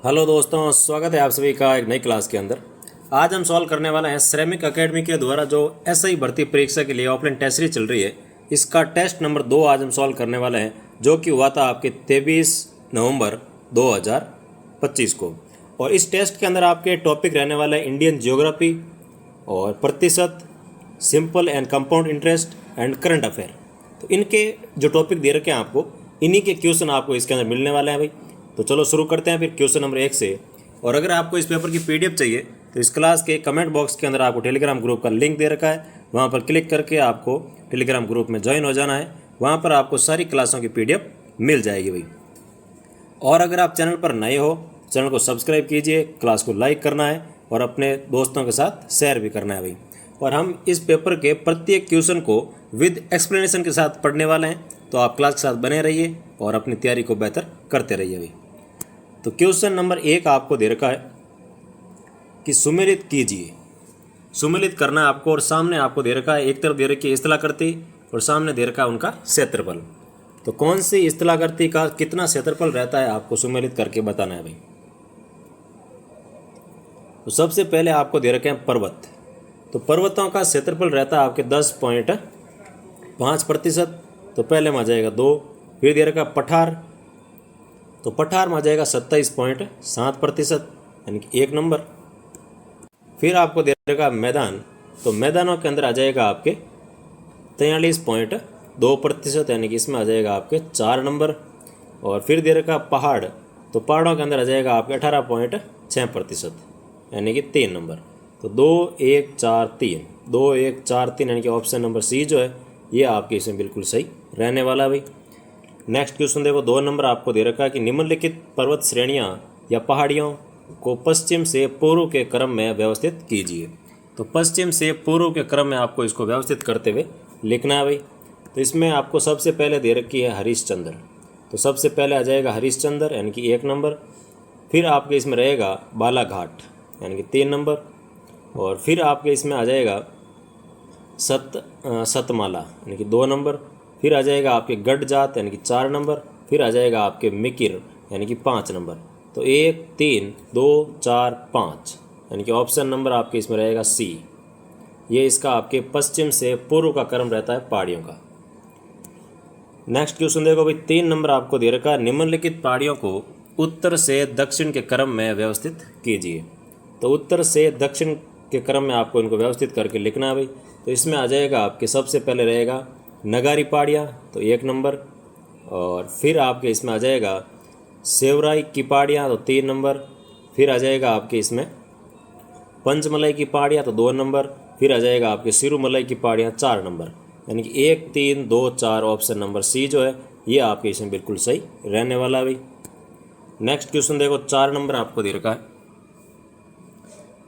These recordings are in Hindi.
हेलो दोस्तों, स्वागत है आप सभी का एक नई क्लास के अंदर। आज हम सॉल्व करने वाले हैं श्रमिक एकेडमी के द्वारा जो एसआई भर्ती परीक्षा के लिए ऑफलाइन टेस्ट सीरीज चल रही है, इसका टेस्ट नंबर 2 आज हम सॉल्व करने वाले हैं, जो कि हुआ था आपके 23 नवंबर 2025 को। और इस टेस्ट के अंदर आपके टॉपिक रहने वाला है इंडियन जियोग्राफी और प्रतिशत, simple and compound interest and current affair. तो इनके जो टॉपिक दे रखे हैं आपको, इन्हीं के क्वेश्चन आपको इसके अंदर मिलने वाले हैं भाई। तो चलो शुरू करते हैं फिर क्वेश्चन नंबर 1 से। और अगर आपको इस पेपर की पीडीएफ चाहिए तो इस क्लास के कमेंट बॉक्स के अंदर आपको टेलीग्राम ग्रुप का लिंक दे रखा है, वहाँ पर क्लिक करके आपको टेलीग्राम ग्रुप में ज्वाइन हो जाना है। वहाँ पर आपको सारी क्लासों की पीडीएफ मिल जाएगी भाई। और अगर आप चैनल पर नए हो, चैनल को सब्सक्राइब कीजिए, क्लास को लाइक करना है और अपने दोस्तों के साथ शेयर भी करना है भाई। और हम इस पेपर के प्रत्येक क्वेश्चन को विद एक्सप्लेनेशन के साथ पढ़ने वाले हैं, तो आप क्लास के साथ बने रहिए और अपनी तैयारी को बेहतर करते रहिए भाई। तो क्वेश्चन नंबर 1 आपको दे रखा है कि सुमेलित कीजिए। सुमेलित करना आपको, और सामने आपको दे रखा है, एक तरफ दे रखी है स्थलाकृति और सामने दे रखा है उनका क्षेत्रफल। तो कौन सी स्थलाकृति का कितना क्षेत्रफल रहता है आपको सुमेलित करके बताना है भाई। तो सबसे पहले आपको दे रखे हैं पर्वत। तो पर्वतों का क्षेत्रफल रहता है आपके 10.5%। तो पहले में आ जाएगा 2। फिर दे रखा पठार, तो पठार में आ जाएगा 27.7%, यानी कि 1 नंबर। फिर आपको दे रखा मैदान, तो मैदानों के अंदर आ जाएगा आपके 43.2%, यानी कि इसमें आ जाएगा आपके 4 नंबर। और फिर दे रखा पहाड़, तो पहाड़ों के अंदर आ जाएगा आपके 18.6%, यानी कि 3 नंबर। तो 2 1 4 3, 2 1 4 3, यानी कि ऑप्शन नंबर सी जो है ये आपके इसमें बिल्कुल सही रहने वाला भाई। नेक्स्ट क्वेश्चन देखो, 2 नंबर आपको दे रखा है कि निम्नलिखित पर्वत श्रेणियां या पहाड़ियों को पश्चिम से पूर्व के क्रम में व्यवस्थित कीजिए। तो पश्चिम से पूर्व के क्रम में आपको इसको व्यवस्थित करते हुए लिखना है भाई। तो इसमें आपको सबसे पहले दे रखी है हरिश्चंद्र, तो सबसे पहले आ जाएगा हरिश्चंद्र, यानी कि 1 नंबर। फिर आपके इसमें रहेगा बालाघाट, यानी कि 3 नंबर। और फिर आपके इसमें आ जाएगा सतमाला, यानी कि 2 नंबर। फिर आ जाएगा आपके गढ़ जात, यानी कि 4 नंबर। फिर आ जाएगा आपके मिकिर, यानी कि 5 नंबर। तो 1 3 2 4 5, यानी कि ऑप्शन नंबर आपके इसमें रहेगा सी। ये इसका आपके पश्चिम से पूर्व का क्रम रहता है पहाड़ियों का। नेक्स्ट क्वेश्चन देखो भाई, 3 नंबर आपको दे रखा है, निम्नलिखित पहाड़ियों को उत्तर से दक्षिण के क्रम में व्यवस्थित कीजिए। तो उत्तर से दक्षिण के क्रम में आपको इनको व्यवस्थित करके लिखना है भाई। तो इसमें आ जाएगा आपके सबसे पहले रहेगा नगारी पहाड़ियाँ, तो 1 नंबर। और फिर आपके इसमें आ जाएगा सेवराई की पहाड़ियाँ, तो 3 नंबर। फिर आ जाएगा आपके इसमें पंचमलाई की पहाड़ियाँ, तो 2 नंबर। फिर आ जाएगा आपके सिरुमलाई की पहाड़ियाँ, 4 नंबर। यानी कि 1 3 2 4, ऑप्शन नंबर सी जो है ये आपके इसमें बिल्कुल सही रहने वाला है भाई। नेक्स्ट क्वेश्चन देखो, 4 नंबर आपको दे रखा है,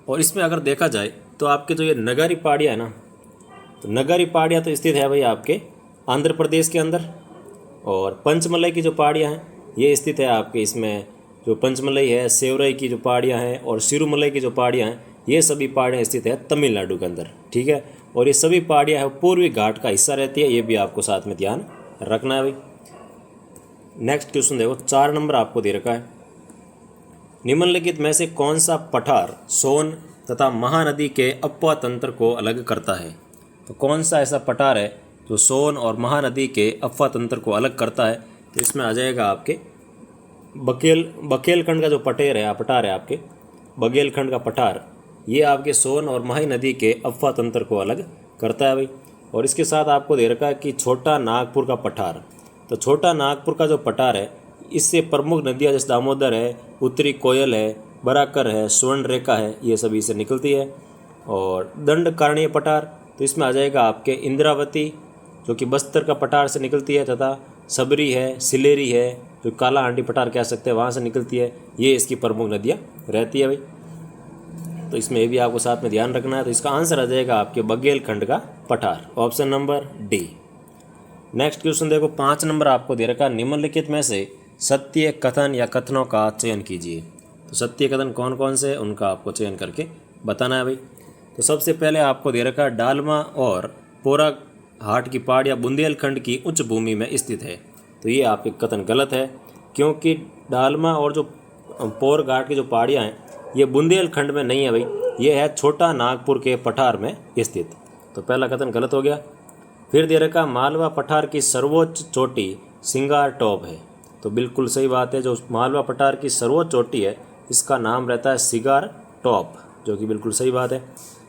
और इसमें अगर देखा जाए तो आपके जो ये नगारी पहाड़ियाँ है ना, तो नगारी पहाड़ियाँ तो स्थित है भाई आपके आंध्र प्रदेश के अंदर। और पंचमलाई की जो पहाड़ियाँ हैं ये स्थित है आपके इसमें, जो पंचमलाई है, सेवराई की जो पहाड़ियाँ हैं और सिरुमलाई की जो पहाड़ियाँ हैं, ये सभी पहाड़ियाँ स्थित है तमिलनाडु के अंदर, ठीक है। और ये सभी पहाड़ियाँ हैं पूर्वी घाट का हिस्सा रहती है, ये भी आपको साथ में ध्यान रखना है भाई। नेक्स्ट क्वेश्चन देखो, 4 नंबर आपको दे रखा है, निम्नलिखित में से कौन सा पठार सोन तथा महानदी के अपवा तंत्र को अलग करता है। तो कौन सा ऐसा पठार है जो सोन और महानदी के अपवा तंत्र को अलग करता है। तो इसमें आ जाएगा आपके बघेलखंड का जो पठार है आपके बघेलखंड का पठार, ये आपके सोन और महानदी के अपवा तंत्र को अलग करता है भाई। और इसके साथ आपको दे रखा है कि छोटा नागपुर का पठार। तो छोटा नागपुर का जो पठार है, इससे प्रमुख नदियाँ जैसे दामोदर है, उत्तरी कोयल है, बराकर है, स्वर्ण रेखा है, ये सभी से निकलती है। और दंडकारण्य पठार, तो इसमें आ जाएगा आपके इंद्रावती जो कि बस्तर का पठार से निकलती है, तथा सबरी है, सिलेरी है, जो काला हांडी पठार कह सकते हैं, वहाँ से निकलती है। ये इसकी प्रमुख नदियाँ रहती है भाई। तो इसमें ये भी आपको साथ में ध्यान रखना है। तो इसका आंसर आ जाएगा आपके बघेलखंड का पठार, option number D. Next question देखो, 5 नंबर आपको दे रखा, निम्नलिखित में से सत्य कथन या कथनों का चयन कीजिए। तो सत्य कथन कौन कौन से, उनका आपको चयन करके बताना है भाई। तो सबसे पहले आपको दे रखा है, डालमा और पोरा हाट की पहाड़ियाँ बुंदेलखंड की उच्च भूमि में स्थित है। तो ये आपके कथन गलत है, क्योंकि डालमा और जो पोर घाट की जो पहाड़ियाँ हैं ये बुंदेलखंड में नहीं है भाई, ये है छोटा नागपुर के पठार में स्थित। तो पहला कथन गलत हो गया। फिर दे रखा मालवा पठार की सर्वोच्च चोटी सिंगार टॉप है। तो बिल्कुल सही बात है, जो मालवा पठार की सर्वोच्च चोटी है इसका नाम रहता है सिगार टॉप, जो कि बिल्कुल सही बात है।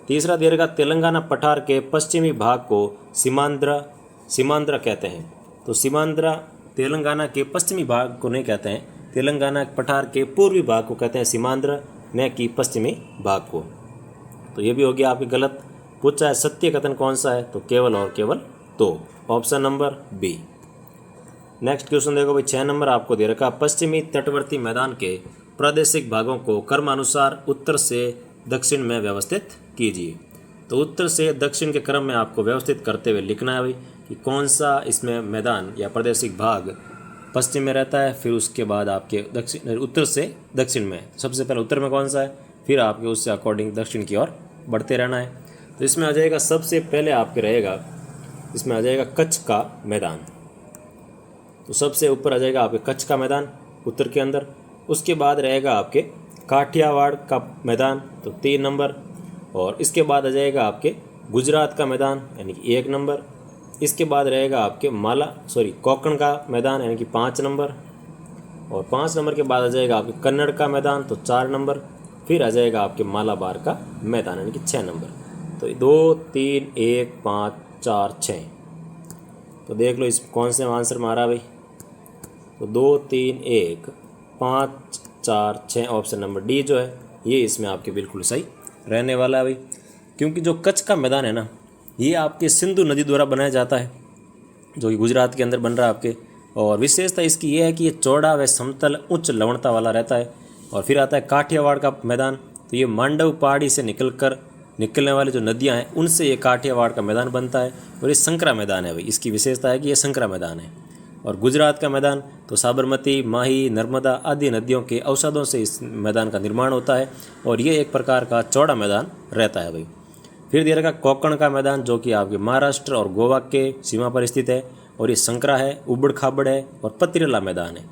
तीसरा दे रखा तेलंगाना पठार के पश्चिमी भाग को सीमांध्र कहते हैं। तो सीमांध्र तेलंगाना के पश्चिमी भाग को नहीं कहते हैं, तेलंगाना पठार के पूर्वी भाग को कहते हैं सीमांध्र, न कि पश्चिमी भाग को। तो ये भी हो गया आपके गलत। पूछा है सत्य कथन कौन सा है, तो केवल और केवल दो, option number b. Next question देखो भाई, 6 नंबर आपको दे रखा पश्चिमी तटवर्ती मैदान के प्रादेशिक भागों को क्रमानुसार उत्तर से दक्षिण में व्यवस्थित कीजिए। तो उत्तर से दक्षिण के क्रम में आपको व्यवस्थित करते हुए लिखना है भाई कि कौन सा इसमें मैदान या प्रादेशिक भाग पश्चिम में रहता है, फिर उसके बाद आपके दक्षिण उत्तर से दक्षिण में, सबसे पहले उत्तर में कौन सा है, फिर आपके उससे अकॉर्डिंग दक्षिण की ओर बढ़ते रहना है। तो इसमें आ जाएगा सबसे पहले आपके रहेगा, इसमें आ जाएगा कच्छ का मैदान। तो सबसे ऊपर आ जाएगा आपके कच्छ का मैदान उत्तर के अंदर। उसके बाद रहेगा आपके काठियावाड़ का मैदान, तो 3 नंबर। और इसके बाद आ जाएगा आपके गुजरात का मैदान यानी कि 1 नंबर। इसके बाद रहेगा आपके कोंकण का मैदान यानी कि 5 नंबर। और 5 नंबर के बाद आ जाएगा आपके कन्नड़ का मैदान, तो 4 नंबर। फिर आ जाएगा आपके मालाबार का मैदान यानी कि 6 नंबर। तो 2 3 1 5 4 6। तो देख लो इस कौन से आंसर में आ रहा भाई, तो 2 3 1 5 4 6, ऑप्शन नंबर डी जो है ये इसमें आपके बिल्कुल सही रहने वाला है भाई। क्योंकि जो कच्छ का मैदान है ना, ये आपके सिंधु नदी द्वारा बनाया जाता है, जो कि गुजरात के अंदर बन रहा है आपके। और विशेषता इसकी ये है कि ये चौड़ा व समतल उच्च लवणता वाला रहता है। और फिर आता है काठियावाड़ का मैदान, तो ये मांडव पहाड़ी से निकलने वाली जो नदियाँ हैं उनसे ये काठियावाड़ का मैदान बनता है। और ये संकरा मैदान है भाई, इसकी विशेषता है कि ये संकरा मैदान है। और गुजरात का मैदान तो साबरमती, माही, नर्मदा आदि नदियों के अवसादों से इस मैदान का निर्माण होता है। और ये एक प्रकार का चौड़ा मैदान रहता है भाई। फिर दे रखा कोंकण का मैदान, जो कि आपके महाराष्ट्र और गोवा के सीमा पर स्थित है। और ये संकरा है, उबड़ खाबड़ है और पथरीला मैदान है।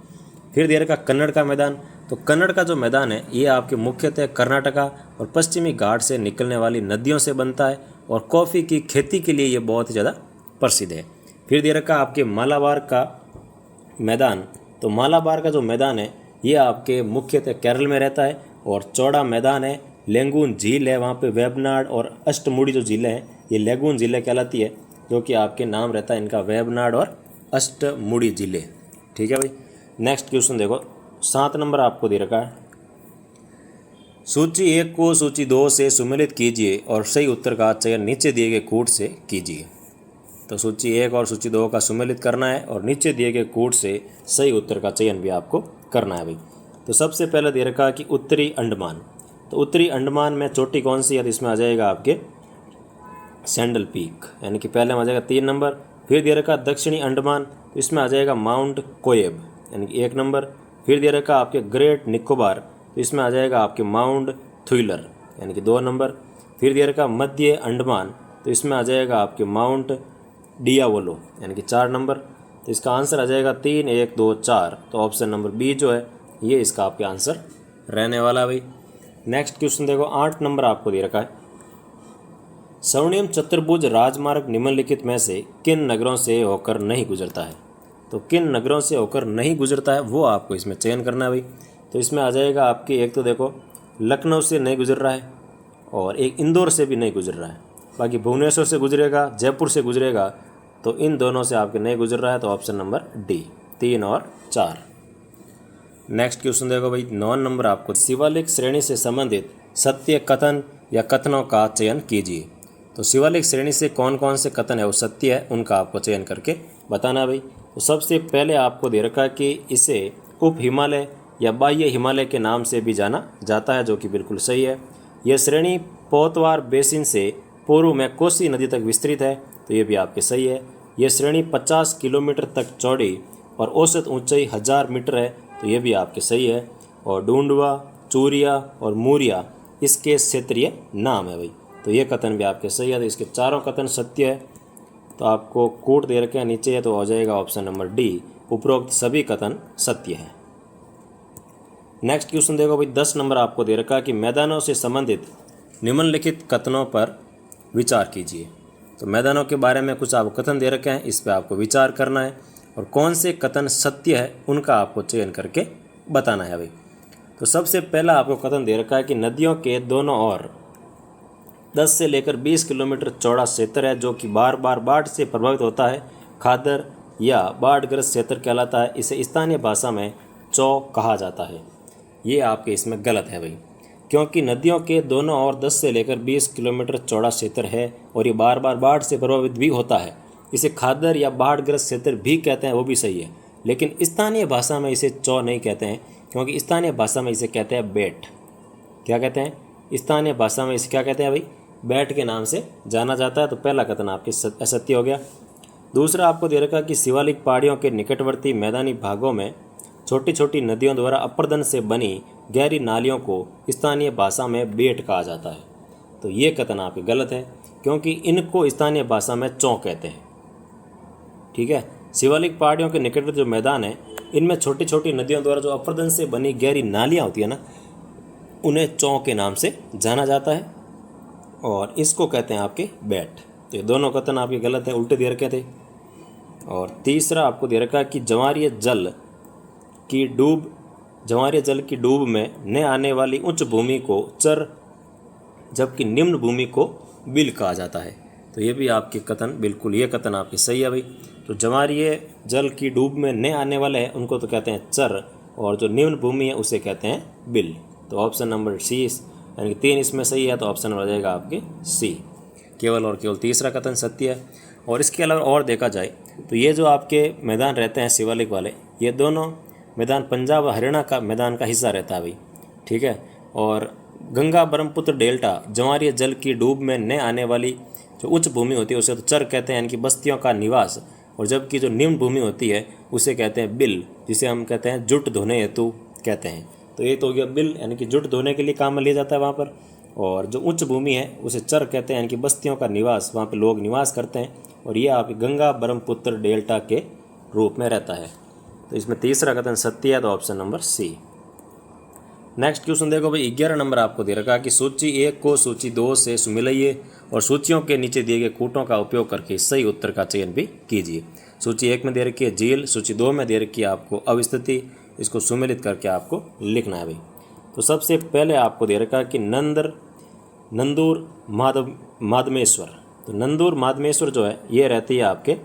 फिर दे रखा कन्नड़ का मैदान, तो कन्नड़ का जो मैदान है ये आपके मुख्यतः कर्नाटका और पश्चिमी घाट से निकलने वाली नदियों से बनता है। और कॉफ़ी की खेती के लिए ये बहुत ही ज़्यादा प्रसिद्ध है। फिर दे रखा आपके मालाबार का मैदान, तो मालाबार का जो मैदान है ये आपके मुख्यतः केरल में रहता है और चौड़ा मैदान है। लेगून झील है वहाँ पे, वेबनाड और अष्टमुड़ी जो झीलें हैं ये लेगून झीलें कहलाती है, जो कि आपके नाम रहता है इनका वेबनाड और अष्टमुड़ी झीलें। ठीक है भाई। नेक्स्ट क्वेश्चन देखो, 7 नंबर आपको दे रखा है, सूची 1 को सूची 2 से सुमेलित कीजिए और सही उत्तर का चयन नीचे दिए गए कूट से कीजिए। तो सूची 1 और सूची 2 का सुमेलित करना है और नीचे दिए गए कूट से सही उत्तर का चयन भी आपको करना है भाई। तो सबसे पहले दे रखा है कि उत्तरी अंडमान, तो उत्तरी अंडमान में चोटी कौन सी है, तो इसमें आ जाएगा आपके सैंडल पीक यानी कि पहले में आ जाएगा 3 नंबर। फिर दे रखा दक्षिणी अंडमान, तो इसमें आ जाएगा माउंट कोएब यानी कि 1 नंबर। फिर दे रखा आपके ग्रेट निकोबार, तो इसमें आ जाएगा आपके माउंट थुइलर यानी कि 2 नंबर। फिर दे रखा मध्य अंडमान, तो इसमें आ जाएगा आपके माउंट डियावोलो यानी कि 4 नंबर। तो इसका आंसर आ जाएगा 3 1 2 4, तो ऑप्शन नंबर बी जो है ये इसका आपके आंसर रहने वाला भाई। नेक्स्ट क्वेश्चन देखो, 8 नंबर आपको दे रखा है, स्वर्णिम चतुर्भुज राजमार्ग निम्नलिखित में से किन नगरों से होकर नहीं गुजरता है। तो किन नगरों से होकर नहीं गुजरता है वो आपको इसमें चयन करना है भाई। तो इसमें आ जाएगा आपके, एक तो देखो लखनऊ से नहीं गुजर रहा है और एक इंदौर से भी नहीं गुजर रहा है, बाकी भुवनेश्वर से गुजरेगा, जयपुर से गुजरेगा, तो इन दोनों से आपके नहीं गुजर रहा है, तो ऑप्शन नंबर डी 3 और 4। नेक्स्ट क्वेश्चन देखो भाई, 9 नंबर आपको, शिवालिक श्रेणी से संबंधित सत्य कथन या कथनों का चयन कीजिए। तो शिवालिक श्रेणी से कौन कौन से कथन है वो सत्य है, उनका आपको चयन करके बताना भाई। तो सबसे पहले आपको दे रखा कि इसे उप हिमालय या बाह्य हिमालय के नाम से भी जाना जाता है, जो कि बिल्कुल सही है। यह श्रेणी पोतवार बेसिन से पूर्व में कोसी नदी तक विस्तृत है, तो ये भी आपके सही है। यह श्रेणी 50 किलोमीटर तक चौड़ी और औसत ऊंचाई 1000 मीटर है, तो ये भी आपके सही है। और डूंडवा, चूरिया और मूरिया इसके क्षेत्रीय नाम है भाई, तो ये कथन भी आपके सही है। तो इसके चारों कथन सत्य है। तो आपको कूट दे रखे हैं नीचे है, तो हो जाएगा ऑप्शन नंबर डी, उपरोक्त सभी कथन सत्य है। नेक्स्ट क्वेश्चन देखो भाई, 10 नंबर आपको दे रखा है कि मैदानों से संबंधित निम्नलिखित कथनों पर विचार कीजिए। तो मैदानों के बारे में कुछ आपको कथन दे रखे हैं, इस पर आपको विचार करना है और कौन से कथन सत्य है उनका आपको चयन करके बताना है भाई। तो सबसे पहला आपको कथन दे रखा है कि नदियों के दोनों ओर 10 से लेकर 20 किलोमीटर चौड़ा क्षेत्र है जो कि बार बार बाढ़ से प्रभावित होता है। खादर या बाढ़ग्रस्त क्षेत्र कहलाता है। इसे स्थानीय भाषा में चौ कहा जाता है। ये आपके इसमें गलत है भाई, क्योंकि नदियों के दोनों ओर 10 से लेकर 20 किलोमीटर चौड़ा क्षेत्र है और ये बार बार बाढ़ से प्रभावित भी होता है। इसे खादर या बाढ़ग्रस्त क्षेत्र भी कहते हैं, वो भी सही है, लेकिन स्थानीय भाषा में इसे चौ नहीं कहते हैं, क्योंकि स्थानीय भाषा में इसे कहते हैं बेट। क्या कहते हैं? स्थानीय भाषा में इसे क्या कहते हैं भाई? बेट के नाम से जाना जाता है। तो पहला कथन आपके असत्य हो गया। दूसरा आपको दे रखा कि शिवालिक पहाड़ियों के निकटवर्ती मैदानी भागों में छोटी छोटी नदियों द्वारा अपर्दन से बनी गहरी नालियों को स्थानीय भाषा में बेट कहा जाता है। तो ये कथन आपके गलत है, क्योंकि इनको स्थानीय भाषा में चौं कहते हैं। ठीक है, शिवालिक पहाड़ियों के निकट जो मैदान है, इनमें छोटी छोटी नदियों द्वारा जो अपर्दन से बनी गहरी नालियाँ होती है ना, उन्हें चौं के नाम से जाना जाता है और इसको कहते हैं आपके बेट। तो ये दोनों कथन आपके गलत हैं, उल्टे दे रखे थे। और तीसरा आपको दे रखा कि जवारीय जल की डूब में न आने वाली उच्च भूमि को चर जबकि निम्न भूमि को बिल कहा जाता है। तो ये भी आपके कथन बिल्कुल, ये कथन आपके सही है भाई। तो जवारीय जल की डूब में न आने वाले हैं उनको तो कहते हैं चर, और जो निम्न भूमि है उसे कहते हैं बिल। तो ऑप्शन नंबर सी यानी कि 3 इसमें सही है, तो ऑप्शन नंबर आ जाएगा आपके सी। केवल और केवल तीसरा कथन सत्य है। और इसके अलावा और देखा जाए तो ये जो आपके मैदान रहते हैं शिवालिक वाले, ये दोनों मैदान पंजाब और हरियाणा का मैदान का हिस्सा रहता है भाई। ठीक है, और गंगा ब्रह्मपुत्र डेल्टा जवारीय जल की डूब में न आने वाली जो उच्च भूमि होती है उसे तो चर कहते हैं, यानी कि बस्तियों का निवास, और जबकि जो निम्न भूमि होती है उसे कहते हैं बिल, जिसे हम कहते हैं जुट धोने हेतु कहते हैं। तो ये तो हो गया बिल, यानी कि जुट धोने के लिए काम में लिया जाता है वहाँ पर। और जो उच्च भूमि है उसे चर कहते हैं, यानी कि बस्तियों का निवास, वहाँ पे लोग निवास करते हैं, और ये आप गंगा ब्रह्मपुत्र डेल्टा के रूप में रहता है। तो इसमें तीसरा कथन सत्य है, तो option number c. Next question देखो भाई, 11 नंबर आपको दे रखा कि सूची 1 को सूची 2 से सुमिलाइए और सूचियों के नीचे दिए गए कूटों का उपयोग करके सही उत्तर का चयन भी कीजिए। सूची 1 में दे रखी है झील, सूची 2 में दे रखी है आपको अवस्थिति। इसको सुमिलित करके आपको लिखना है भाई। तो सबसे पहले आपको दे रखा है कि नंदूर माधमेश्वर। तो नंदूर माधमेश्वर जो है ये रहती है आपके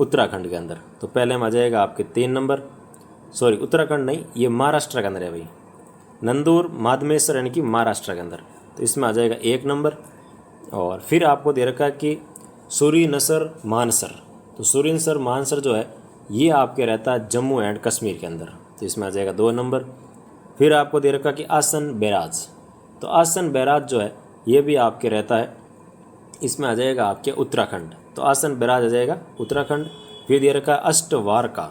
उत्तराखंड के अंदर। तो पहले में आ जाएगा आपके 3 नंबर, सॉरी उत्तराखंड नहीं, ये महाराष्ट्र के अंदर है भाई। नंदूर माधमेश्वर यानी कि महाराष्ट्र के अंदर, तो इसमें आ जाएगा 1 नंबर। और फिर आपको दे रखा है कि सूरीनसर मानसर। तो सूरीनसर मानसर जो है ये आपके रहता है जम्मू एंड कश्मीर के अंदर, तो इसमें आ जाएगा 2 नंबर। फिर आपको दे रखा कि आसन बैराज। तो आसन बैराज जो है ये भी आपके रहता है, इसमें आ जाएगा आपके उत्तराखंड। तो आसन बैराज आ जाएगा उत्तराखंड। फिर दे रखा है अष्टवारका।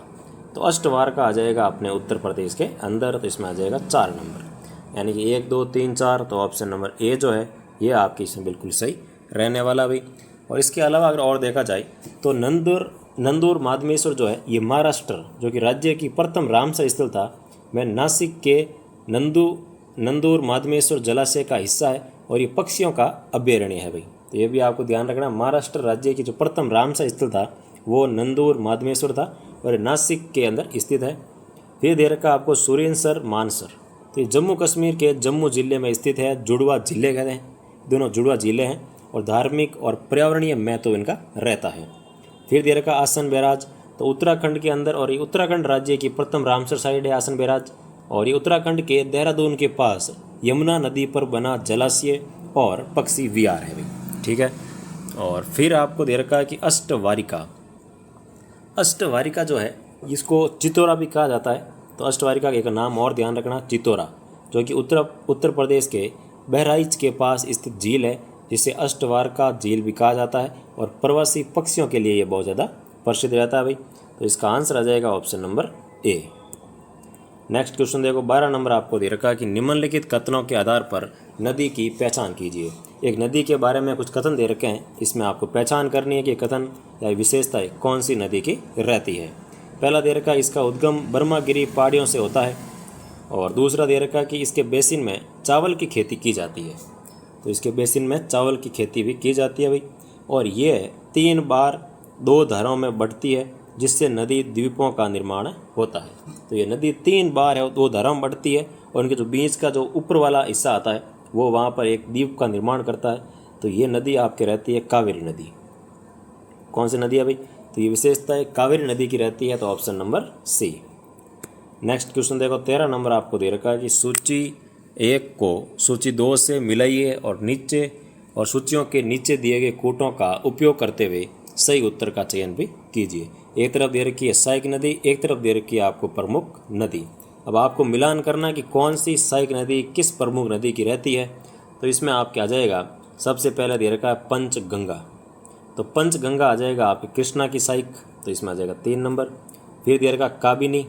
तो अष्टवारका आ जाएगा अपने उत्तर प्रदेश के अंदर, तो इसमें आ जाएगा 4 नंबर, यानी कि 1 2 3 4। तो ऑप्शन नंबर ए जो है ये आपकी इसमें बिल्कुल सही रहने वाला भी। और इसके अलावा अगर और देखा जाए तो नंदूर माधमेश्वर जो है ये महाराष्ट्र जो कि राज्य की प्रथम रामसर स्थल था, में नासिक के नंदूर माधमेश्वर जलाशय का हिस्सा है, और ये पक्षियों का अभ्यारण्य है भाई। तो ये भी आपको ध्यान रखना, महाराष्ट्र राज्य की जो प्रथम रामसर स्थल था वो नंदूर माधमेश्वर था और नासिक के अंदर स्थित है। फिर दे रखा आपको सूरीनसर मानसर। तो ये जम्मू कश्मीर के जम्मू जिले में स्थित है, जुड़वा जिले कहते हैं, दोनों जुड़वा जिले हैं, और धार्मिक और पर्यावरणीय महत्व इनका रहता है। फिर दे रखा आसन बैराज। तो उत्तराखंड के अंदर, और ये उत्तराखंड राज्य की प्रथम रामसर साइड है आसन बैराज, और ये उत्तराखंड के देहरादून के पास यमुना नदी पर बना जलाशय और पक्षी विहार है भाई। ठीक है, और फिर आपको दे रखा है कि अष्टवारिका। अष्टवारिका जो है इसको चितौरा भी कहा जाता है। तो अष्टवारिका का एक नाम और ध्यान रखना, चितौरा, जो कि उत्तर प्रदेश के बहराइच के पास स्थित झील है, जिसे अष्टवारिका झील भी कहा जाता है, और प्रवासी पक्षियों के लिए ये बहुत ज़्यादा प्रसिद्ध रहता है भाई। तो इसका आंसर आ जाएगा option number A. Next question देखो, 12 नंबर आपको दे रखा है कि निम्नलिखित कथनों के आधार पर नदी की पहचान कीजिए। एक नदी के बारे में कुछ कथन दे रखे हैं, इसमें आपको पहचान करनी है कि कथन या विशेषताएं कौन सी नदी की रहती है। पहला दे रखा है इसका उद्गम बर्मागिरी पहाड़ियों से होता है। और दूसरा दे रखा है कि इसके बेसिन में चावल की खेती की जाती है, तो इसके बेसिन में चावल की खेती भी की जाती है भाई। और ये 3 बार 2 धाराओं में बढ़ती है, जिससे नदी द्वीपों का निर्माण होता है। तो ये नदी 3 बार है 2 धाराओं में बढ़ती है, और इनके जो बीच का जो ऊपर वाला हिस्सा आता है वो वहाँ पर एक द्वीप का निर्माण करता है। तो ये नदी आपके रहती है कावेरी नदी। कौन सी नदी है भाई? तो ये विशेषता है कावेरी नदी की रहती है, तो option number c. Next question देखो, 13 नंबर आपको दे रखा है कि सूची 1 को सूची 2 से मिलाइए और सूचियों के नीचे दिए गए कूटों का उपयोग करते हुए सही उत्तर का चयन भी कीजिए। एक तरफ दे रखी है सहायक नदी, एक तरफ दे रखी है आपको प्रमुख नदी। अब आपको मिलान करना है कि कौन सी सहायक नदी किस प्रमुख नदी की रहती है। तो इसमें आपके आ जाएगा, सबसे पहले दे रखा है पंचगंगा, तो पंचगंगा आ जाएगा आपकी कृष्णा की सहायक, तो इसमें आ जाएगा 3 नंबर। फिर दे रखा काबिनी,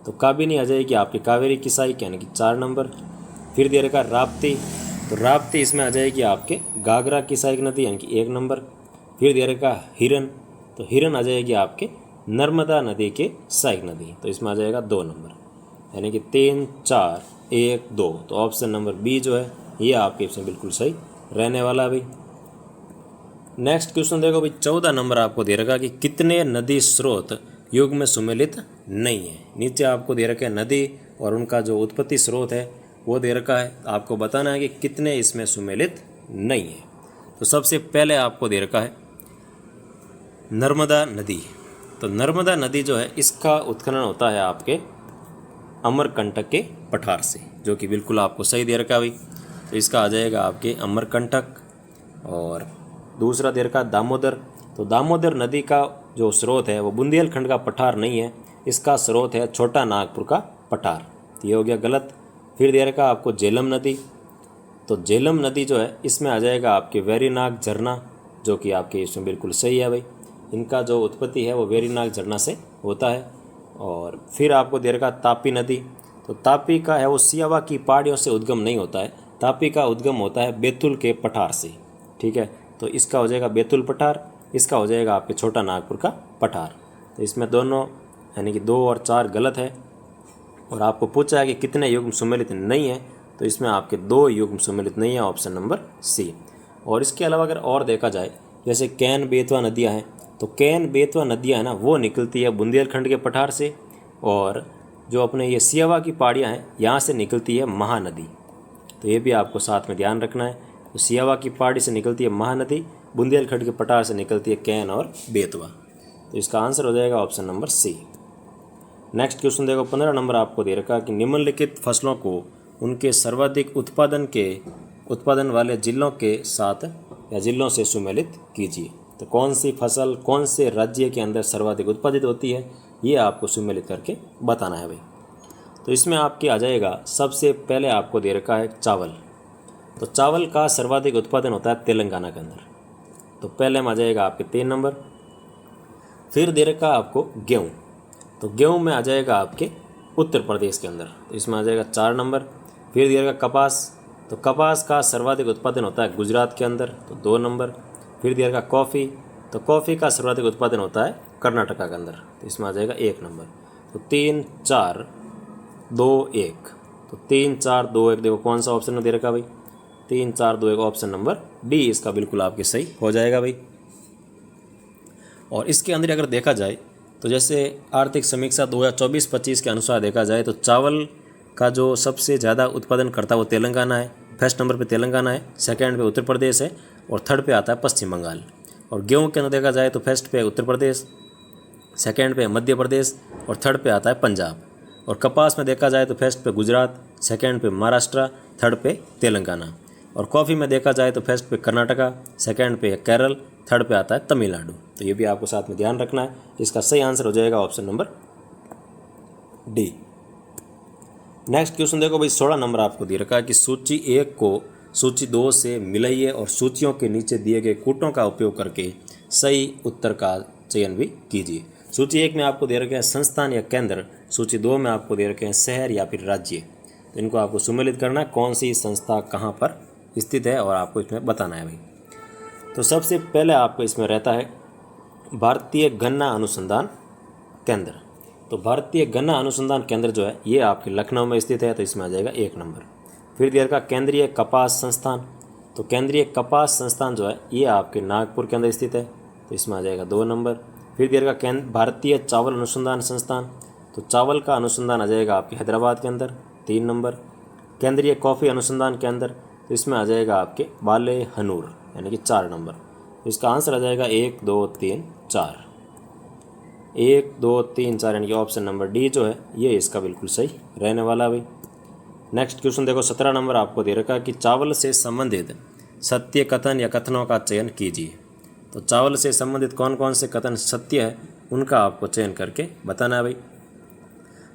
तो काबिनी आ जाएगी आपकी कावेरी की सहायक यानी कि 4 नंबर। फिर दे रखा राप्ती, तो राप्ती इसमें आ जाएगी आपके घाघरा की सहायक नदी यानी कि 1 नंबर। फिर दे रखा हिरन, तो हिरन आ जाएगी आपके नर्मदा नदी के सहायक नदी, तो इसमें आ जाएगा 2 नंबर, यानी कि 3, 4, 1, 2। तो ऑप्शन नंबर बी जो है ये आपके इसमें बिल्कुल सही रहने वाला है भाई। नेक्स्ट क्वेश्चन देखो भाई, 14 नंबर आपको दे रखा कि कितने नदी स्रोत युग में सुमेलित नहीं है। नीचे आपको दे रखा है नदी और उनका जो उत्पत्ति स्रोत है वो दे रखा है, आपको बताना है कि कितने इसमें सुमेलित नहीं है। तो सबसे पहले आपको दे रखा है नर्मदा नदी, तो नर्मदा नदी जो है इसका उत्खनन होता है आपके अमरकंटक के पठार से, जो कि बिल्कुल आपको सही दे रखा है भाई। तो इसका आ जाएगा आपके अमरकंटक। और दूसरा दे रखा दामोदर, तो दामोदर नदी का जो स्रोत है वो बुंदेलखंड का पठार नहीं है, इसका स्रोत है छोटा नागपुर का पठार, तो ये हो गया गलत। फिर दे रखा आपको झेलम नदी, तो झेलम नदी जो है इसमें आ जाएगा आपके वेरीनाग झरना, जो कि आपके इसमें बिल्कुल सही है भाई। इनका जो उत्पत्ति है वो वेरीनाग झरना से होता है। और फिर आपको दे रखा तापी नदी, तो तापी का है वो सियावा की पहाड़ियों से उद्गम नहीं होता है, तापी का उद्गम होता है बैतूल के पठार से, ठीक है। तो इसका हो जाएगा बैतूल पठार, इसका हो जाएगा आपके छोटा नागपुर का पठार। तो इसमें दोनों यानी कि 2 और 4 गलत है। और आपको पूछा है कि कितने युग्म सुमेलित नहीं है, तो इसमें आपके 2 युग्म सुमेलित नहीं है, ऑप्शन नंबर सी। और इसके अलावा अगर और देखा जाए, जैसे कैन बेतवा नदियाँ हैं, तो कैन बेतवा नदियाँ है ना वो निकलती है बुंदेलखंड के पठार से, और जो अपने ये सियावा की पहाड़ियाँ हैं यहाँ से निकलती है महानदी। तो ये भी आपको साथ में ध्यान रखना है। तो सियावा की पहाड़ी से निकलती है महानदी, बुंदेलखंड के पठार से निकलती है कैन और बेतवा। तो इसका आंसर हो जाएगा option number c. Next question देखो, 15 नंबर आपको दे रखा कि निम्नलिखित फसलों को उनके सर्वाधिक उत्पादन वाले जिलों के साथ या जिलों से सुमेलित कीजिए। तो कौन सी फसल कौन से राज्य के अंदर सर्वाधिक उत्पादित होती है ये आपको सुमेलित करके बताना है भाई। तो इसमें आपके आ जाएगा, सबसे पहले आपको दे रखा है चावल, तो चावल का सर्वाधिक उत्पादन होता है तेलंगाना के अंदर, तो पहले में आ जाएगा आपके 3 नंबर। फिर दे रखा आपको गेहूँ, तो गेहूँ में आ जाएगा आपके उत्तर प्रदेश के अंदर, तो इसमें आ जाएगा 4 नंबर। फिर दे रखा कपास, तो कपास का सर्वाधिक उत्पादन होता है गुजरात के अंदर, तो 2 नंबर। फिर दे रखा कॉफ़ी, तो कॉफ़ी का सर्वाधिक उत्पादन होता है कर्नाटका के अंदर, तो इसमें आ जाएगा 1 नंबर। तो 3, 4, 2, 1, तो 3, 4, 2, 1 देखो कौन सा ऑप्शन में दे रखा भाई, 3, 4, 2, 1 ऑप्शन नंबर डी इसका बिल्कुल आपके सही हो जाएगा भाई। और इसके अंदर अगर देखा जाए तो जैसे आर्थिक समीक्षा 2024-25 के अनुसार देखा जाए तो चावल का जो सबसे ज़्यादा उत्पादन करता है वो तेलंगाना है, फर्स्ट नंबर पे तेलंगाना है, सेकंड पे उत्तर प्रदेश है और थर्ड पे आता है पश्चिम बंगाल। और गेहूं के अंदर देखा जाए तो फर्स्ट पे उत्तर प्रदेश, सेकंड पे मध्य प्रदेश और थर्ड पे आता है पंजाब। और कपास में देखा जाए तो फर्स्ट पे गुजरात, सेकंड पे महाराष्ट्र, थर्ड पे तेलंगाना। और कॉफ़ी में देखा जाए तो फर्स्ट पे कर्नाटका, सेकंड पे केरल, थर्ड पे आता है तमिलनाडु। तो ये भी आपको साथ में ध्यान रखना है। इसका सही आंसर हो जाएगा option number D. Next question देखो भाई, 16 नंबर आपको दे रखा है कि सूची 1 को सूची 2 से मिलाइए और सूचियों के नीचे दिए गए कूटों का उपयोग करके सही उत्तर का चयन भी कीजिए। सूची 1 में आपको दे रखे हैं संस्थान या केंद्र, सूची 2 में आपको दे रखे हैं शहर या फिर राज्य। तो इनको आपको सुमेलित करना है, कौन सी संस्था कहाँ पर स्थित है और आपको इसमें बताना है भाई। तो सबसे पहले आपको इसमें रहता है भारतीय गन्ना अनुसंधान केंद्र। तो भारतीय गन्ना अनुसंधान केंद्र जो है ये आपके लखनऊ में स्थित है, तो इसमें आ जाएगा 1 नंबर। फिर दिया का केंद्रीय कपास संस्थान, तो केंद्रीय कपास संस्थान जो है ये आपके नागपुर के अंदर स्थित है, तो इसमें आ जाएगा 2 नंबर। फिर दिया का भारतीय चावल अनुसंधान संस्थान, तो चावल का अनुसंधान आ जाएगा आपके हैदराबाद के अंदर, 3 नंबर। केंद्रीय कॉफ़ी अनुसंधान केंद्र, तो इसमें आ जाएगा आपके बाले हनूर, यानी कि 4 नंबर। तो इसका आंसर आ जाएगा 1 2 3 4, 1 2 3 4, यानी कि ऑप्शन नंबर डी जो है ये इसका बिल्कुल सही रहने वाला है भाई। नेक्स्ट क्वेश्चन देखो, 17 नंबर आपको दे रखा है कि चावल से संबंधित सत्य कथन या कथनों का चयन कीजिए। तो चावल से संबंधित कौन कौन से कथन सत्य है उनका आपको चयन करके बताना है भाई।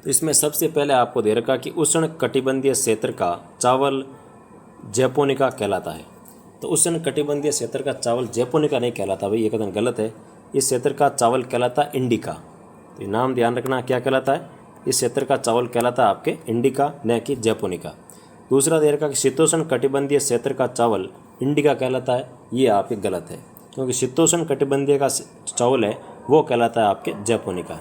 तो इसमें सबसे पहले आपको दे रखा कि उष्ण कटिबंधीय क्षेत्र का चावल जैपोनिका कहलाता है। तो उष्ण कटिबंधीय क्षेत्र का चावल जैपोनिका नहीं कहलाता भाई, ये कथन गलत है। इस क्षेत्र का चावल कहलाता है इंडिका। तो ये नाम ध्यान रखना क्या कहलाता है, इस क्षेत्र का चावल कहलाता है आपके इंडिका, न कि जैपोनिका। दूसरा दे रखा कि शीतोष्ण कटिबंधीय क्षेत्र का चावल इंडिका कहलाता है, ये आपके गलत है, क्योंकि शीतोष्ण कटिबंधीय का चावल है वो कहलाता है आपके जैपोनिका।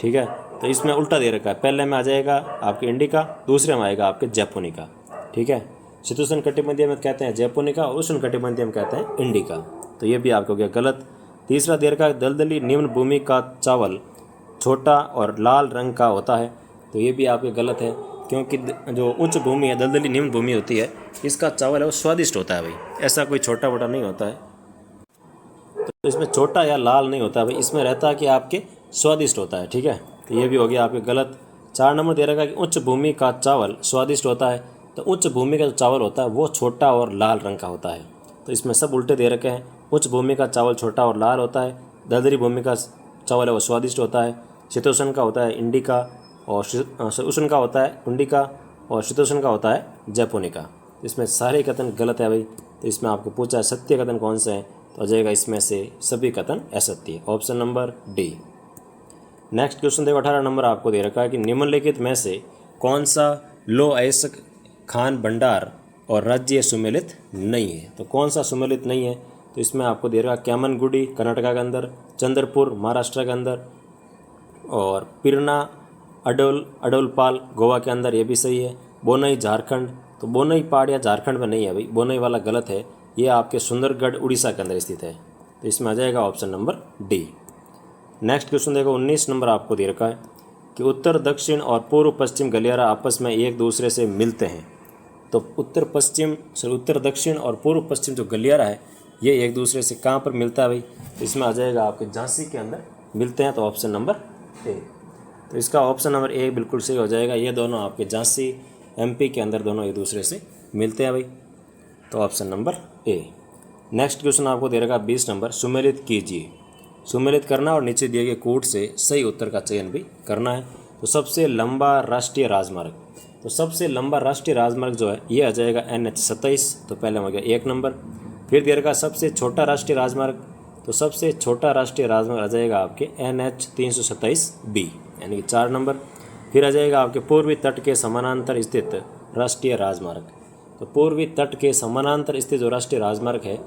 ठीक है, तो इसमें उल्टा दे रखा है, पहले में आ जाएगा आपके इंडिका, दूसरे में आएगा आपके जैपोनिका। ठीक है, शीतोष्ण कटिबंधीय में कहते हैं जैपोनिका और उष्ण कटिबंधीय में कहते हैं इंडिका, तो ये भी आपको गया गलत। तीसरा दे रखा है दलदली निम्न भूमि का चावल छोटा और लाल रंग का होता है, तो ये भी आपके गलत है, क्योंकि जो उच्च भूमि है, दलदली निम्न भूमि होती है, इसका चावल है वो स्वादिष्ट होता है भाई, ऐसा कोई छोटा बड़ा नहीं होता है। तो इसमें छोटा या लाल नहीं होता भाई, इसमें रहता है कि आपके स्वादिष्ट होता है। ठीक है, तो ये भी हो गया आपके गलत। 4 नंबर दे रखा है कि उच्च भूमि का चावल स्वादिष्ट होता है, तो उच्च भूमि का जो चावल होता है वो छोटा और लाल रंग का होता है, तो इसमें सब उल्टे दे रखे हैं। उच्च भूमि का चावल छोटा और लाल होता है, दलदली भूमि का चावल है वो स्वादिष्ट होता है, शीतोष्ण का होता है इंडिका, और उष्ण का होता है इंडिका, और शीतोष्ण का होता है जैपोनिका। इसमें सारे कथन गलत है भाई। तो इसमें आपको पूछा है सत्य कथन कौन से हैं, तो आ जाएगा इसमें से सभी कथन असत्य, option number D. Next question देखो, 18 नंबर आपको दे रखा है कि निम्नलिखित में से कौन सा लो अयस्क खान भंडार और राज्य सुमेलित नहीं है। तो कौन सा सुमेलित नहीं है, तो इसमें आपको दे रखा है कैमनगुडी कर्नाटका के अंदर, चंद्रपुर महाराष्ट्र के अंदर, और पिरना अडोलपाल गोवा के अंदर, ये भी सही है। बोनई झारखंड, तो बोनई पहाड़िया झारखंड में नहीं है भाई, बोनई वाला गलत है, ये आपके सुंदरगढ़ उड़ीसा के अंदर स्थित है, तो इसमें आ जाएगा option number D. Next question देखो, 19 नंबर आपको दे रखा है कि उत्तर दक्षिण और पूर्व पश्चिम गलियारा आपस में एक दूसरे से मिलते हैं। तो उत्तर दक्षिण और पूर्व पश्चिम जो गलियारा है ये एक दूसरे से कहाँ पर मिलता है भाई, तो इसमें आ जाएगा आपके झांसी के अंदर मिलते हैं, तो ऑप्शन नंबर ए। तो इसका ऑप्शन नंबर ए बिल्कुल सही हो जाएगा, ये दोनों आपके झांसी एमपी के अंदर दोनों एक दूसरे से मिलते हैं भाई, तो option number A. Next question आपको दे रखा 20 नंबर, सुमेलित कीजिए। सुमेलित करना और नीचे दिए गए कोड से सही उत्तर का चयन भी करना है। तो सबसे लंबा राष्ट्रीय राजमार्ग, तो सबसे लंबा राष्ट्रीय राजमार्ग जो है ये आ जाएगा NH27, तो पहले हो गया 1 नंबर। फिर दे रखा सबसे छोटा राष्ट्रीय राजमार्ग, तो सबसे छोटा राष्ट्रीय राजमार्ग आ जाएगा आपके NH327B, यानी कि 4 नंबर। फिर आ जाएगा आपके पूर्वी तट के समानांतर स्थित राष्ट्रीय राजमार्ग, तो पूर्वी तट के समानांतर स्थित जो राष्ट्रीय राजमार्ग है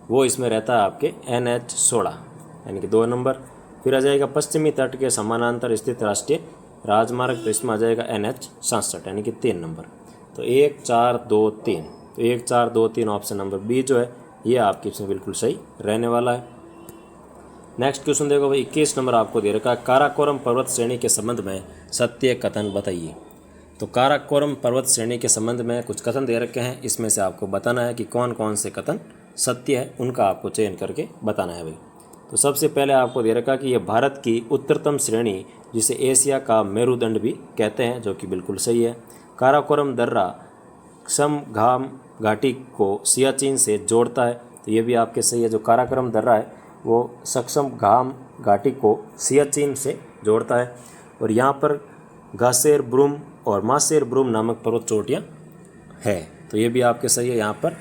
वो इसमें रहता है आपके NH16, यानी कि 2 नंबर। फिर आ जाएगा पश्चिमी तट के समानांतर स्थित राष्ट्रीय राजमार्ग, तो इसमें आ जाएगा NH67, यानी कि 3 नंबर। तो 1 4 2 3, तो 1 4 2 3 ऑप्शन नंबर बी जो है ये आपके इसमें बिल्कुल सही रहने वाला है। नेक्स्ट क्वेश्चन देखो भाई, 21 नंबर आपको दे रखा है काराकोरम पर्वत श्रेणी के संबंध में सत्य कथन बताइए। तो काराकोरम पर्वत श्रेणी के संबंध में कुछ कथन दे रखे हैं, इसमें से आपको बताना है कि कौन कौन से कथन सत्य है, उनका आपको चयन करके बताना है भाई। तो सबसे पहले आपको दे रखा कि यह भारत की उत्तरतम श्रेणी जिसे एशिया का मेरुदंड भी कहते हैं, जो कि बिल्कुल सही है। काराकोरम दर्रा समघाम घाटी को सियाचिन से जोड़ता है, तो ये भी आपके सही है। जो काराकोरम दर्रा है वो सक्षम घाम घाटी को सियाचिन से जोड़ता है, और यहाँ पर घासेर ब्रूम और मासेर ब्रूम नामक पर्वत चोटियाँ है, तो ये भी आपके सही है। यहाँ पर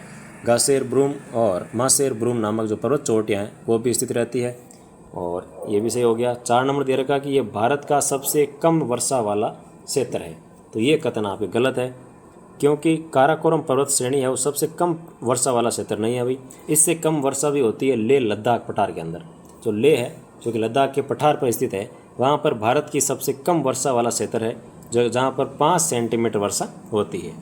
घासेर ब्रूम और मासेर ब्रूम नामक जो पर्वत चोटियाँ हैं वो भी स्थित रहती है, और ये भी सही हो गया। 4 नंबर दे रखा कि ये भारत का सबसे कम वर्षा वाला क्षेत्र है, तो ये कथन आपके गलत है, क्योंकि काराकोरम पर्वत श्रेणी है वो सबसे कम वर्षा वाला क्षेत्र नहीं है भाई। इससे कम वर्षा भी होती है लेह लद्दाख पठार के अंदर। जो लेह है जो कि लद्दाख के पठार पर स्थित है, वहाँ पर भारत की सबसे कम वर्षा वाला क्षेत्र है, जो जहाँ पर 5 सेंटीमीटर वर्षा होती है।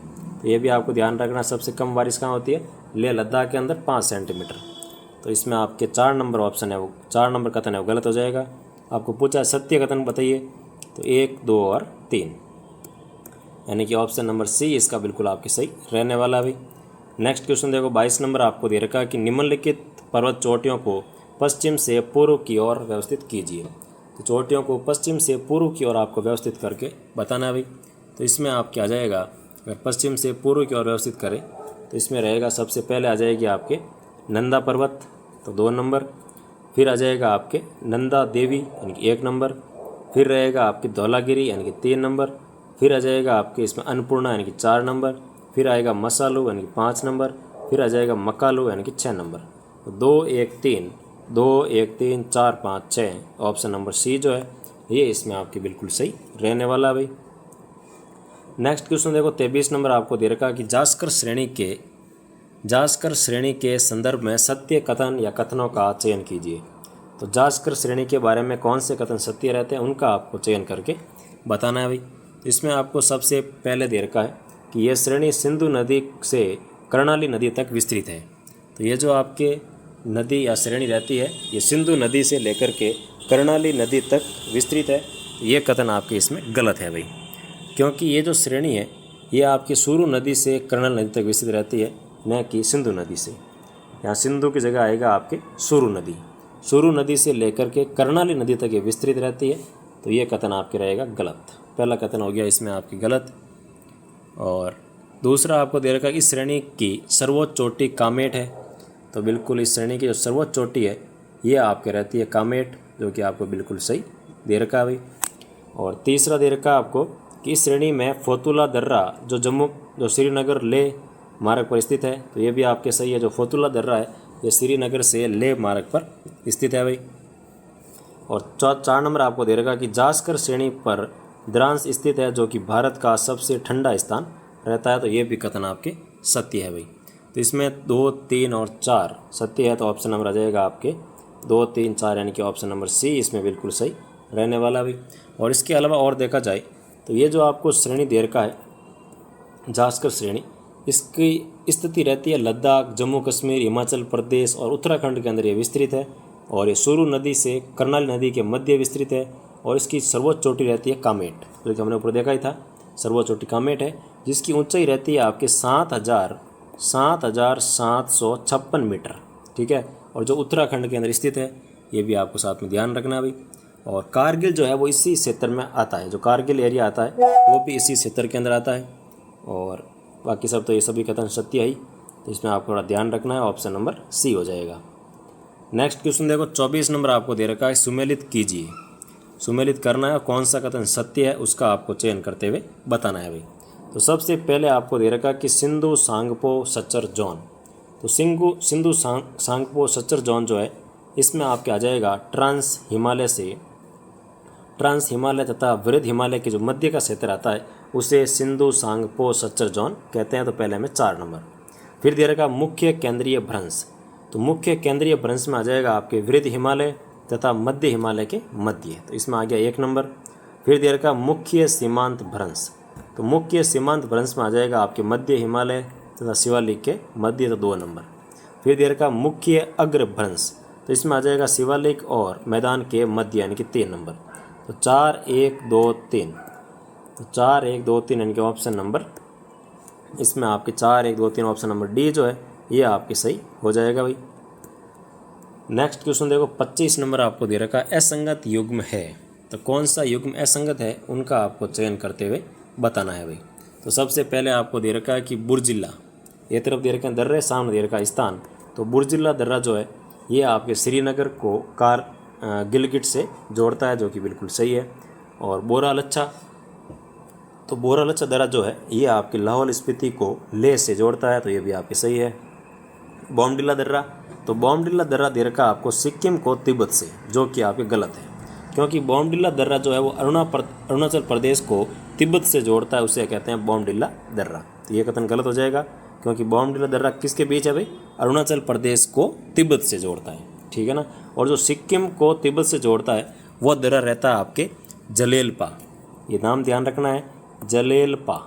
तो ये भी आपको ध्यान रखना, सबसे कम बारिश कहाँ होती है, लेह लद्दाख के अंदर 5 सेंटीमीटर। तो इसमें आपके 4 नंबर ऑप्शन है, वो 4 नंबर कथन है वो गलत हो जाएगा। आपको पूछा सत्य कथन बताइए, तो 1, 2 और 3, यानी कि ऑप्शन नंबर सी इसका बिल्कुल आपके सही रहने वाला भी। नेक्स्ट क्वेश्चन देखो, 22 नंबर आपको दे रखा है कि निम्नलिखित पर्वत चोटियों को पश्चिम से पूर्व की ओर व्यवस्थित कीजिए। तो चोटियों को पश्चिम से पूर्व की ओर आपको व्यवस्थित करके बताना है भाई। तो इसमें आपके आ जाएगा, अगर पश्चिम से पूर्व की ओर व्यवस्थित करें तो इसमें रहेगा, सबसे पहले आ जाएगी आपके नंदा पर्वत, तो 2 नंबर। फिर आ जाएगा आपके नंदा देवी यानी कि 1 नंबर। फिर रहेगा आपकी धौलागिरी यानी कि 3 नंबर। फिर आ जाएगा आपके इसमें अन्नपूर्णा यानी कि 4 नंबर। फिर आएगा मसालू यानी कि 5 नंबर। फिर आ जाएगा मकालू यानी कि 6 नंबर। तो 2, 1, 3, 2, 1, 3, 4, 5, 6, ऑप्शन नंबर सी जो है ये इसमें आपकी बिल्कुल सही रहने वाला भाई। नेक्स्ट क्वेश्चन देखो, 23 नंबर आपको दे रखा है कि जास्कर श्रेणी के संदर्भ में सत्य कथन या कथनों का चयन कीजिए। तो जास्कर श्रेणी के बारे में कौन से कथन सत्य रहते हैं उनका आपको चयन करके बताना है भाई। तो इसमें आपको सबसे पहले दे रखा है कि यह श्रेणी सिंधु नदी से कर्णाली नदी तक विस्तृत है। तो ये जो आपके नदी या श्रेणी रहती है ये सिंधु नदी से लेकर के कर्णाली नदी तक विस्तृत है। ये कथन आपके इसमें गलत है भाई, क्योंकि ये जो श्रेणी है ये आपकी सुरु नदी से कर्णाली नदी तक विस्तृत रहती है, न कि सिंधु नदी से। यहाँ सिंधु की जगह आएगा आपके सुरु नदी। सुरु नदी से लेकर के कर्णाली नदी तक ये विस्तृत रहती है। तो ये कथन आपके रहेगा गलत। पहला कथन हो गया इसमें आपकी गलत। और दूसरा आपको दे रखा है कि इस श्रेणी की सर्वोच्च चोटी कामेट है। तो बिल्कुल इस श्रेणी की जो सर्वोच्च चोटी है ये आपके रहती है कामेट, जो कि आपको बिल्कुल सही दे रखा है भाई। और तीसरा दे रखा है आपको कि इस श्रेणी में फोतुला दर्रा जो श्रीनगर लेह मार्ग पर स्थित है। तो ये भी आपके सही है, जो फोतुला दर्रा है ये श्रीनगर से लेह मार्ग पर स्थित है भाई। और 4 नंबर आपको दे रखा कि जास्कर श्रेणी पर द्रांस स्थित है, जो कि भारत का सबसे ठंडा स्थान रहता है। तो ये भी कथन आपके सत्य है भाई। तो इसमें 2, 3 और 4 सत्य है, तो ऑप्शन नंबर आ जाएगा आपके 2, 3, 4, यानी कि ऑप्शन नंबर सी इसमें बिल्कुल सही रहने वाला भी। और इसके अलावा और देखा जाए तो ये जो आपको श्रेणी दे रखा है जास्कर श्रेणी, इसकी स्थिति रहती है लद्दाख, जम्मू कश्मीर, हिमाचल प्रदेश और उत्तराखंड के अंदर ये विस्तृत है। और ये सुरु नदी से कर्णाली नदी के मध्य विस्तृत है। और इसकी सर्वोच्च चोटी रहती है कामेट, जो कि हमने ऊपर देखा ही था, सर्वोच्च चोटी कामेट है, जिसकी ऊंचाई रहती है आपके 7,756 मीटर। ठीक है। और जो उत्तराखंड के अंदर स्थित है ये भी आपको साथ में ध्यान रखना भी। और कारगिल जो है वो इसी क्षेत्र में आता है, जो कारगिल एरिया आता है वो भी इसी क्षेत्र के अंदर आता है। और बाकी सब तो ये सभी कथन सत्य है ही, तो इसमें आपको थोड़ा ध्यान रखना है, ऑप्शन नंबर सी हो जाएगा। नेक्स्ट क्वेश्चन देखो, 24 नंबर आपको दे रखा है सुमेलित कीजिए। सुमेलित करना है और कौन सा कथन सत्य है उसका आपको चयन करते हुए बताना है भाई। तो सबसे पहले आपको दे रखा है कि सिंधु सांगपो सच्चर जोन। तो सिंधु सांगपो सच्चर जोन जो है इसमें आपके आ जाएगा ट्रांस हिमालय तथा वृद्ध हिमालय के जो मध्य का क्षेत्र आता है उसे सिंधु सांगपो सच्चर जोन कहते हैं। तो पहले में 4 नंबर। फिर दे रखा मुख्य केंद्रीय भ्रंश। तो मुख्य केंद्रीय भ्रंश में आ जाएगा आपके वृद्ध हिमालय तथा मध्य हिमालय के मध्य, तो इसमें आ गया 1 नंबर। फिर दे रखा मुख्य सीमांत भ्रंश। तो मुख्य सीमांत भ्रंश में आ जाएगा आपके मध्य हिमालय तथा शिवालिक के मध्य, तो 2 नंबर। फिर दे रखा मुख्य अग्र भ्रंश। तो इसमें आ जाएगा शिवालिक और मैदान के मध्य, यानी कि 3 नंबर। तो 4, 1, 2, 3, तो 4, 1, 2, 3 यानी कि ऑप्शन नंबर इसमें आपके 4, 1, 2, 3 ऑप्शन नंबर डी जो है ये आपके सही हो जाएगा भाई। नेक्स्ट क्वेश्चन देखो, 25 नंबर आपको दे रखा है असंगत युग्म है। तो कौन सा युग्म असंगत है उनका आपको चयन करते हुए बताना है भाई। तो सबसे पहले आपको दे रखा है कि बुर्जिल्ला, ये तरफ दे रखा है दर्रे, सामने दे रखा है स्थान। तो बुर्जिल्ला दर्रा जो है ये आपके श्रीनगर को गिलगिट से जोड़ता है, जो कि बिल्कुल सही है। और बोरालच्छा, तो बोरालच्छा दर्रा जो है ये आपके लाहौल स्पीति को लेह से जोड़ता है, तो ये भी आपके सही है। बोमडिला दर्रा, तो बोमडिला दर्रा दे रखा आपको सिक्किम को तिब्बत से, जो कि आपके गलत है, क्योंकि बोमडिला दर्रा जो है वो अरुणाचल प्रदेश को तिब्बत से जोड़ता है, उसे कहते हैं बोमडिला दर्रा। तो ये कथन गलत हो जाएगा, क्योंकि बोमडिला दर्रा किसके बीच है भाई, अरुणाचल प्रदेश को तिब्बत से जोड़ता है। ठीक है ना। और जो सिक्किम को तिब्बत से जोड़ता है वो दर्रा रहता है आपके जलेलपा। ये नाम ध्यान रखना है, जलेलपा,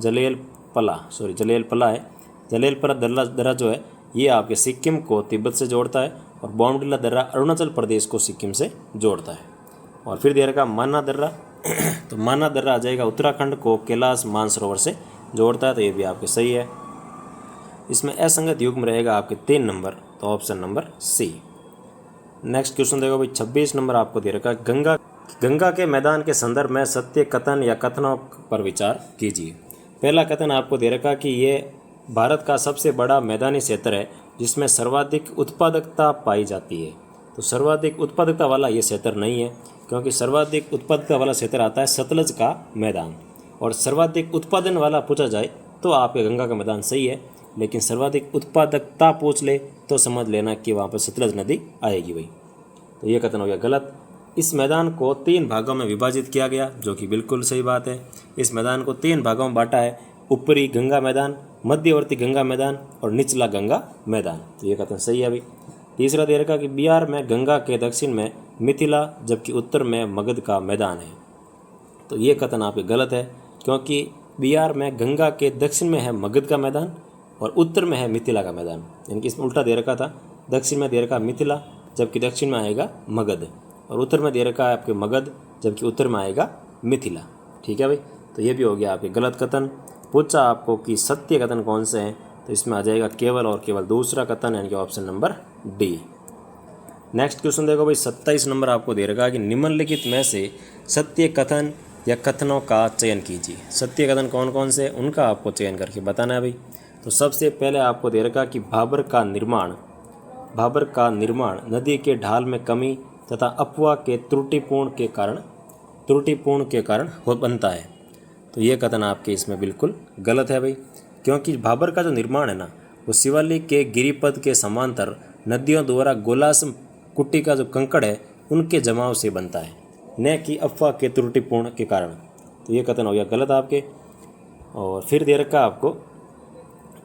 जलेलपला है। जलेलपरा दर्रा जो है ये आपके सिक्किम को तिब्बत से जोड़ता है और बॉमडिला दर्रा अरुणाचल प्रदेश को सिक्किम से जोड़ता है। और फिर दे रखा माना दर्रा तो माना दर्रा आ जाएगा उत्तराखंड को कैलाश मानसरोवर से जोड़ता है, तो ये भी आपके सही है। इसमें असंगत युग्म रहेगा आपके 3 नंबर, तो option number c. Next question देखो भाई 26 नंबर आपको दे रखा है गंगा के मैदान के संदर्भ में सत्य कथन या कथनों पर विचार कीजिए। पहला कथन आपको दे रखा कि ये भारत का सबसे बड़ा मैदानी क्षेत्र है जिसमें सर्वाधिक उत्पादकता पाई जाती है। तो सर्वाधिक उत्पादकता वाला ये क्षेत्र नहीं है, क्योंकि सर्वाधिक उत्पादकता वाला क्षेत्र आता है सतलज का मैदान। और सर्वाधिक उत्पादन वाला पूछा जाए तो आपके गंगा का मैदान सही है, लेकिन सर्वाधिक उत्पादकता पूछ ले तो समझ लेना कि वहाँ पर सतलज नदी आएगी भाई। तो ये कथन हो गया गलत। इस मैदान को 3 भागों में विभाजित किया गया, जो कि बिल्कुल सही बात है। इस मैदान को 3 भागों में बांटा है, ऊपरी गंगा मैदान, मध्यवर्ती गंगा मैदान और निचला गंगा मैदान। तो ये कथन सही है भाई। तीसरा दे रखा कि बिहार में गंगा के दक्षिण में मिथिला जबकि उत्तर में मगध का मैदान है। तो ये कथन आपके गलत है, क्योंकि बिहार में गंगा के दक्षिण में है मगध का मैदान और उत्तर में है मिथिला का मैदान। यानी कि इसमें उल्टा दे रखा था, दक्षिण में दे रखा मिथिला जबकि दक्षिण में आएगा मगध, और उत्तर में दे रखा है आपके मगध जबकि उत्तर में आएगा मिथिला। ठीक है भाई, तो ये भी हो गया आपके गलत कथन। पूछा आपको कि सत्य कथन कौन से हैं, तो इसमें आ जाएगा केवल और केवल दूसरा कथन, यानी कि option number D. Next question देखो भाई 27 नंबर आपको दे रखा है कि निम्नलिखित में से सत्य कथन या कथनों का चयन कीजिए। सत्य कथन कौन कौन से उनका आपको चयन करके बताना है भाई। तो सबसे पहले आपको दे रखा कि भाबर का निर्माण नदी के ढाल में कमी तथा अफवाह के त्रुटिपूर्ण के कारण हो बनता है। तो ये कथन आपके इसमें बिल्कुल गलत है भाई, क्योंकि भाबर का जो निर्माण है ना वो शिवालिक के गिरिपथ के समांतर नदियों द्वारा गोलासम कुट्टी का जो कंकड़ है उनके जमाव से बनता है, न कि अफवाह के त्रुटिपूर्ण के कारण। तो ये कथन हो गया गलत आपके। और फिर दे रखा आपको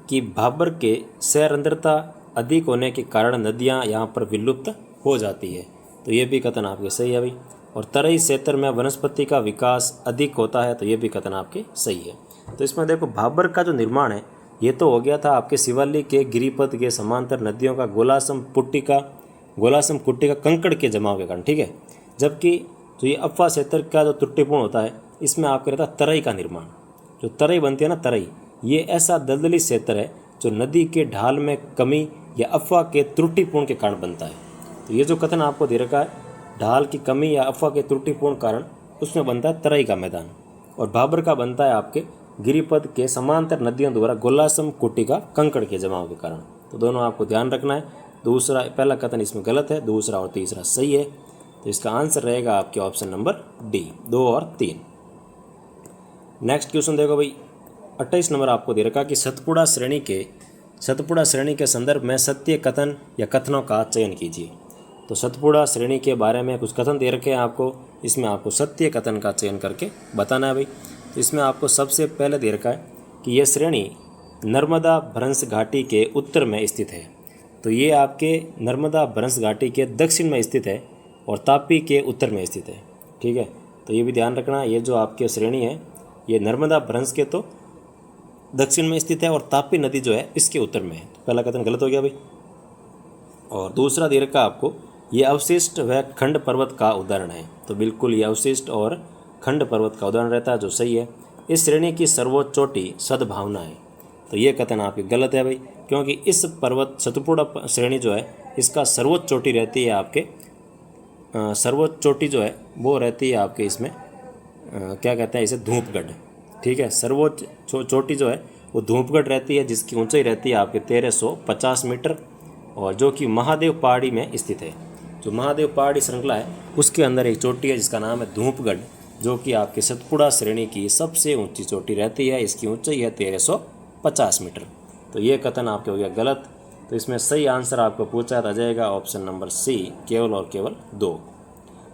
कि भाबर के सैरंध्रता अधिक होने के कारण नदियाँ यहाँ पर विलुप्त हो जाती है। तो ये भी कथन आपके सही है भाई। और तराई क्षेत्र में वनस्पति का विकास अधिक होता है, तो ये भी कथन आपके सही है। तो इसमें देखो भाबर का जो निर्माण है ये तो हो गया था आपके शिवालिक के गिरिपथ के समांतर नदियों का गोलासम कुट्टी का कंकड़ के जमाव के कारण, ठीक है। जबकि जो ये अफवाह क्षेत्र का जो त्रुटिपूर्ण होता है इसमें आपका रहता है तराई का निर्माण। जो तराई बनती है ना तराई, ये ऐसा दलदली क्षेत्र है जो नदी के ढाल में कमी या अफवाह के त्रुटिपूर्ण के कारण बनता है। तो ये जो कथन आपको दे रखा है ढाल की कमी या अफवाह के त्रुटिपूर्ण कारण, उसमें बनता है तराई का मैदान। और भाबर का बनता है आपके गिरिपथ के समांतर नदियों द्वारा गोलासम कुट्टी का कंकड़ के जमाव के कारण। तो दोनों आपको ध्यान रखना है। दूसरा पहला कथन इसमें गलत है, दूसरा और तीसरा सही है। तो इसका आंसर रहेगा आपके ऑप्शन नंबर डी, 2 और 3। नेक्स्ट क्वेश्चन देखो भाई 28 नंबर आपको दे रखा कि सतपुड़ा श्रेणी के संदर्भ में सत्य कथन या कथनों का चयन कीजिए। तो सतपुड़ा श्रेणी के बारे में कुछ कथन दे रखे हैं आपको, इसमें आपको सत्य कथन का चयन करके बताना है भाई। तो इसमें आपको सबसे पहले दे रखा है कि यह श्रेणी नर्मदा भ्रंश घाटी के उत्तर में स्थित है। तो ये आपके नर्मदा भ्रंश घाटी के दक्षिण में स्थित है और तापी के उत्तर में स्थित है, ठीक है। तो ये भी ध्यान रखना, ये जो आपकी श्रेणी है ये नर्मदा भ्रंश के तो दक्षिण में स्थित है और तापी नदी जो है इसके उत्तर में है। तो पहला कथन गलत हो गया भाई। और दूसरा दे रखा आपको ये अवशिष्ट व खंड पर्वत का उदाहरण है। तो बिल्कुल ये अवशिष्ट और खंड पर्वत का उदाहरण रहता है, जो सही है। इस श्रेणी की सर्वोच्च चोटी सद्भावना है। तो ये कथन आपकी गलत है भाई, क्योंकि इस पर्वत सतपुड़ा श्रेणी जो है इसका सर्वोच्च चोटी रहती है आपके सर्वोच्च चोटी जो है वो रहती है आपके इसमें क्या कहते हैं इसे, धूपगढ़, ठीक है। सर्वोच्च चोटी जो है वो धूपगढ़ रहती है, जिसकी ऊंचाई रहती है आपके 1350 मीटर, और जो कि महादेव पहाड़ी में स्थित है। जो महादेव पहाड़ी श्रृंखला है उसके अंदर एक चोटी है जिसका नाम है धूपगढ़, जो कि आपके सतपुड़ा श्रेणी की सबसे ऊंची चोटी रहती है। इसकी ऊंचाई है 1350 मीटर। तो ये कथन आपके हो गया गलत। तो इसमें सही आंसर आपको पूछा आ जाएगा ऑप्शन नंबर सी, केवल और केवल 2।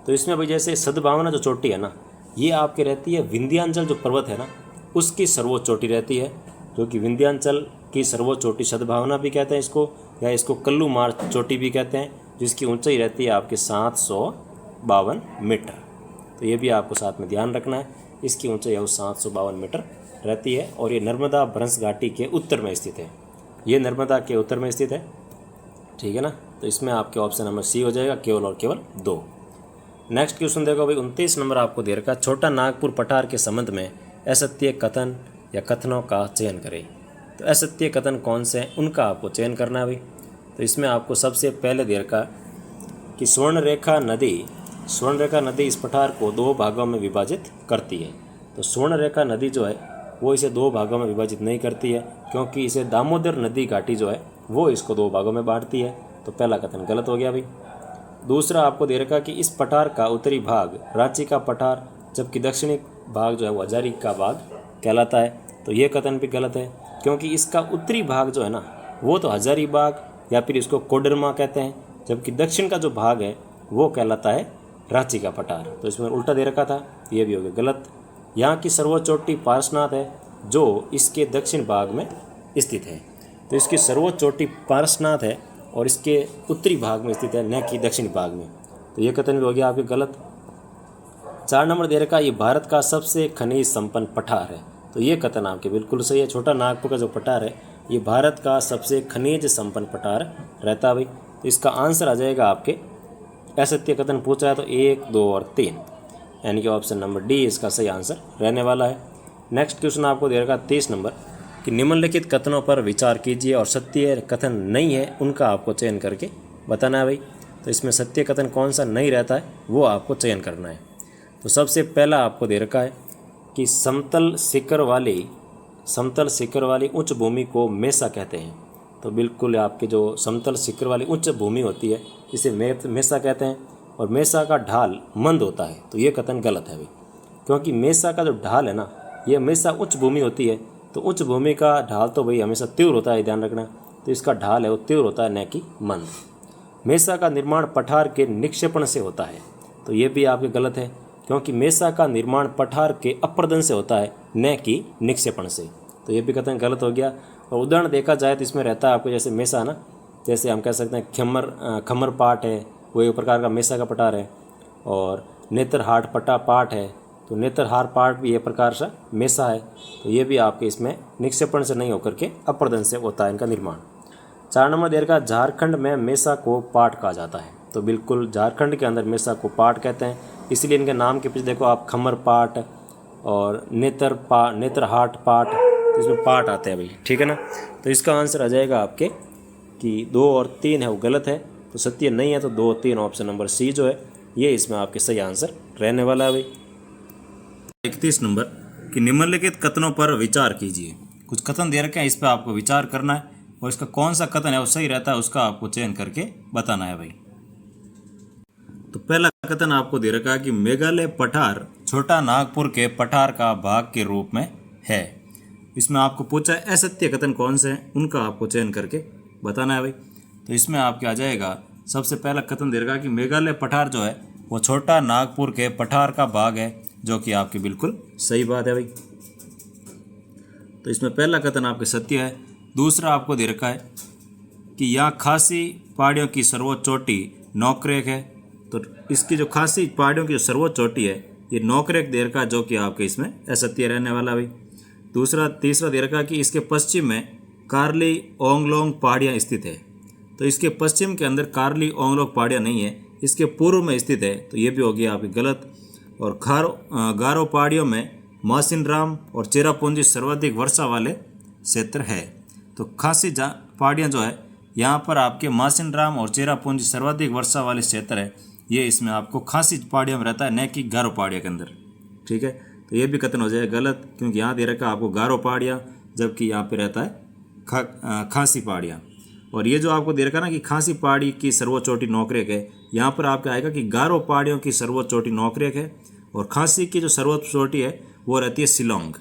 तो इसमें भाई जैसे सद्भावना जो चोटी है ना, ये आपके रहती है विंध्याचल जो पर्वत है ना उसकी सर्वोच्च चोटी रहती है, जो कि विंध्याचल की सर्वोच्च चोटी सद्भावना भी कहते हैं इसको, या इसको कल्लू मार चोटी भी कहते हैं, जिसकी ऊंचाई रहती है आपके 752 मीटर। तो ये भी आपको साथ में ध्यान रखना है। इसकी ऊंचाई 752 मीटर रहती है और ये नर्मदा भ्रंश घाटी के उत्तर में स्थित है। ये नर्मदा के उत्तर में स्थित है, ठीक है ना। तो इसमें आपके ऑप्शन नंबर सी हो जाएगा, केवल और केवल 2। नेक्स्ट क्वेश्चन देखो भाई, 29 नंबर आपको दे रखा, छोटा नागपुर पठार के संबंध में असत्य कथन या कथनों का चयन करें। तो असत्य कथन कौन से हैं, उनका आपको चयन करना है भाई। तो इसमें आपको सबसे पहले दे रखा कि स्वर्णरेखा नदी इस पठार को 2 भागों में विभाजित करती है। तो स्वर्णरेखा नदी जो है वो इसे 2 भागों में विभाजित नहीं करती है, क्योंकि इसे दामोदर नदी घाटी जो है वो इसको 2 भागों में बांटती है। तो पहला कथन गलत हो गया भाई। दूसरा आपको दे रखा कि इस पठार का उत्तरी भाग रांची का पठार, जबकि दक्षिणी भाग जो है वो हजारी का भाग कहलाता है। तो ये कथन भी गलत है, क्योंकि इसका उत्तरी भाग जो है ना वो तो हजारी बाग या फिर इसको कोडरमा कहते हैं, जबकि दक्षिण का जो भाग है वो कहलाता है रांची का पठार। तो इसमें उल्टा दे रखा था, ये भी हो गया गलत। यहाँ की सर्वोच्च चोटी पारसनाथ है जो इसके दक्षिण भाग में स्थित है। तो इसकी सर्वोच्च चोटी पारसनाथ है और इसके उत्तरी भाग में स्थित है, न कि दक्षिणी भाग में। तो ये कथन भी हो गया आपके गलत। 4 नंबर दे रखा, ये भारत का सबसे खनिज संपन्न पठार है। तो ये कथन आपके बिल्कुल सही है। छोटा नागपुर का जो पठार है ये भारत का सबसे खनिज संपन्न पठार रहता है भाई। तो इसका आंसर आ जाएगा आपके, असत्य कथन पूछा है तो 1, 2 और 3, यानी कि ऑप्शन नंबर डी इसका सही आंसर रहने वाला है। नेक्स्ट क्वेश्चन आपको दे रखा 23 नंबर कि निम्नलिखित कथनों पर विचार कीजिए और सत्य कथन नहीं है उनका आपको चयन करके बताना है भाई। तो इसमें सत्य कथन कौन सा नहीं रहता है वो आपको चयन करना है। तो सबसे पहला आपको दे रखा है कि समतल शिखर वाली उच्च भूमि को मेसा कहते हैं। तो बिल्कुल आपके जो समतल शिखर वाली उच्च भूमि होती है इसे मेसा कहते हैं, और मेसा का ढाल मंद होता है। तो ये कथन गलत है भाई, क्योंकि मेसा का जो ढाल है ना ये हमेशा उच्च भूमि होती है। तो उच्च भूमि का ढाल तो भाई हमेशा तीव्र होता है, ध्यान रखना। तो इसका ढाल है वो तीव्र होता है, न कि मंद। मेसा का निर्माण पठार के निक्षेपण से होता है। तो ये भी आपके गलत है, क्योंकि मेसा का निर्माण पठार के अपर्दन से होता है, न कि निक्षेपण से। तो ये भी कथन गलत हो गया। और उदाहरण देखा जाए तो इसमें रहता है आपको, जैसे मेसा ना, जैसे हम कह सकते हैं खमर पाट है, वो एक प्रकार का मेसा का पठार है। और नेत्रहाट पाट है, तो नेत्रहार पाट भी एक प्रकार से मेसा है। तो ये भी आपके इसमें निक्षेपण से नहीं होकर के अपर्दन से होता है इनका निर्माण। 4 नंबर देर का, झारखंड में मेसा को पाट कहा जाता है। तो बिल्कुल झारखंड के अंदर मेसा को पाट कहते हैं, इसलिए इनके नाम के पीछे देखो आप खमर पाट और नेत्रहाट पाट, तो इसमें पाट आते हैं भाई, ठीक है ना। तो इसका आंसर आ जाएगा आपके कि 2 और 3 है वो गलत है। तो सत्य नहीं है, तो 2, 3 ऑप्शन नंबर सी जो है ये इसमें आपके सही आंसर रहने वाला है भाई। 31 नंबर कि निम्नलिखित कथनों पर विचार कीजिए। कुछ कथन दे रखे हैं, इस पर आपको विचार करना है और इसका कौन सा कथन है वो सही रहता है उसका आपको चयन करके बताना है भाई। तो पहला कथन आपको दे रखा है कि मेघालय पठार छोटा नागपुर के पठार का भाग के रूप में है। इसमें आपको पूछा है असत्य कथन कौन से हैं उनका आपको चयन करके बताना है भाई। तो इसमें आपके आ जाएगा, सबसे पहला कथन दे रखा है कि मेघालय पठार जो है वो छोटा नागपुर के पठार का भाग है, जो कि आपकी बिल्कुल सही बात है भाई। तो इसमें पहला कथन आपके सत्य है। दूसरा आपको दे रखा है कि यहाँ खासी पहाड़ियों की सर्वोच्च चोटी नौकरेक है। तो इसकी जो खासी पहाड़ियों की जो सर्वोच्च चोटी है ये नौकरेक दे रखा है, जो कि आपके इसमें असत्य रहने वाला भाई। तीसरा दे रखा है कि इसके पश्चिम में कार्ली ओंगलोंग पहाड़ियाँ स्थित है। तो इसके पश्चिम के अंदर कार्ली ओंगलोंग पहाड़ियाँ नहीं है, इसके पूर्व में स्थित है। तो ये भी हो गया आपकी गलत। और गारो पहाड़ियों में मासिनराम और चेरापूंजी सर्वाधिक वर्षा वाले क्षेत्र है। तो खासी पहाड़ियाँ जो है यहाँ पर आपके मासिनराम और चेरापूंजी सर्वाधिक वर्षा वाले क्षेत्र है, ये इसमें आपको खासी पहाड़ियों में रहता है, न कि गारो पहाड़ियों के अंदर, ठीक है। तो ये भी कथन हो जाएगा गलत, क्योंकि यहाँ दे रखा है आपको गारो पहाड़ियाँ, जबकि यहाँ पे रहता है खासी पहाड़ियाँ। और ये जो आपको दे रखा है ना कि खासी पहाड़ी की सर्वोच्च चोटी नौकरेक है, यहाँ पर आपका आएगा कि गारो पहाड़ियों की सर्वोच्च चोटी नौकरेक है, और खासी की जो सर्वोच्च चोटी है वो रहती है शिलोंग,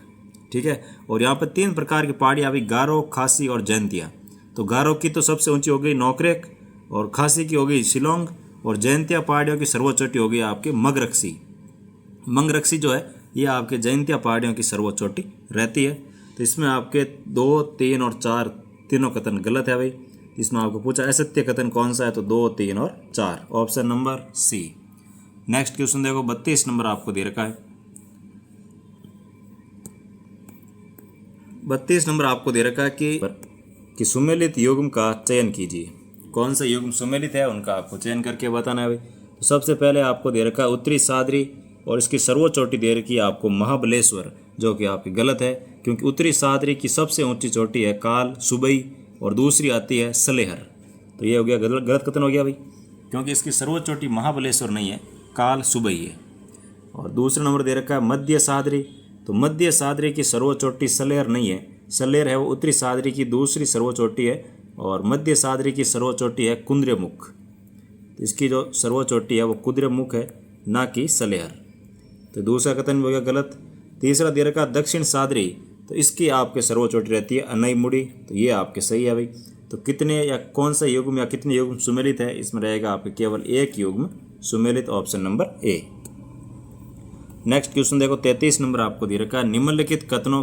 ठीक है। और यहाँ पर 3 प्रकार की पहाड़ियाँ अभी गारो, खासी और जयंतिया। तो गारो की तो सबसे ऊंची हो गई नौकरेक, और खासी की हो गई शिलोंग, और जयंतिया पहाड़ियों की सर्वोच्च चोटी हो गई आपके मंगरक्षी जो है ये आपके जयंतिया पहाड़ियों की सर्वोच्च चोटी रहती है। तो इसमें आपके 2, 3 और 4 तीनों कथन गलत है भाई। इसमें आपको पूछा असत्य कथन कौन सा है, तो 2, 3 और 4 option number c. Next question देखो 32 नंबर आपको दे रखा है। 32 नंबर आपको दे रखा है कि सुमेलित युग्म का चयन कीजिए। कौन सा युग्म सुमेलित है उनका आपको चयन करके बताना है भाई। तो सबसे पहले आपको दे रखा है उत्तरी सादरी और इसकी सर्वोच्च चोटी दे रखी है आपको महाबलेश्वर, जो कि आपकी गलत है, क्योंकि उत्तरी सादरी की सबसे ऊंची चोटी है काल सुबई और दूसरी आती है सलेहर। तो ये हो गया गलत कथन हो गया भाई, क्योंकि इसकी सर्वोच्च चोटी महाबलेश्वर नहीं है, काल सुबई है। और दूसरा नंबर दे रखा है मध्य सादरी। तो मध्य सादरी की सर्वोच्च चोटी सलेहर नहीं है, सलेहर है वो उत्तरी सादरी की दूसरी सर्वोच्च चोटी है, और मध्य सादरी की सर्वोच्च चोटी है कुंद्रमुख। तो इसकी जो सर्वोच्च चोटी है वो कुंद्रमुख है, ना कि सलेहर। तो दूसरा कथन भी हो गया गलत। तीसरा दे रखा दक्षिण सादरी, तो इसकी आपके सर्वोच्च चोटी रहती है अनईमुड़ी, तो ये आपके सही है भाई। तो कितने या कौन सा युग्म या कितने युग्म सुमेलित है, इसमें रहेगा आपके केवल एक युग्म सुमेलित, option number A. Next question देखो 33 नंबर आपको दे रखा है। निम्नलिखित कथनों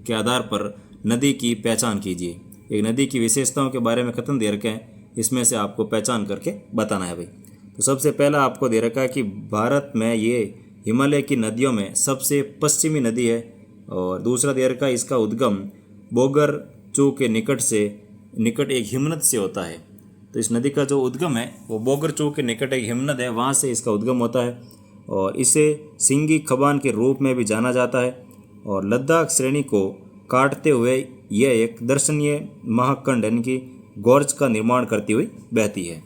के आधार पर नदी की पहचान कीजिए। एक नदी की विशेषताओं के बारे में कथन दे रखे हैं, इसमें से आपको पहचान करके बताना है भाई। तो सबसे पहला आपको दे रखा है कि भारत में ये हिमालय की नदियों में सबसे पश्चिमी नदी है, और दूसरा दे रखा है इसका उद्गम बोगर चू के निकट एक हिमनद से होता है। तो इस नदी का जो उद्गम है वो बोगर चू के निकट एक हिमनद है, वहाँ से इसका उद्गम होता है, और इसे सिंगी खबान के रूप में भी जाना जाता है। और लद्दाख श्रेणी को काटते हुए यह एक दर्शनीय महाखंड यानी कि गोर्ज का निर्माण करती हुई बहती है।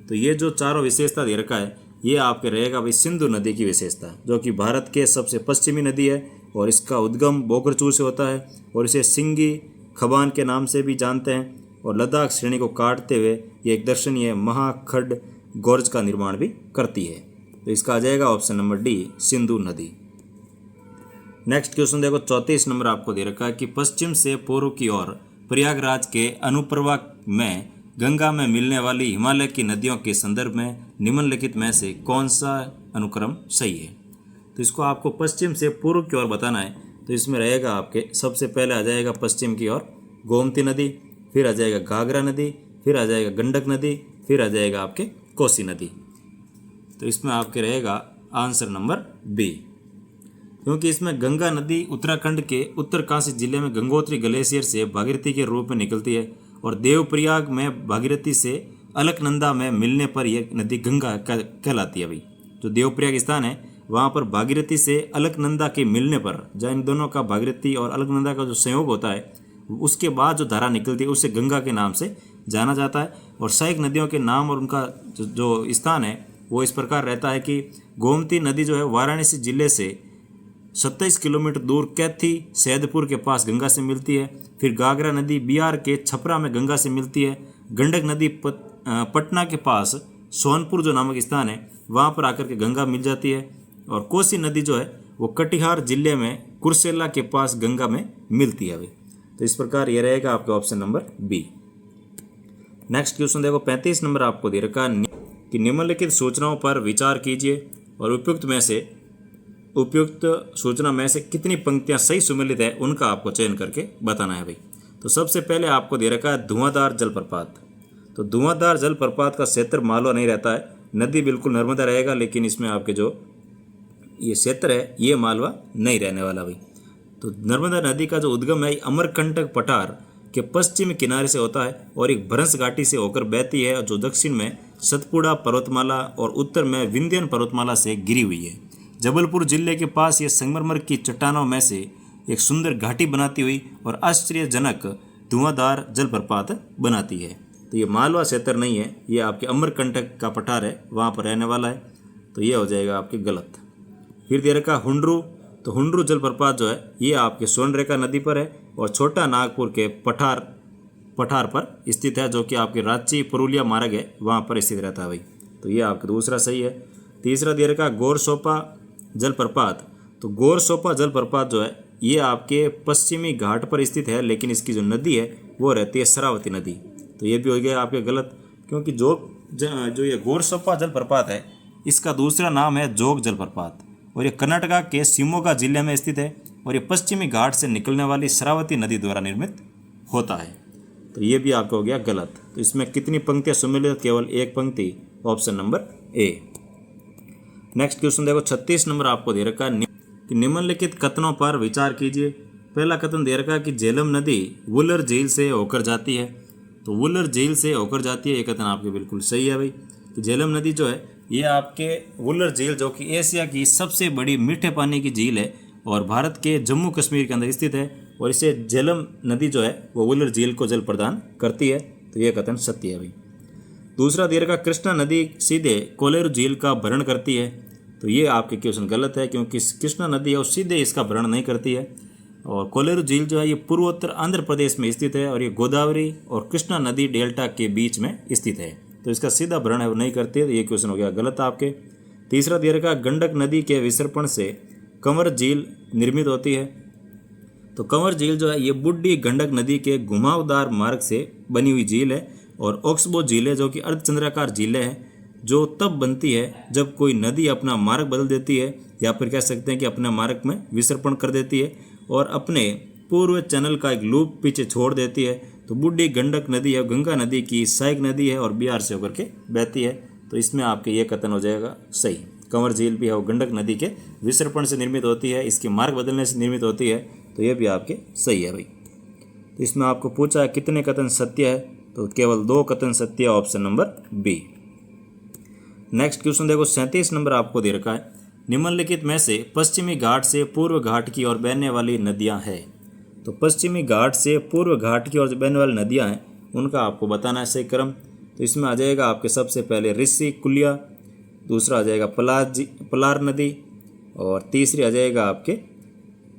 तो ये जो चारों विशेषता दे रखा है ये आपके रहेगा भाई सिंधु नदी की विशेषता, जो कि भारत के सबसे पश्चिमी नदी है, और इसका उद्गम बोगरचू से होता है, और इसे सिंगी खबान के नाम से भी जानते हैं, और लद्दाख श्रेणी को काटते हुए ये एक दर्शनीय महाखंड गोर्ज का निर्माण भी करती है। तो इसका आ जाएगा ऑप्शन नंबर डी, सिंधु नदी। नेक्स्ट क्वेश्चन देखो 34 नंबर आपको दे रखा है कि पश्चिम से पूर्व की ओर प्रयागराज के अनुप्रवाह में गंगा में मिलने वाली हिमालय की नदियों के संदर्भ में निम्नलिखित में से कौन सा अनुक्रम सही है। तो इसको आपको पश्चिम से पूर्व की ओर बताना है। तो इसमें रहेगा आपके सबसे पहले आ जाएगा पश्चिम की ओर गोमती नदी, फिर आ जाएगा घाघरा नदी, फिर आ जाएगा गंडक नदी, फिर आ जाएगा आपके कोसी नदी। तो इसमें आपके रहेगा आंसर नंबर बी, क्योंकि इसमें गंगा नदी उत्तराखंड के उत्तरकाशी जिले में गंगोत्री ग्लेशियर से भागीरथी के रूप में निकलती है, और देवप्रयाग में भागीरथी से अलकनंदा में मिलने पर यह नदी गंगा कहलाती है भाई। जो देवप्रयाग स्थान है वहाँ पर भागीरथी से अलकनंदा के मिलने पर, जहाँ इन दोनों का भागीरथी और अलकनंदा का जो संयोग होता है, उसके बाद जो धारा निकलती है उसे गंगा के नाम से जाना जाता है। और सहायक नदियों के नाम और उनका जो स्थान है वो इस प्रकार रहता है कि गोमती नदी जो है वाराणसी जिले से 27 किलोमीटर दूर कैथी सैदपुर के पास गंगा से मिलती है। फिर घाघरा नदी बिहार के छपरा में गंगा से मिलती है। गंडक नदी पटना के पास सोनपुर जो नामक स्थान है वहाँ पर आकर के गंगा मिल जाती है। और कोसी नदी जो है वो कटिहार जिले में कुर्सेला के पास गंगा में मिलती है भाई। तो इस प्रकार ये रहेगा आपका option number b. Next question देखो 35 नंबर आपको दे रखा है कि निम्नलिखित सूचनाओं पर विचार कीजिए और उपयुक्त सूचना में से कितनी पंक्तियां सही सुमेलित है उनका आपको चयन करके बताना है भाई। तो सबसे पहले आपको दे रखा है धुआंधार जलप्रपात। तो धुआंधार जलप्रपात का क्षेत्र मालवा नहीं रहता है, नदी बिल्कुल नर्मदा रहेगा, लेकिन इसमें आपके जो ये क्षेत्र है ये मालवा नहीं रहने वाला भाई। तो नर्मदा नदी का जो उद्गम है अमरकंटक पठार के पश्चिमी किनारे से होता है और एक भ्रंश घाटी से होकर बहती है, जो दक्षिण में सतपुड़ा पर्वतमाला और उत्तर में विंध्यन पर्वतमाला से घिरी हुई है। जबलपुर जिले के पास ये संगमरमर की चट्टानों में से एक सुंदर घाटी बनाती हुई और आश्चर्यजनक धुआंधार जलप्रपात बनाती है। तो ये मालवा क्षेत्र नहीं है, ये आपके अमरकंटक का पठार है, वहाँ पर रहने वाला है। तो ये हो जाएगा आपके गलत। फिर दे रखा हुंड्रू। तो हुंड्रू जलप्रपात जो है ये आपके स्वर्णरेखा नदी पर है और छोटा नागपुर के पठार पर स्थित है, जो कि आपके रांची पुरुलिया मार्ग है वहाँ पर स्थित रहता है भाई। तो ये आपका दूसरा सही है। तीसरा दे रखा गोरसोपा जलप्रपात। तो गोरसोपा जलप्रपात जो है ये आपके पश्चिमी घाट पर स्थित है, लेकिन इसकी जो नदी है वो रहती है शरावती नदी। तो ये भी हो गया आपके गलत, क्योंकि जो ये गोरसोपा जलप्रपात है इसका दूसरा नाम है जोग जलप्रपात, और ये कर्नाटका के शिवमोगा जिले में स्थित है, और ये पश्चिमी घाट से निकलने वाली शरावती नदी द्वारा निर्मित होता है। तो ये भी आपका हो गया गलत। तो इसमें कितनी पंक्तियाँ सुमेलित? केवल एक पंक्ति, option number A. Next question देखो 36 नंबर आपको दे रखा है कि निम्नलिखित कथनों पर विचार कीजिए। पहला कथन दे रखा है कि झेलम नदी वुलर झील से होकर जाती है। तो वुलर झील से होकर जाती है, ये कथन आपके बिल्कुल सही है भाई, कि झेलम नदी जो है ये आपके वुलर झील जो कि एशिया की सबसे बड़ी मीठे पानी की झील है और भारत के जम्मू कश्मीर के अंदर स्थित है और इसे झेलम नदी जो है वो वुलर झील को जल प्रदान करती है। तो ये कथन सत्य है भाई। दूसरा दे रखा कृष्णा नदी सीधे कोलेरू झील का भरण करती है। तो ये आपके क्वेश्चन गलत है, क्योंकि कृष्णा नदी है वो सीधे इसका भरण नहीं करती है और कोलेरू झील जो है ये पूर्वोत्तर आंध्र प्रदेश में स्थित है और ये गोदावरी और कृष्णा नदी डेल्टा के बीच में स्थित है। तो इसका सीधा भरण है वो नहीं करती है। तो ये क्वेश्चन हो गया गलत आपके। तीसरा दे रखा गंडक नदी के विसर्पण से कंवर झील निर्मित होती है। तो कंवर झील जो है ये बुड्ढी गंडक नदी के घुमावदार मार्ग से बनी हुई झील है और ऑक्सबो झील है जो कि अर्धचंद्राकार झीलें हैं जो तब बनती है जब कोई नदी अपना मार्ग बदल देती है या फिर कह सकते हैं कि अपने मार्ग में विसर्पण कर देती है और अपने पूर्व चैनल का एक लूप पीछे छोड़ देती है। तो बुड्ढी गंडक नदी है गंगा नदी की सहायक नदी है और बिहार से होकर के बहती है। तो इसमें आपके ये कथन हो जाएगा सही। कंवर झील भी है वो गंडक नदी के विसर्पण से निर्मित होती है, इसके मार्ग बदलने से निर्मित होती है। तो ये भी आपके सही है भाई। तो इसमें आपको पूछा है कितने कथन सत्य है, तो केवल 2 कथन सत्य है, option number b. Next question देखो 37 नंबर आपको दे रखा है निम्नलिखित में से पश्चिमी घाट से पूर्व घाट की ओर बहने वाली नदियां हैं। तो पश्चिमी घाट से पूर्व घाट की ओर जो बहने वाली नदियां हैं उनका आपको बताना है सही क्रम। तो इसमें आ जाएगा आपके सबसे पहले ऋषि कुलिया, दूसरा आ जाएगा पलार नदी और तीसरी आ जाएगा आपके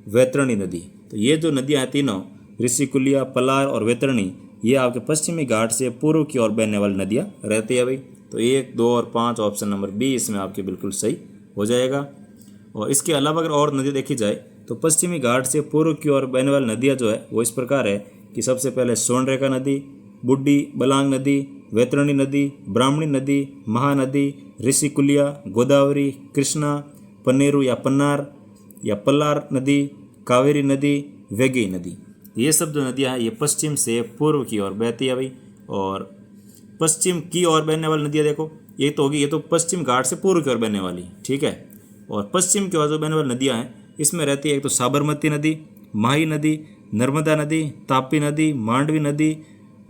वैतरणी नदी। तो ये जो नदियां हैं तीनों ऋषि कुलिया, पलार और वैतरणी, ये आपके पश्चिमी घाट से पूर्व की ओर बहने वाली नदियां रहती है भाई। तो 1, 2 और 5 ऑप्शन नंबर बी इसमें आपके बिल्कुल सही हो जाएगा। और इसके अलावा अगर और नदी देखी जाए तो पश्चिमी घाट से पूर्व की ओर बहने वाली नदियाँ जो है वो इस प्रकार है कि सबसे पहले सोनरेखा नदी, बुड्ढी बलांग नदी, वैतरणी नदी, ब्राह्मणी नदी, महानदी, ऋषिकुलिया, गोदावरी, कृष्णा, पन्नेरू या पन्नार या पल्लार नदी, कावेरी नदी, वेगी नदी। ये सब जो नदियाँ हैं ये पश्चिम से पूर्व की ओर बहती है भाई। और पश्चिम की ओर बहने वाली नदियाँ देखो ये तो होगी, ये तो पश्चिम घाट से पूर्व की ओर बहने वाली, ठीक है। और पश्चिम की ओर जो बहने वाली नदियाँ हैं इसमें रहती है एक तो साबरमती नदी, माही नदी, नर्मदा नदी, तापी नदी, मांडवी नदी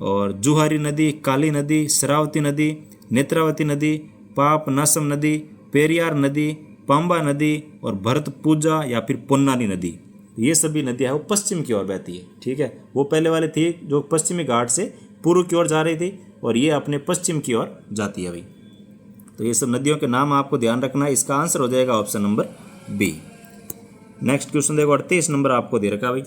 और जुहारी नदी, काली नदी, शरावती नदी, नेत्रावती नदी, पाप नासम नदी, पेरियार नदी, पाम्बा नदी और भरत पूजा या फिर पोन्नानी नदी। ये सभी नदियाँ वो पश्चिम की ओर बहती है, ठीक है। वो पहले वाली थी जो पश्चिमी घाट से पूर्व की ओर जा रही थी और ये अपने पश्चिम की ओर जाती है भाई। तो ये सब नदियों के नाम आपको ध्यान रखना है। इसका आंसर हो जाएगा option number b. Next question देखो 38 नंबर आपको दे रखा भाई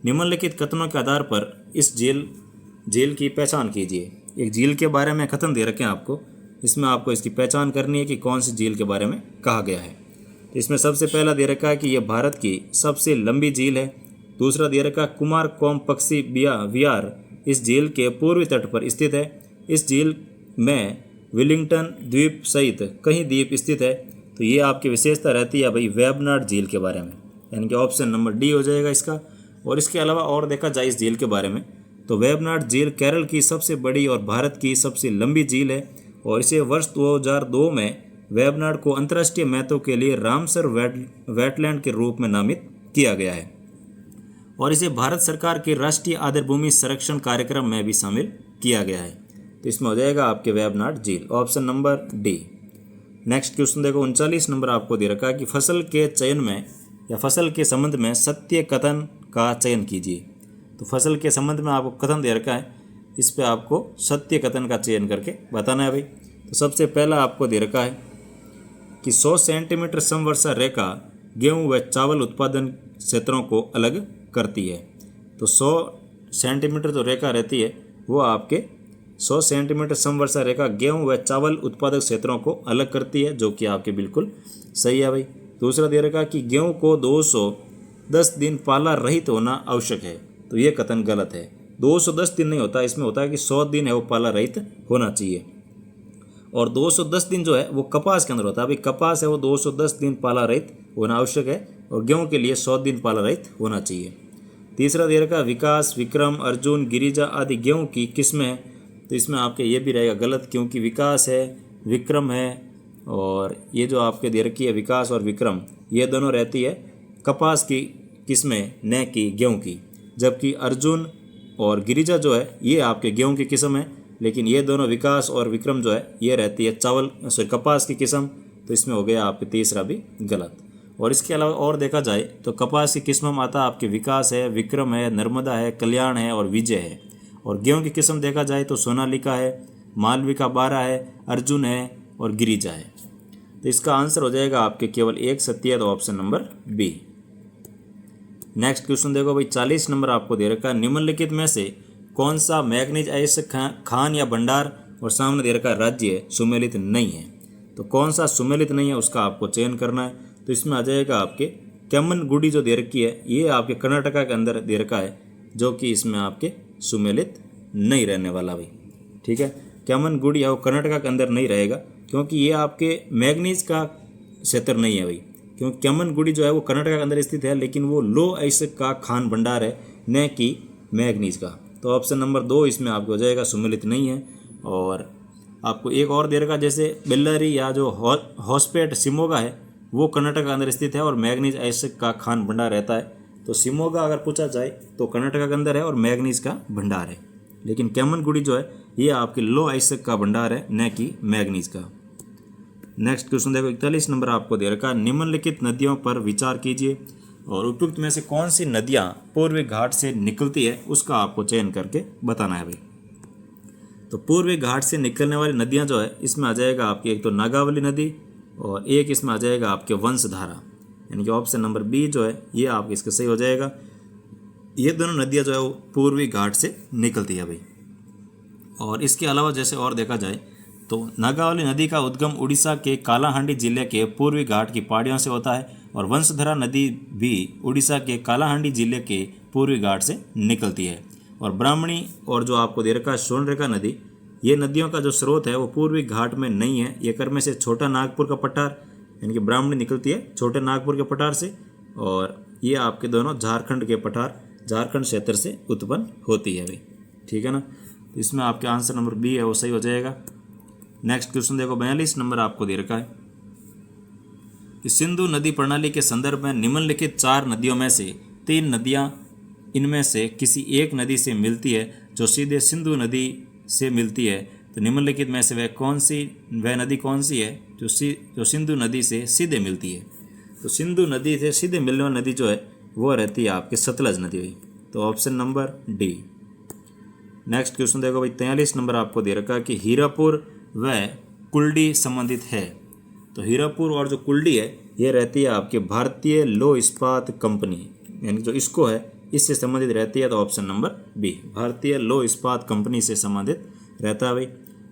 निम्नलिखित कथनों के आधार पर इस झील की पहचान कीजिए। एक झील के बारे में कथन दे रखे हैं आपको, इसमें आपको इसकी पहचान करनी है कि कौन सी झील के बारे में कहा गया है। तो इसमें सबसे पहला दे रखा है कि यह भारत की सबसे लंबी झील है। दूसरा दे रखा कुमार कोम पक्षी विहार इस झील के पूर्वी तट पर स्थित है। इस झील में विलिंगटन द्वीप सहित कई द्वीप स्थित है। तो ये आपकी विशेषता रहती है भाई वेबनाड झील के बारे में, यानी कि ऑप्शन नंबर डी हो जाएगा इसका। और इसके अलावा और देखा जाए इस झील के बारे में तो वेबनाड झील केरल की सबसे बड़ी और भारत की सबसे लंबी झील है और इसे वर्ष 2002 में वेबनाड को अंतर्राष्ट्रीय महत्व के लिए रामसर वेटलैंड के रूप में नामित किया गया है और इसे भारत सरकार के राष्ट्रीय आर्द्रभूमि संरक्षण कार्यक्रम में भी शामिल किया गया है। तो इसमें हो जाएगा आपके वेबनाड झील, option number D. Next question देखो 39 नंबर आपको दे रखा है कि फसल के चयन में या फसल के संबंध में सत्य कथन का चयन कीजिए। तो फसल के संबंध में आपको कथन दे रखा है, इस पे आपको सत्य कथन का चयन करके बताना है भाई। तो सबसे पहला आपको दे रखा है कि 100 सेंटीमीटर समवर्षा रेखा गेहूं व चावल उत्पादन क्षेत्रों को अलग करती है। तो 100 सेंटीमीटर जो रेखा रहती है वो आपके 100 सेंटीमीटर समवर्षा रेखा गेहूं व चावल उत्पादक क्षेत्रों को अलग करती है, जो कि आपके बिल्कुल सही है भाई। दूसरा दे रखा कि गेहूं को 210 दिन पाला रहित होना आवश्यक है। तो ये कथन गलत है। 210 दिन नहीं होता, इसमें होता है कि 100 दिन है वो पाला रहित होना चाहिए। और 210 दिन जो है वो कपास के अंदर होता है। अभी कपास है वो 210 दिन पाला रहित होना आवश्यक है और गेहूं के लिए 100 दिन पाला रहित होना चाहिए। तीसरा दे रखा विकास, विक्रम, अर्जुन, गिरिजा आदि गेहूं की किस्में हैं। तो इसमें आपके ये भी रहेगा गलत, क्योंकि विकास है, विक्रम है, और ये जो आपके दे रखी है विकास और विक्रम, ये दोनों रहती है कपास की किस्में न कि गेहूँ की। जबकि अर्जुन और गिरिजा जो है ये आपके गेहूँ की किस्म है, लेकिन ये दोनों विकास और विक्रम जो है ये रहती है कपास की किस्म। तो इसमें हो गया आपके तीसरा भी गलत। और इसके अलावा और देखा जाए तो कपास की किस्म में आता है आपके विकास है, विक्रम है, नर्मदा है, कल्याण है और विजय है। और गेहूँ की किस्म देखा जाए तो सोनालिका है, मालविका 12 है, अर्जुन है और गिरिजा है। तो इसका आंसर हो जाएगा आपके केवल एक सत्य है, तो option number b. Next question देखो भाई, 40 नंबर आपको दे रखा है, निम्नलिखित में से कौन सा मैग्नीज अयस्क खान या भंडार, और सामने दे रखा राज्य सुमेलित नहीं है। तो कौन सा सुमेलित नहीं है उसका आपको चयन करना है। तो इसमें आ जाएगा आपके केम्मनगुडी जो दे रखी है ये आपके कर्नाटका के अंदर दे रखा है, जो कि इसमें आपके सुमेलित नहीं रहने वाला भाई। ठीक है, केम्मनगुडी है वो कर्नाटका के अंदर नहीं रहेगा, क्योंकि ये आपके मैग्नीज का क्षेत्र नहीं है भाई। क्योंकि केम्मनगुडी जो है वो कर्नाटका के अंदर स्थित है, लेकिन वो लो अयस्क का खान भंडार है, न कि मैग्नीज का। तो ऑप्शन नंबर 2 इसमें आपको हो जाएगा, सुमेलित नहीं है। और आपको एक और दे रखा, जैसे बेल्लारी या जो हॉस्पेट शिमोगा है वो कर्नाटक के अंदर स्थित है और मैग्नीज अयस्क का खान भंडार रहता है। तो शिमोगा अगर पूछा जाए तो कर्नाटक के अंदर है और मैग्नीज का भंडार है, लेकिन केम्मनगुडी जो है ये आपके लो अयस्क का भंडार है, न कि मैग्नीज का। नेक्स्ट क्वेश्चन देखो, 41 नंबर आपको दे रखा, निम्नलिखित नदियों पर विचार कीजिए और उपयुक्त में से कौन सी नदियाँ पूर्वी घाट से निकलती है उसका आपको चयन करके बताना है भाई। तो पूर्वी घाट से निकलने वाली नदियाँ जो है इसमें आ जाएगा आपकी एक तो नागावली नदी और एक इसमें आ जाएगा आपके वंशधारा, यानी कि ऑप्शन नंबर बी जो है ये आपके इसका सही हो जाएगा। ये दोनों नदियाँ जो है वो पूर्वी घाट से निकलती है भाई। और इसके अलावा जैसे और देखा जाए तो नागावली नदी का उद्गम उड़ीसा के कालाहांडी जिले के पूर्वी घाट की पहाड़ियों से होता है और वंशधारा नदी भी उड़ीसा के कालाहांडी जिले के पूर्वी घाट से निकलती है। और ब्राह्मणी और जो आपको दे रखा है स्वर्णरेखा नदी, ये नदियों का जो स्रोत है वो पूर्वी घाट में नहीं है। ये कर में से छोटा नागपुर का पठार, यानी कि ब्राह्मणी निकलती है छोटे नागपुर के पठार से, और ये आपके दोनों झारखंड के पठार झारखंड क्षेत्र से उत्पन्न होती है भाई। ठीक है ना, तो इसमें आपके आंसर नंबर बी है वो सही हो जाएगा। नेक्स्ट क्वेश्चन देखो, 42 नंबर आपको दे रखा है कि सिंधु नदी प्रणाली के संदर्भ में निम्नलिखित 4 नदियों में से 3 नदियां इनमें से किसी एक नदी से मिलती है जो सीधे सिंधु नदी से मिलती है। तो निम्नलिखित में से वह नदी कौन सी है जो सिंधु नदी से सीधे मिलती है। तो सिंधु नदी से सीधे मिलने वाली नदी जो है वो रहती है आपके सतलज नदी भाई। तो option number D. Next question देखो भाई, 43 नंबर आपको दे रखा है कि हीरापुर व कुल्डी संबंधित है। तो हीरापुर और जो कुल्डी है ये रहती है आपके भारतीय लौह इस्पात कंपनी, यानी जो इसको है इससे संबंधित रहती है। तो ऑप्शन नंबर बी, भारतीय लौह इस्पात कंपनी से संबंधित रहता है भाई।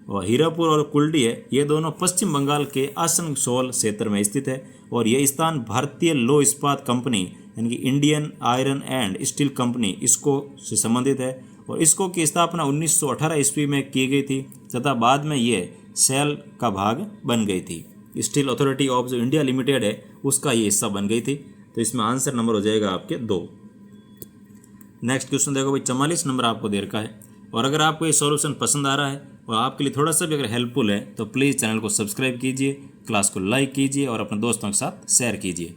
और हीरापुर और कुल्डी है ये दोनों पश्चिम बंगाल के आसनसोल क्षेत्र में स्थित है और ये स्थान भारतीय लौह इस्पात कंपनी यानी कि Indian iron and steel company इसको से संबंधित है। और इसको की स्थापना 1918 ईस्वी में की गई थी तथा बाद में ये सेल का भाग बन गई थी। स्टील अथॉरिटी ऑफ जो इंडिया लिमिटेड है उसका ये हिस्सा बन गई थी। तो इसमें आंसर नंबर हो जाएगा आपके 2। नेक्स्ट क्वेश्चन देखो भाई, 44 नंबर आपको दे रखा है। और अगर आपको ये सॉल्यूशन पसंद आ रहा है और आपके लिए थोड़ा सा भी अगर हेल्पफुल है तो प्लीज़ चैनल को सब्सक्राइब कीजिए, क्लास को लाइक कीजिए और अपने दोस्तों के साथ शेयर कीजिए।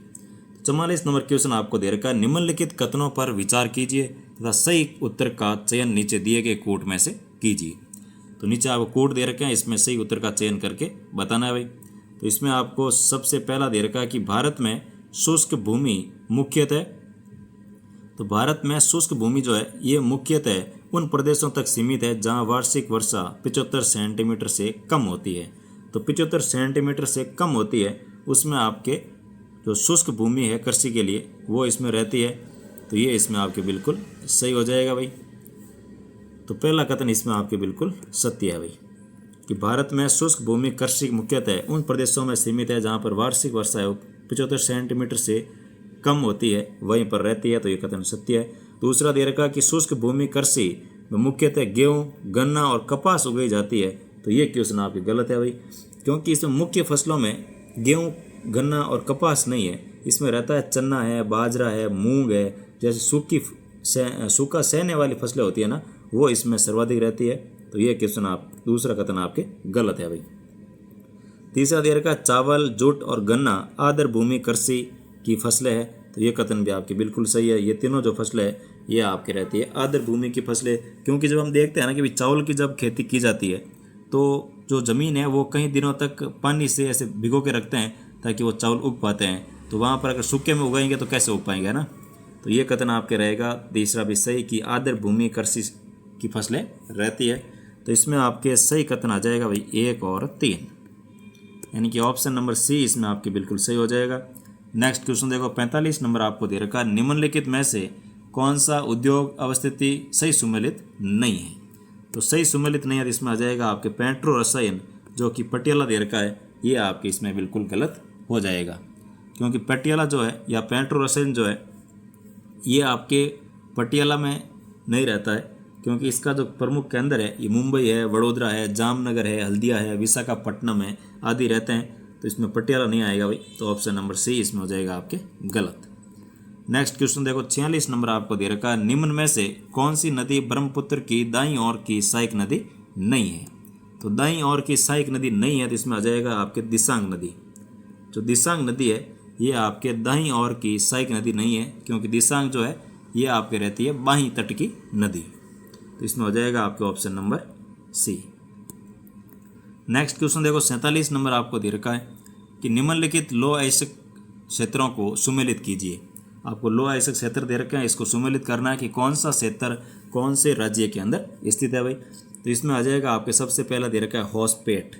44 नंबर क्वेश्चन आपको दे रखा है, निम्नलिखित कथनों पर विचार कीजिए तथा सही उत्तर का चयन नीचे दिए गए कोट में से कीजिए। तो नीचे आपको कोट दे रखे हैं, इसमें सही उत्तर का चयन करके बताना है भाई। तो इसमें आपको सबसे पहला दे रखा है कि भारत में शुष्क भूमि मुख्यतः, तो भारत में शुष्क भूमि जो है ये मुख्यतः उन प्रदेशों तक सीमित है जहां वार्षिक वर्षा 75 सेंटीमीटर से कम होती है। तो 75 सेंटीमीटर से कम होती है उसमें आपके जो शुष्क भूमि है कृषि के लिए वो इसमें रहती है। तो ये इसमें आपके बिल्कुल सही हो जाएगा भाई। तो पहला कथन इसमें आपके बिल्कुल सत्य है भाई कि भारत में शुष्क भूमि कृषि मुख्यतः उन प्रदेशों में सीमित है जहाँ पर वार्षिक वर्षा 75 सेंटीमीटर से कम होती है वहीं पर रहती है। तो ये कथन सत्य है। दूसरा दे रखा कि शुष्क भूमि कृषि में मुख्यतः गेहूँ, गन्ना और कपास उगाई जाती है। तो ये क्वेश्चन आपके गलत है भाई, क्योंकि इसमें मुख्य फसलों में गेहूँ, गन्ना और कपास नहीं है। इसमें रहता है चना है, बाजरा है, मूंग है, जैसे सूखा सहने वाली फसलें होती है ना वो इसमें सर्वाधिक रहती है। तो ये क्वेश्चन आप दूसरा कथन आपके गलत है भाई। तीसरा दे रखा चावल, जूट और गन्ना आर्द्र भूमि कृषि की फसलें हैं, तो ये कथन भी आपकी बिल्कुल सही है। ये तीनों जो फसलें है ये आपकी रहती है आर्द्र भूमि की फसलें, क्योंकि जब हम देखते हैं ना कि चावल की जब खेती की जाती है तो जो ज़मीन है वो कई दिनों तक पानी से ऐसे भिगो के रखते हैं ताकि वो चावल उग पाते हैं, तो वहाँ पर अगर सूखे में उगाएंगे तो कैसे उग पाएंगे ना। तो ये कथन आपके रहेगा तीसरा भी सही कि आर्द्र भूमि कृषि की फसलें रहती है। तो इसमें आपके सही कथन आ जाएगा भाई 1 और 3, यानी कि ऑप्शन नंबर सी इसमें आपके बिल्कुल सही हो जाएगा। नेक्स्ट क्वेश्चन देखो 45 नंबर आपको दे रखा, निम्नलिखित में से कौन सा उद्योग अवस्थिति सही सुमेलित नहीं है। तो सही सुमेलित नहीं है, तो इसमें आ जाएगा आपके पेट्रो रसायन जो कि पटियाला दे रखा है, ये आपके इसमें बिल्कुल गलत हो जाएगा, क्योंकि पटियाला जो है या पेट्रो रसायन जो है ये आपके पटियाला में नहीं रहता है, क्योंकि इसका जो प्रमुख केंद्र है ये मुंबई है, वडोदरा है, जामनगर है, हल्दिया है, विशाखापट्टनम है आदि रहते हैं, तो इसमें पटियाला नहीं आएगा भाई। तो ऑप्शन नंबर सी इसमें हो जाएगा आपके गलत। नेक्स्ट क्वेश्चन देखो 46 नंबर आपको दे रखा, निम्न में से कौन सी नदी ब्रह्मपुत्र की दाईं ओर की सहायक नदी नहीं है। तो दाईं ओर की सहायक नदी नहीं है, तो इसमें आ जाएगा आपके दिसांग नदी। जो दिसांग नदी है ये आपके दाईं ओर की सहायक नदी नहीं है, क्योंकि दिसांग जो है ये आपके रहती है बाहीं तट की नदी, तो इसमें हो जाएगा आपके option number c. Next question देखो 47 नंबर आपको दे रखा है कि निम्नलिखित लो अयस्क क्षेत्रों को सुमेलित कीजिए। आपको लो अयस्क क्षेत्र दे रखे हैं, इसको सुमेलित करना है कि कौन सा क्षेत्र कौन से राज्य के अंदर स्थित है भाई। तो इसमें आ जाएगा आपके सबसे पहला दे रखा है होसपेट,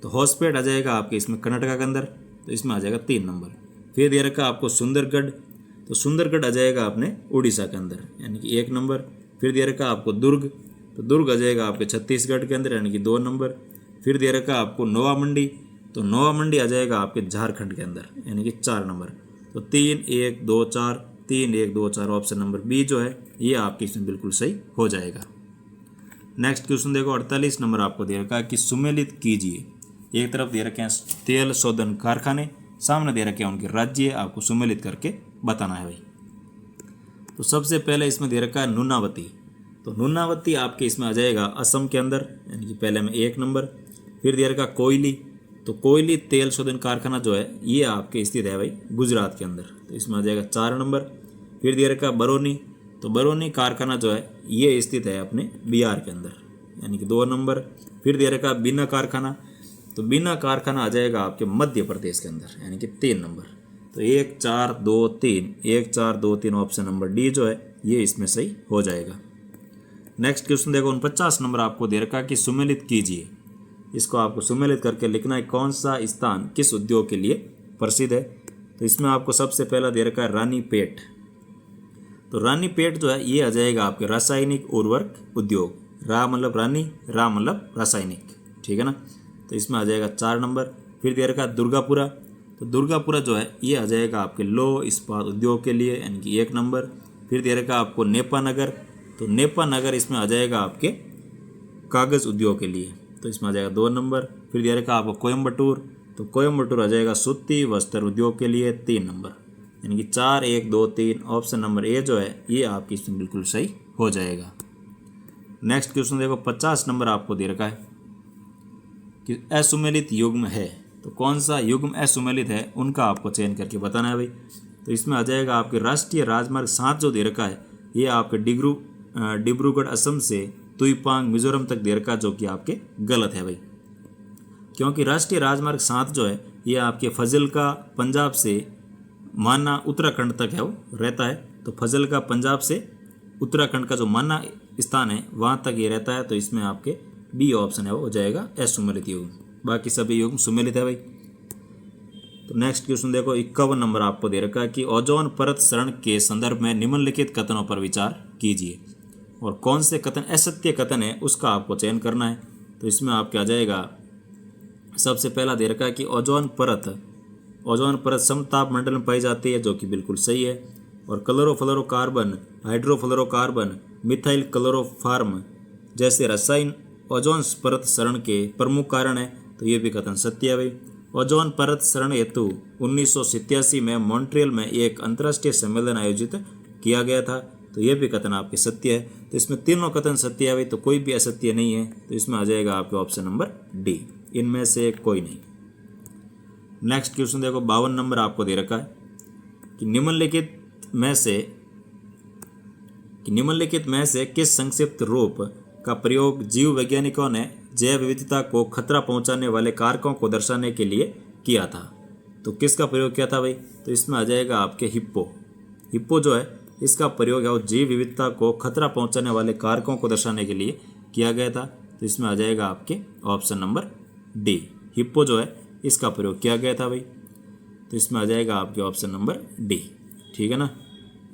तो होसपेट आ जाएगा आपके इसमें कर्नाटका के अंदर, तो इसमें आ जाएगा 3 नंबर। फिर दे रखा आपको सुंदरगढ़, तो सुंदरगढ़ आ जाएगा अपने उड़ीसा के अंदर यानी कि 1 नंबर। फिर दे रखा आपको दुर्ग, तो दुर्ग आ जाएगा आपके छत्तीसगढ़ के अंदर यानी कि 2 नंबर। फिर दे रखा आपको नोवा मंडी, तो नोवा मंडी आ जाएगा आपके झारखंड के अंदर यानी कि 4 नंबर। तो 3 1 2 4 3 1 2 4 ऑप्शन नंबर बी जो है ये आपके इसमें बिल्कुल सही हो जाएगा। नेक्स्ट क्वेश्चन देखो 48 नंबर आपको दे रखा है कि सुमेलित कीजिए। एक तरफ दे रखे हैं तेल शोधन कारखाने, सामने दे रखे हैं उनके राज्य, आपको सुमेलित करके बताना है भाई। तो सबसे पहले इसमें दे रखा है नुनावती, तो नुनावती आपके इसमें आ जाएगा असम के अंदर यानी कि पहले में 1 नंबर। फिर दे रखा कोयली, तो कोयली तेल शोधन कारखाना जो है ये आपके स्थित है भाई गुजरात के अंदर, तो इसमें आ जाएगा 4 नंबर। फिर दे रखा बरौनी, तो बरौनी कारखाना जो है ये स्थित है अपने बिहार के अंदर यानी कि 2 नंबर। फिर दे रखा बीना कारखाना, तो बीना कारखाना आ जाएगा आपके मध्य प्रदेश के अंदर यानी कि 3 नंबर। तो 1 4 2 3 1 4 2 3 ऑप्शन नंबर डी जो है ये इसमें सही हो जाएगा। नेक्स्ट क्वेश्चन देखो 49 नंबर आपको दे रखा कि सुमेलित कीजिए। इसको आपको सुमेलित करके लिखना है कौन सा स्थान किस उद्योग के लिए प्रसिद्ध है। तो इसमें आपको सबसे पहला दे रखा है रानीपेट, तो रानीपेट जो है ये आ जाएगा आपके रासायनिक उर्वरक उद्योग। रा मतलब रानी, रा मतलब रासायनिक, ठीक है ना। तो इसमें आ जाएगा 4 नंबर। फिर दे रखा दुर्गापुरा, तो दुर्गापुरा जो है ये आ जाएगा आपके लो इस्पात उद्योग के लिए यानी कि 1 नंबर। फिर दे रखा आपको नेपा नगर, तो नेपा नगर इसमें आ जाएगा आपके कागज़ उद्योग के लिए, तो इसमें आ जाएगा 2 नंबर। फिर दे रखा आपको कोयम्बटूर, तो कोयम्बटूर आ जाएगा सूती वस्त्र उद्योग के लिए 3 नंबर यानी कि 4 1 2 3 ऑप्शन नंबर ए जो है ये आपकी इसमें बिल्कुल सही हो जाएगा। नेक्स्ट क्वेश्चन देखो 50 नंबर आपको दे रखा है कि असुमेलित युग्म है, तो कौन सा युग्म असुमेलित है उनका आपको चयन करके बताना है भाई। तो इसमें आ जाएगा आपके राष्ट्रीय राजमार्ग 7 जो दे रखा है ये आपके डिब्रूगढ़ असम से तुईपांग मिजोरम तक दे रखा, जो कि आपके गलत है भाई, क्योंकि राष्ट्रीय राजमार्ग 7 जो है ये आपके फजलका पंजाब से माना उत्तराखंड तक है वो रहता है। तो फजलका पंजाब से उत्तराखंड का जो माना स्थान है वहाँ तक ये रहता है, तो इसमें आपके बी ऑप्शन है वो हो जाएगा असुमेलित युग्म, बाकी सभी युग्म सुमेलित है भाई। तो नेक्स्ट क्वेश्चन देखो 51 नंबर आपको दे रखा है कि ओजोन परत क्षरण के संदर्भ में निम्नलिखित कथनों पर विचार कीजिए और कौन से कथन असत्य कथन है उसका आपको चयन करना है। तो इसमें आपके आ जाएगा सबसे पहला दे रखा है कि ओजोन परत समताप मंडल में पाई जाती है, जो कि बिल्कुल सही है। और क्लोरोफ्लोरोकार्बन, हाइड्रोफ्लोरोकार्बन, मिथाइल क्लोरोफार्म जैसे रसायन ओजोन परत क्षरण के प्रमुख कारण है, तो ये भी कथन सत्य है भाई। ओजोन परत क्षरण हेतु 1987 में मॉन्ट्रियल में एक अंतर्राष्ट्रीय सम्मेलन आयोजित किया गया था, तो ये भी कथन आपके सत्य है। तो इसमें तीनों कथन सत्य है भाई, तो कोई भी असत्य नहीं है, तो इसमें आ जाएगा आपके ऑप्शन नंबर डी, इनमें से कोई नहीं। नेक्स्ट क्वेश्चन देखो 52 नंबर आपको दे रखा है कि निम्नलिखित में से किस संक्षिप्त रूप का प्रयोग जीव वैज्ञानिकों ने जैव विविधता को खतरा पहुंचाने वाले कारकों को दर्शाने के लिए किया था। तो किसका प्रयोग किया था भाई? तो इसमें आ जाएगा आपके हिप्पो जो है इसका प्रयोग है वो जीव विविधता को खतरा पहुंचाने वाले कारकों को दर्शाने के लिए किया गया था। तो इसमें आ जाएगा आपके ऑप्शन नंबर डी, हिप्पो जो है इसका प्रयोग किया गया था भाई। तो इसमें आ जाएगा आपके ऑप्शन नंबर डी, ठीक है ना।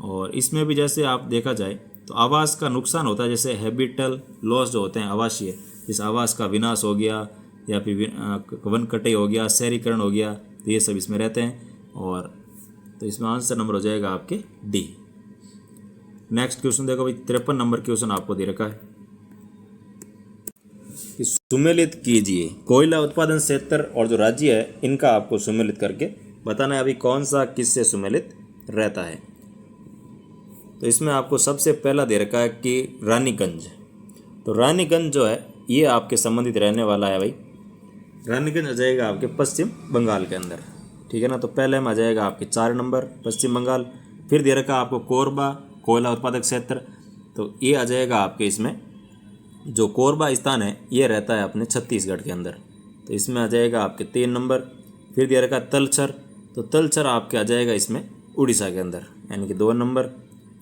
और इसमें भी जैसे आप देखा जाए तो आवास का नुकसान होता है, जैसे हैबिटल लॉस जो होते हैं आवासीय, जिस आवास का विनाश हो गया या फिर वन कटाई हो गया, शहरीकरण हो गया, तो ये सब इसमें रहते हैं। और तो इसमें आंसर नंबर हो जाएगा आपके डी। नेक्स्ट क्वेश्चन देखो भाई 53 नंबर क्वेश्चन आपको दे रखा है कि सुमेलित कीजिए कोयला उत्पादन क्षेत्र और जो राज्य है इनका आपको सुमेलित करके बताना है अभी कौन सा किससे सुमेलित रहता है। तो इसमें आपको सबसे पहला दे रखा है कि रानीगंज। तो रानीगंज जो है ये आपके संबंधित रहने वाला है भाई। रानीगंज आ जाएगा आपके पश्चिम बंगाल के अंदर, ठीक है ना। तो पहले में आ जाएगा आपके 4 नंबर पश्चिम बंगाल। फिर दे रखा आपको कोरबा कोयला उत्पादक क्षेत्र, तो ये आ जाएगा आपके इसमें जो कोरबा स्थान है ये रहता है अपने छत्तीसगढ़ के अंदर, तो इसमें आ जाएगा आपके 3 नंबर। फिर दे रखा तलछर, तो तलछर आपके आ जाएगा इसमें उड़ीसा के अंदर यानी कि 2 नंबर।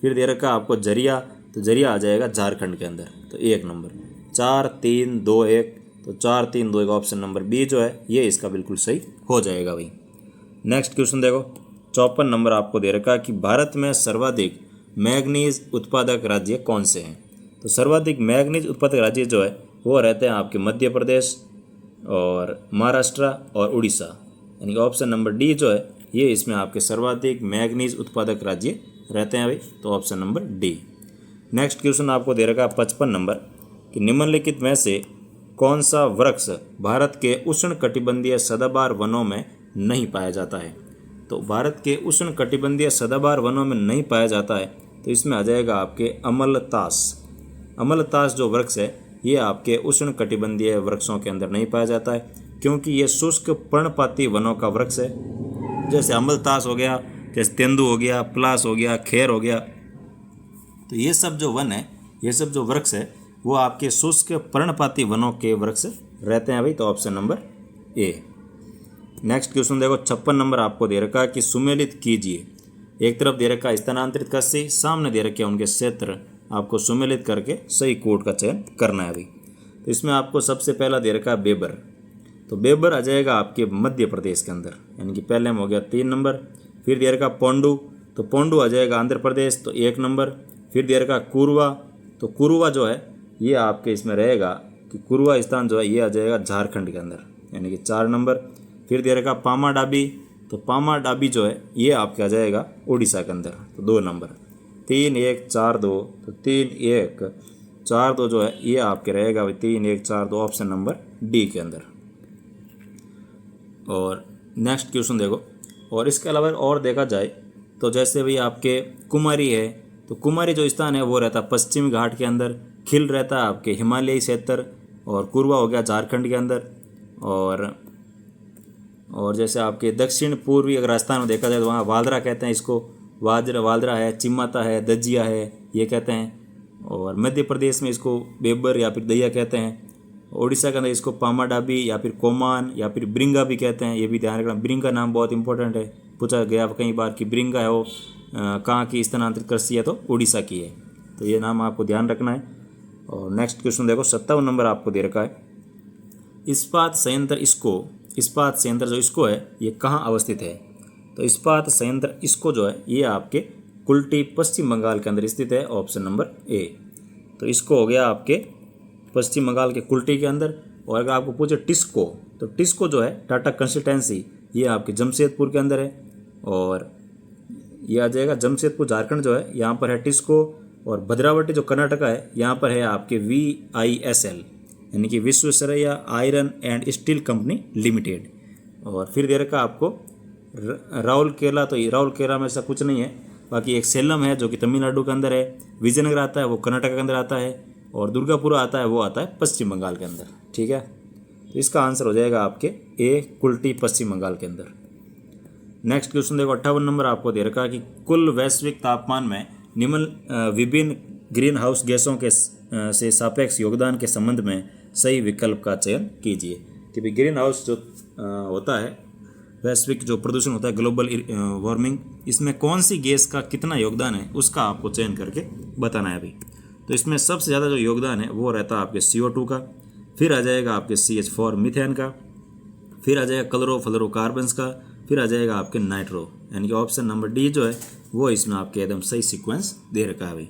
फिर दे रखा आपको जरिया, तो जरिया आ जाएगा झारखंड के अंदर, तो 1 नंबर। 4 3 2 1, तो 4 3 2 1 ऑप्शन नंबर बी जो है ये इसका बिल्कुल सही हो जाएगा भाई। नेक्स्ट क्वेश्चन देखो 54 नंबर आपको दे रखा है कि भारत में सर्वाधिक मैग्नीज उत्पादक राज्य कौन से हैं। तो सर्वाधिक मैग्नीज उत्पादक राज्य जो है वो रहते हैं आपके मध्य प्रदेश और महाराष्ट्र और उड़ीसा, यानी कि ऑप्शन नंबर डी जो है ये इसमें आपके सर्वाधिक मैग्नीज उत्पादक राज्य रहते हैं भाई, तो option number D. Next question आपको दे रखा है 55 नंबर कि निम्नलिखित में से कौन सा वृक्ष भारत के उष्ण कटिबंधीय सदाबहार वनों में नहीं पाया जाता है। तो भारत के उष्ण कटिबंधीय सदाबहार वनों में नहीं पाया जाता है, तो इसमें आ जाएगा आपके अमलतास। अमलतास जो वृक्ष है ये आपके उष्ण कटिबंधीय वृक्षों के अंदर नहीं पाया जाता है, क्योंकि ये शुष्क पर्णपाती वनों का वृक्ष है। जैसे अमलतास हो गया, जैसे तेंदु हो गया, पलास हो गया, खेर हो गया, तो ये सब जो वन है, ये सब जो वृक्ष है वो आपके शुष्क पर्णपाती वनों के वृक्ष रहते हैं भाई, तो option number A. Next question देखो 56 नंबर आपको दे रखा है कि सुमेलित कीजिए। एक तरफ दे रखा है स्थानांतरित कृषि, सामने दे रखे हैं उनके क्षेत्र, आपको सुमेलित करके सही कोड का चयन करना है भाई। तो इसमें आपको सबसे पहला दे रखा है बेबर, तो बेबर आ जाएगा आपके मध्य प्रदेश के अंदर, यानी कि पहले में हो गया 3 नंबर। फिर दे रखा पोंडू, तो पोंडू आ जाएगा आंध्र प्रदेश, तो 1 नंबर। फिर दे रखा कुरवा, तो कुरवा जो है ये आपके इसमें रहेगा कि कुरवा स्थान जो है ये आ जाएगा झारखंड के अंदर, यानी कि 4 नंबर। फिर दे रखा पामा डाबी, तो पामा डाबी जो है ये आपके आ जाएगा उड़ीसा के अंदर, तो 2 नंबर। 3 1 4 2, तो 3 1 4 2 जो है ये आपके रहेगा भाई 3 1 4 2 ऑप्शन नंबर डी के अंदर। और नेक्स्ट क्वेश्चन देखो, और इसके अलावा और देखा जाए तो जैसे भी आपके कुमारी है, तो कुमारी जो स्थान है वो रहता है पश्चिमी घाट के अंदर, खिल रहता है आपके हिमालयी क्षेत्र, और कुरवा हो गया झारखंड के अंदर। और जैसे आपके दक्षिण पूर्वी अगर राजस्थान में देखा जाए तो वहाँ वालदरा कहते हैं इसको, वालदरा है, चिमाता है, दजिया है ये कहते हैं। और मध्य प्रदेश में इसको बेबर या फिर दैया कहते हैं। उड़ीसा के अंदर इसको पामा डाबी या फिर कोमान या फिर ब्रिंगा भी कहते हैं, ये भी ध्यान रखना। ब्रिंगा नाम बहुत इंपॉर्टेंट है, पूछा गया कई बार कि ब्रिंगा है वो कहाँ की स्थानांतरित कृषि है, तो उड़ीसा की है, तो ये नाम आपको ध्यान रखना है। और नेक्स्ट क्वेश्चन देखो 57 नंबर आपको दे रखा है, इस्पात संयंत्र जो इसको है ये कहाँ अवस्थित है। तो इस्पात संयंत्र इसको जो है ये आपके कुल्टी पश्चिम बंगाल के अंदर स्थित है, ऑप्शन नंबर ए। तो इसको हो गया आपके पश्चिम बंगाल के कुल्टी के अंदर। और अगर आपको पूछे टिस्को, तो टिस्को जो है टाटा कंसल्टेंसी ये आपके जमशेदपुर के अंदर है, और ये आ जाएगा जमशेदपुर झारखंड जो है यहाँ पर है टिस्को। और भद्रावती जो कर्नाटका है यहाँ पर है आपके VISL यानी कि Visvesvaraya iron and steel company limited. और फिर दे रखा आपको राउरकेला, तो राउरकेला में ऐसा कुछ नहीं है, बाकी एक सेलम है जो कि तमिलनाडु के अंदर है, विजयनगर आता है वो कर्नाटक के अंदर आता है, और दुर्गापुरा आता है वो आता है पश्चिम बंगाल के अंदर, ठीक है। तो तो इसका आंसर हो जाएगा आपके ए कुल्टी पश्चिम बंगाल के अंदर। नेक्स्ट क्वेश्चन देखो 58 नंबर आपको दे रखा है कि कुल वैश्विक तापमान में निम्न विभिन्न ग्रीन हाउस गैसों के से सापेक्ष योगदान के संबंध में सही विकल्प का चयन कीजिए। कि भाई ग्रीन हाउस जो होता है, वैश्विक जो प्रदूषण होता है, ग्लोबल वार्मिंग, इसमें कौन सी गैस का कितना योगदान है उसका आपको चयन करके बताना है अभी। तो इसमें सबसे ज़्यादा जो योगदान है वो रहता है आपके CO2 का, फिर आ जाएगा आपके CH4 मीथेन का, फिर आ जाएगा क्लोरोफ्लोरोकार्बन्स का, फिर आ जाएगा आपके नाइट्रो, यानी कि ऑप्शन नंबर डी जो है वो इसमें आपके एकदम सही सीक्वेंस दे रखा है भाई।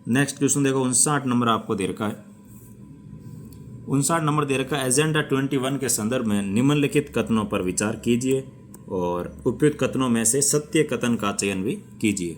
नेक्स्ट क्वेश्चन देखो 59 नंबर आपको दे रखा है। 59 नंबर दे रखा है एजेंडा 21 के संदर्भ में निम्नलिखित कथनों पर विचार कीजिए और उपयुक्त कथनों में से सत्य कथन का चयन भी कीजिए।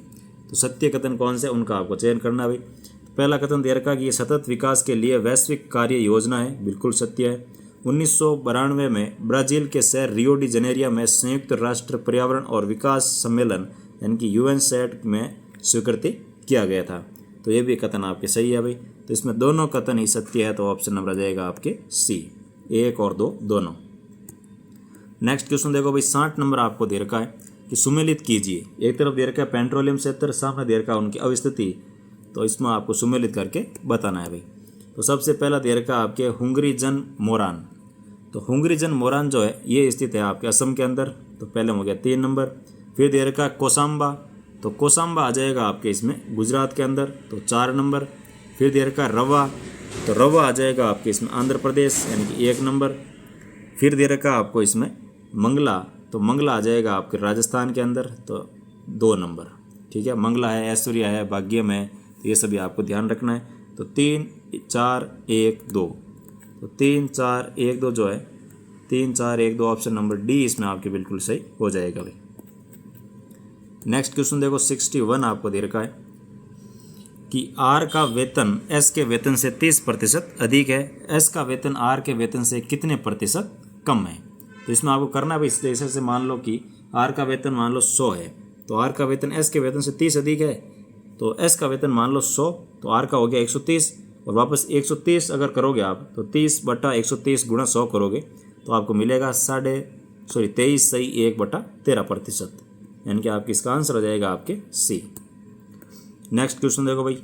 तो सत्य कथन कौन से उनका आपको चयन करना भाई। तो पहला कथन दे रखा है कि ये सतत विकास के लिए वैश्विक कार्य योजना है, बिल्कुल सत्य है। 1992 में ब्राज़ील के शहर रियो डी जनेरिया में संयुक्त राष्ट्र पर्यावरण और विकास सम्मेलन यानी कि UNCED में स्वीकृति किया गया था। तो ये भी कथन आपके सही है भाई। तो इसमें दोनों कथन ही सत्य है, तो ऑप्शन नंबर आ जाएगा आपके C, 1 और 2 दोनों। नेक्स्ट क्वेश्चन देखो भाई 60 नंबर आपको दे रखा है कि सुमेलित कीजिए। एक तरफ दे रखा है पेट्रोलियम क्षेत्र, सामने दे रखा है उनकी अवस्थिति, तो इसमें आपको सुमेलित करके बताना है भाई। तो सबसे पहला दे रखा है आपके हुंगरीजन मोरान। तो हुंगरीजन मोरान जो है ये स्थित है आपके असम के अंदर, तो पहले हो गया 3 नंबर। फिर दे रखा है कोसाम्बा, तो कोसाम्बा आ जाएगा आपके इसमें गुजरात के अंदर, तो 4 नंबर। फिर दे रखा है रवा, तो रवा आ जाएगा आपके इसमें आंध्र प्रदेश यानी कि 1 नंबर। फिर दे रखा है आपको इसमें मंगला, तो मंगला आ जाएगा आपके राजस्थान के अंदर, तो 2 नंबर। ठीक है, मंगला है, ऐश्वर्या है, भाग्यम है, तो ये सभी आपको ध्यान रखना है। तो 3, 4, 1, 2, तो 3, 4, 1, 2 जो है 3, 4, 1, 2 ऑप्शन नंबर डी इसमें आपके बिल्कुल सही हो जाएगा भाई। नेक्स्ट क्वेश्चन देखो 61 आपको दे रखा है कि आर का वेतन एस के वेतन से 30% अधिक है, एस का वेतन आर के वेतन से कितने प्रतिशत कम है। तो इसमें आपको करना है इस जैसे से मान लो कि आर का वेतन मान लो 100 है, तो आर का वेतन एस के वेतन से 30 अधिक है, तो एस का वेतन मान लो 100, तो आर का हो गया 130, और वापस 130 अगर करोगे आप तो 30/130 गुणा 100 करोगे तो आपको मिलेगा 23 सही 1/13%, यानी कि आपकी इसका आंसर हो जाएगा आपके C। नेक्स्ट क्वेश्चन देखो भाई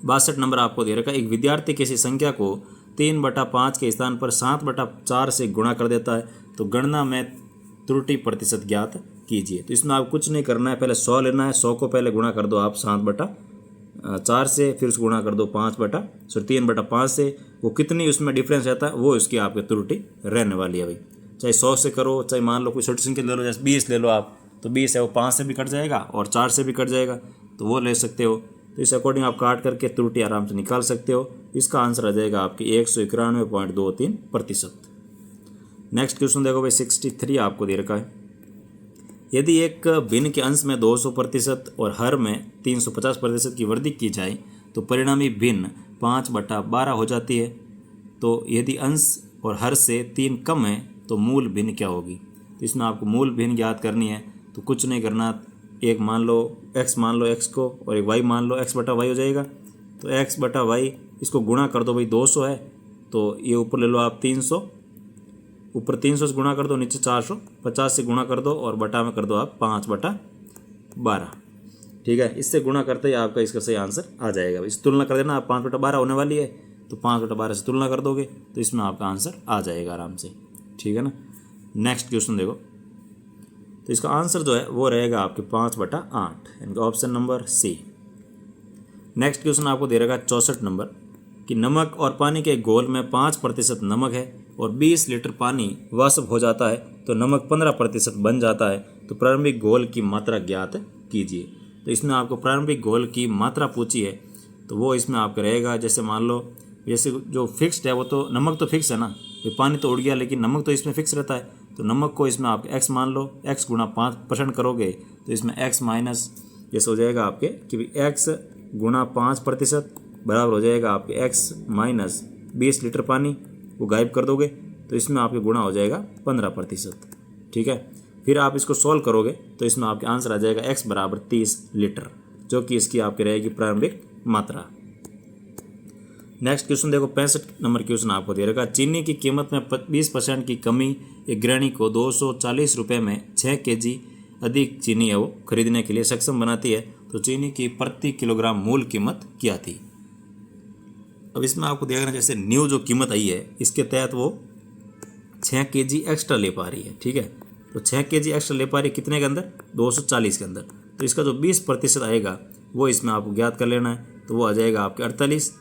62 नंबर आपको दे रखा है, एक विद्यार्थी किसी संख्या को 3/5 के स्थान पर 7/4 से गुणा कर देता है, तो गणना में त्रुटि प्रतिशत ज्ञात कीजिए। तो इसमें आप कुछ नहीं करना है, पहले 100 लेना है, 100 को पहले गुणा कर दो आप 7/4 से, फिर उसको गुणा कर दो 3/5 से, वो कितनी उसमें डिफरेंस रहता है वो इसकी आपकी त्रुटि रहने वाली है भाई। चाहे 100 से करो, चाहे मान लो कोई छोटी संख्या ले लो, जैसे 20 ले लो आप, तो 20 है वो 5 से भी कट जाएगा और 4 से भी कट जाएगा, तो वो ले सकते हो। तो इस अकॉर्डिंग आप काट करके त्रुटि आराम से निकाल सकते हो। इसका आंसर आ जाएगा आपकी 191.23%। नेक्स्ट क्वेश्चन देखो भाई 63 आपको दे रखा है, यदि एक भिन्न के अंश में 200% और हर में 350% की वृद्धि की जाए तो परिणामी भिन्न 5/12 हो जाती है। तो यदि अंश और हर से 3 कम है तो मूल भिन्न क्या होगी। तो इसमें आपको मूल भिन्न ज्ञात करनी है, तो कुछ नहीं करना, एक मान लो x मान लो x को, और एक y मान लो x/y हो जाएगा। तो x/y इसको गुणा कर दो भाई, 200 है तो ये ऊपर ले लो आप 300, ऊपर 300 से गुणा कर दो, नीचे 450 से गुणा कर दो और बटा में कर दो आप 5/12। ठीक है, इससे गुणा करते ही आपका इसका सही आंसर आ जाएगा। इस तुलना कर देना, आप 5/12 होने वाली है तो 5/12 से तुलना कर दोगे तो इसमें आपका आंसर आ जाएगा आराम से। ठीक है ना। नेक्स्ट क्वेश्चन देखो, तो इसका आंसर जो है वो रहेगा आपके 5/8, यानी कि option number C। Next question आपको दे रखा 64 नंबर कि नमक और पानी के घोल में 5% नमक है और 20 लीटर पानी वाष्प हो जाता है, तो नमक 15% बन जाता है, तो प्रारंभिक घोल की मात्रा ज्ञात कीजिए। तो इसमें आपको प्रारंभिक घोल की मात्रा पूछी है, तो वो इसमें आपका रहेगा, जैसे मान लो जैसे जो फिक्स्ड है वो तो नमक तो फिक्स है ना, पानी तो उड़ गया लेकिन नमक तो इसमें फिक्स रहता है, तो नमक को इसमें आप x मान लो, x गुणा 5% करोगे तो इसमें x माइनस जैसे हो जाएगा आपके कि x गुणा 5% बराबर हो जाएगा आपके x माइनस 20 लीटर पानी, वो गायब कर दोगे तो इसमें आपके गुणा हो जाएगा 15%। ठीक है, फिर आप इसको सॉल्व करोगे तो इसमें आपके आंसर आ जाएगा x = 30 लीटर, जो कि इसकी आपकी रहेगी प्रारंभिक मात्रा। नेक्स्ट क्वेश्चन देखो 65 नंबर क्वेश्चन आपको दे रखा। चीनी की कीमत में 20% की कमी एक गृहिणी को 240 रुपये में 6 kg अधिक चीनी है वो खरीदने के लिए सक्षम बनाती है, तो चीनी की प्रति किलोग्राम मूल कीमत क्या थी। अब इसमें आपको देखना जैसे न्यू जो कीमत आई है इसके तहत वो 6 kg एक्स्ट्रा ले पा रही है, ठीक है। तो 6 kg एक्स्ट्रा ले पा रही है कितने के अंदर, 240 के अंदर। तो इसका जो 20% आएगा वो इसमें आपको ज्ञात कर लेना है, तो वो आ जाएगा आपके 48।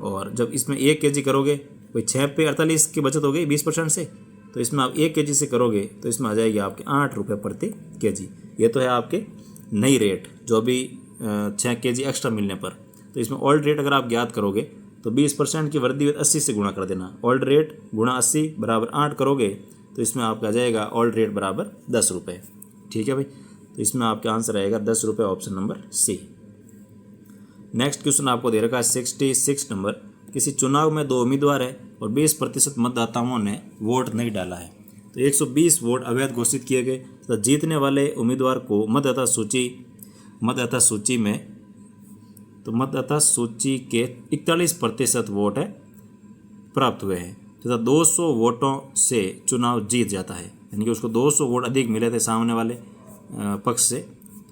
और जब इसमें 1 kg करोगे भाई 6 पे 48 की बचत हो गई 20% से, तो इसमें आप 1 kg से करोगे तो इसमें आ जाएगी आपके 8 रुपये प्रति kg। ये तो है आपके नई रेट जो अभी 6 kg एक्स्ट्रा मिलने पर। तो इसमें ओल्ड रेट अगर आप ज्ञात करोगे तो 20% की वृद्धि 80 से गुणा कर देना। ओल्ड रेट गुणा 80 बराबर 8 करोगे तो इसमें आपका आ जाएगा ओल्ड रेट बराबर 10 रुपये, ठीक है भाई। तो इसमें आपका आंसर आएगा 10 रुपये, option number c. Next question आपको दे रखा है 66 नंबर। किसी चुनाव में 2 उम्मीदवार है और 20% मतदाताओं ने वोट नहीं डाला है, तो 120 वोट अवैध घोषित किए गए। तो जीतने वाले उम्मीदवार को मतदाता सूची के 41% वोट है प्राप्त हुए हैं तथा 200 वोटों से चुनाव जीत जाता है, यानी कि उसको 200 वोट अधिक मिले थे सामने वाले पक्ष से,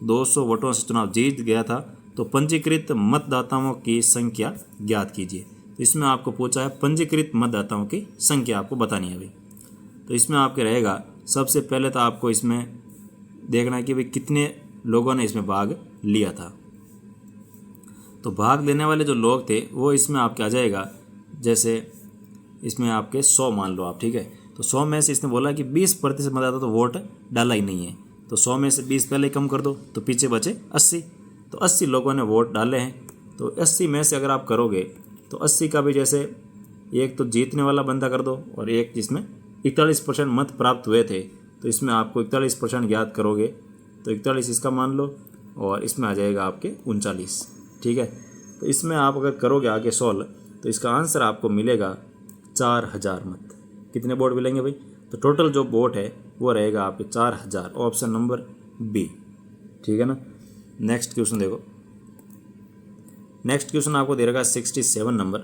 200 वोटों से चुनाव जीत गया था। तो पंजीकृत मतदाताओं की संख्या ज्ञात कीजिए। तो इसमें आपको पूछा है पंजीकृत मतदाताओं की संख्या आपको बतानी है भाई। तो इसमें आपके रहेगा सबसे पहले तो आपको इसमें देखना है कि भाई कितने लोगों ने इसमें भाग लिया था। तो भाग लेने वाले जो लोग थे वो इसमें आपके आ जाएगा, जैसे इसमें आपके 100 मान लो आप, ठीक है। तो 100 में से इसने बोला कि 20% मतदाता तो वोट डाला ही नहीं है, तो 100 में से 20 पहले कम कर दो तो पीछे बचे 80। तो 80 लोगों ने वोट डाले हैं, तो 80 में से अगर आप करोगे तो 80 का भी जैसे एक तो जीतने वाला बंदा कर दो और एक जिसमें 41% मत प्राप्त हुए थे, तो इसमें आपको 41% ज्ञात करोगे तो 41 इसका मान लो और इसमें आ जाएगा आपके 39, ठीक है। तो इसमें आप अगर करोगे आगे सॉल्व तो इसका आंसर आपको मिलेगा 4000 मत। कितने वोट मिलेंगे भाई, तो टोटल जो वोट है वो रहेगा आपके 4000, ऑप्शन नंबर बी, ठीक है ना। नेक्स्ट क्वेश्चन देखो। नेक्स्ट क्वेश्चन आपको दे रखा 67 नंबर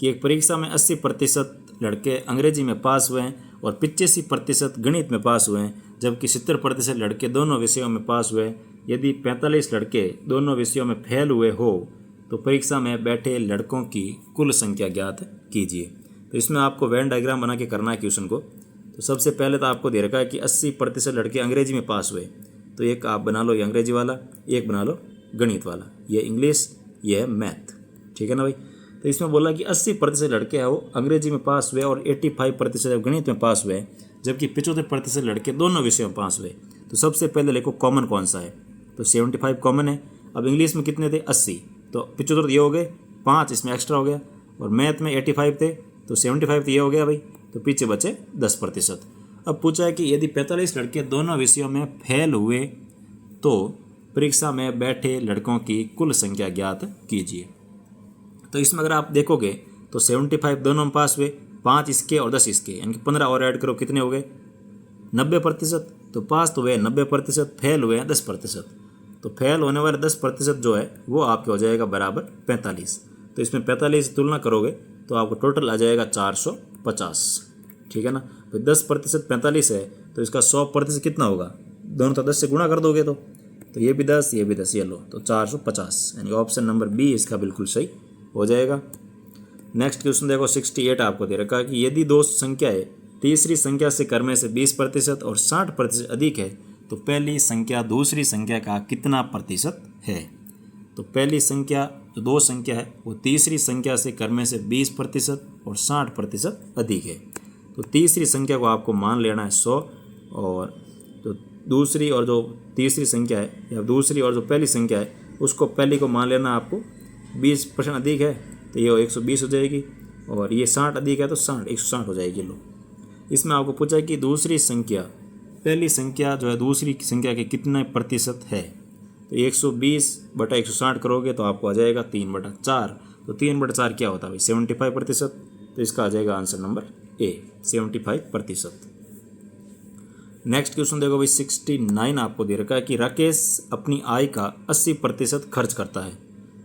कि एक परीक्षा में 80% लड़के अंग्रेजी में पास हुए हैं और 85% गणित में पास हुए हैं, जबकि 70% लड़के दोनों विषयों में पास हुए हैं। यदि 45 लड़के दोनों विषयों में फेल हुए हो तो परीक्षा में बैठे लड़कों की कुल संख्या ज्ञात कीजिए। तो इसमें आपको वेन डायग्राम बना के करना है क्वेश्चन को। तो सबसे पहले तो आपको दे रखा है कि 80% लड़के अंग्रेजी में पास हुए, तो एक आप बना लो ये अंग्रेजी वाला, एक बना लो गणित वाला, ये इंग्लिश ये है मैथ, ठीक है ना भाई। तो इसमें बोला कि 80% लड़के हैं वो अंग्रेजी में पास हुए और 85% गणित में पास हुए, जबकि 75% लड़के दोनों विषयों में पास हुए। तो सबसे पहले देखो कॉमन कौन सा है, तो 75 कॉमन है। अब इंग्लिश में कितने थे 80, तो 75 ये हो गए, 5 इसमें एक्स्ट्रा हो गया, और मैथ में 85 थे तो 75 ये हो गया भाई, तो पीछे बचे 10%। अब पूछा है कि यदि 45 लड़के दोनों विषयों में फेल हुए तो परीक्षा में बैठे लड़कों की कुल संख्या ज्ञात कीजिए। तो इसमें अगर आप देखोगे तो 75 दोनों में पास हुए, 5 इसके और 10 इसके, यानी कि 15 और ऐड करो कितने हो गए 90%। तो पास तो हुए 90%, फेल हुए हैं 10%। तो फेल होने वाले 10% जो है वो आपके हो जाएगा बराबर 45। तो इसमें 45 से तुलना करोगे तो आपको टोटल आ जाएगा 450, ठीक है ना। तो 10% 45 है तो इसका 100% कितना होगा, दोनों तो 10 से गुणा कर दोगे तो ये भी 10 ये भी 10, ये लो तो 450, यानी ऑप्शन नंबर बी इसका बिल्कुल सही हो जाएगा। नेक्स्ट क्वेश्चन देखो 68 आपको दे रखा है कि यदि दो संख्याएं तीसरी संख्या से क्रम से 20% और 60% अधिक है तो पहली संख्या दूसरी संख्या का कितना प्रतिशत है। तो पहली संख्या जो दो संख्या है वो तीसरी संख्या से क्रम से 20% और 60% अधिक है। तो तीसरी संख्या को आपको मान लेना है 100, और जो दूसरी और जो तीसरी संख्या है या दूसरी और जो पहली संख्या है उसको पहली को मान लेना आपको 20% अधिक है तो ये 120 हो जाएगी, और ये 60 अधिक है तो 160 हो जाएगी। लो इसमें आपको पूछा है कि दूसरी संख्या पहली संख्या जो है दूसरी संख्या के कितने प्रतिशत है। तो 120/160 करोगे तो आपको आ जाएगा 3/4। तो 3/4 क्या होता है भाई 75%। तो इसका आ जाएगा answer number A 75%। Next question देखो भाई 69 आपको दे रखा है कि राकेश अपनी आय का 80% खर्च करता है।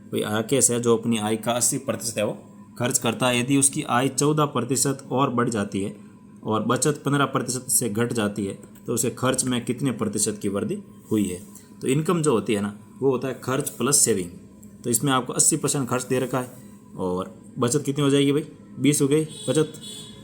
भाई राकेश है जो अपनी आय का 80% है वो खर्च करता है, यदि उसकी आय 14% और बढ़ जाती है और बचत 15% से घट जाती है तो उसे खर्च में कितने प्रतिशत की वृद्धि हुई है। तो इनकम जो होती है ना वो होता है खर्च प्लस सेविंग। तो इसमें आपको 80% खर्च दे रखा है और बचत कितनी हो जाएगी भाई, 20 हो गई बचत।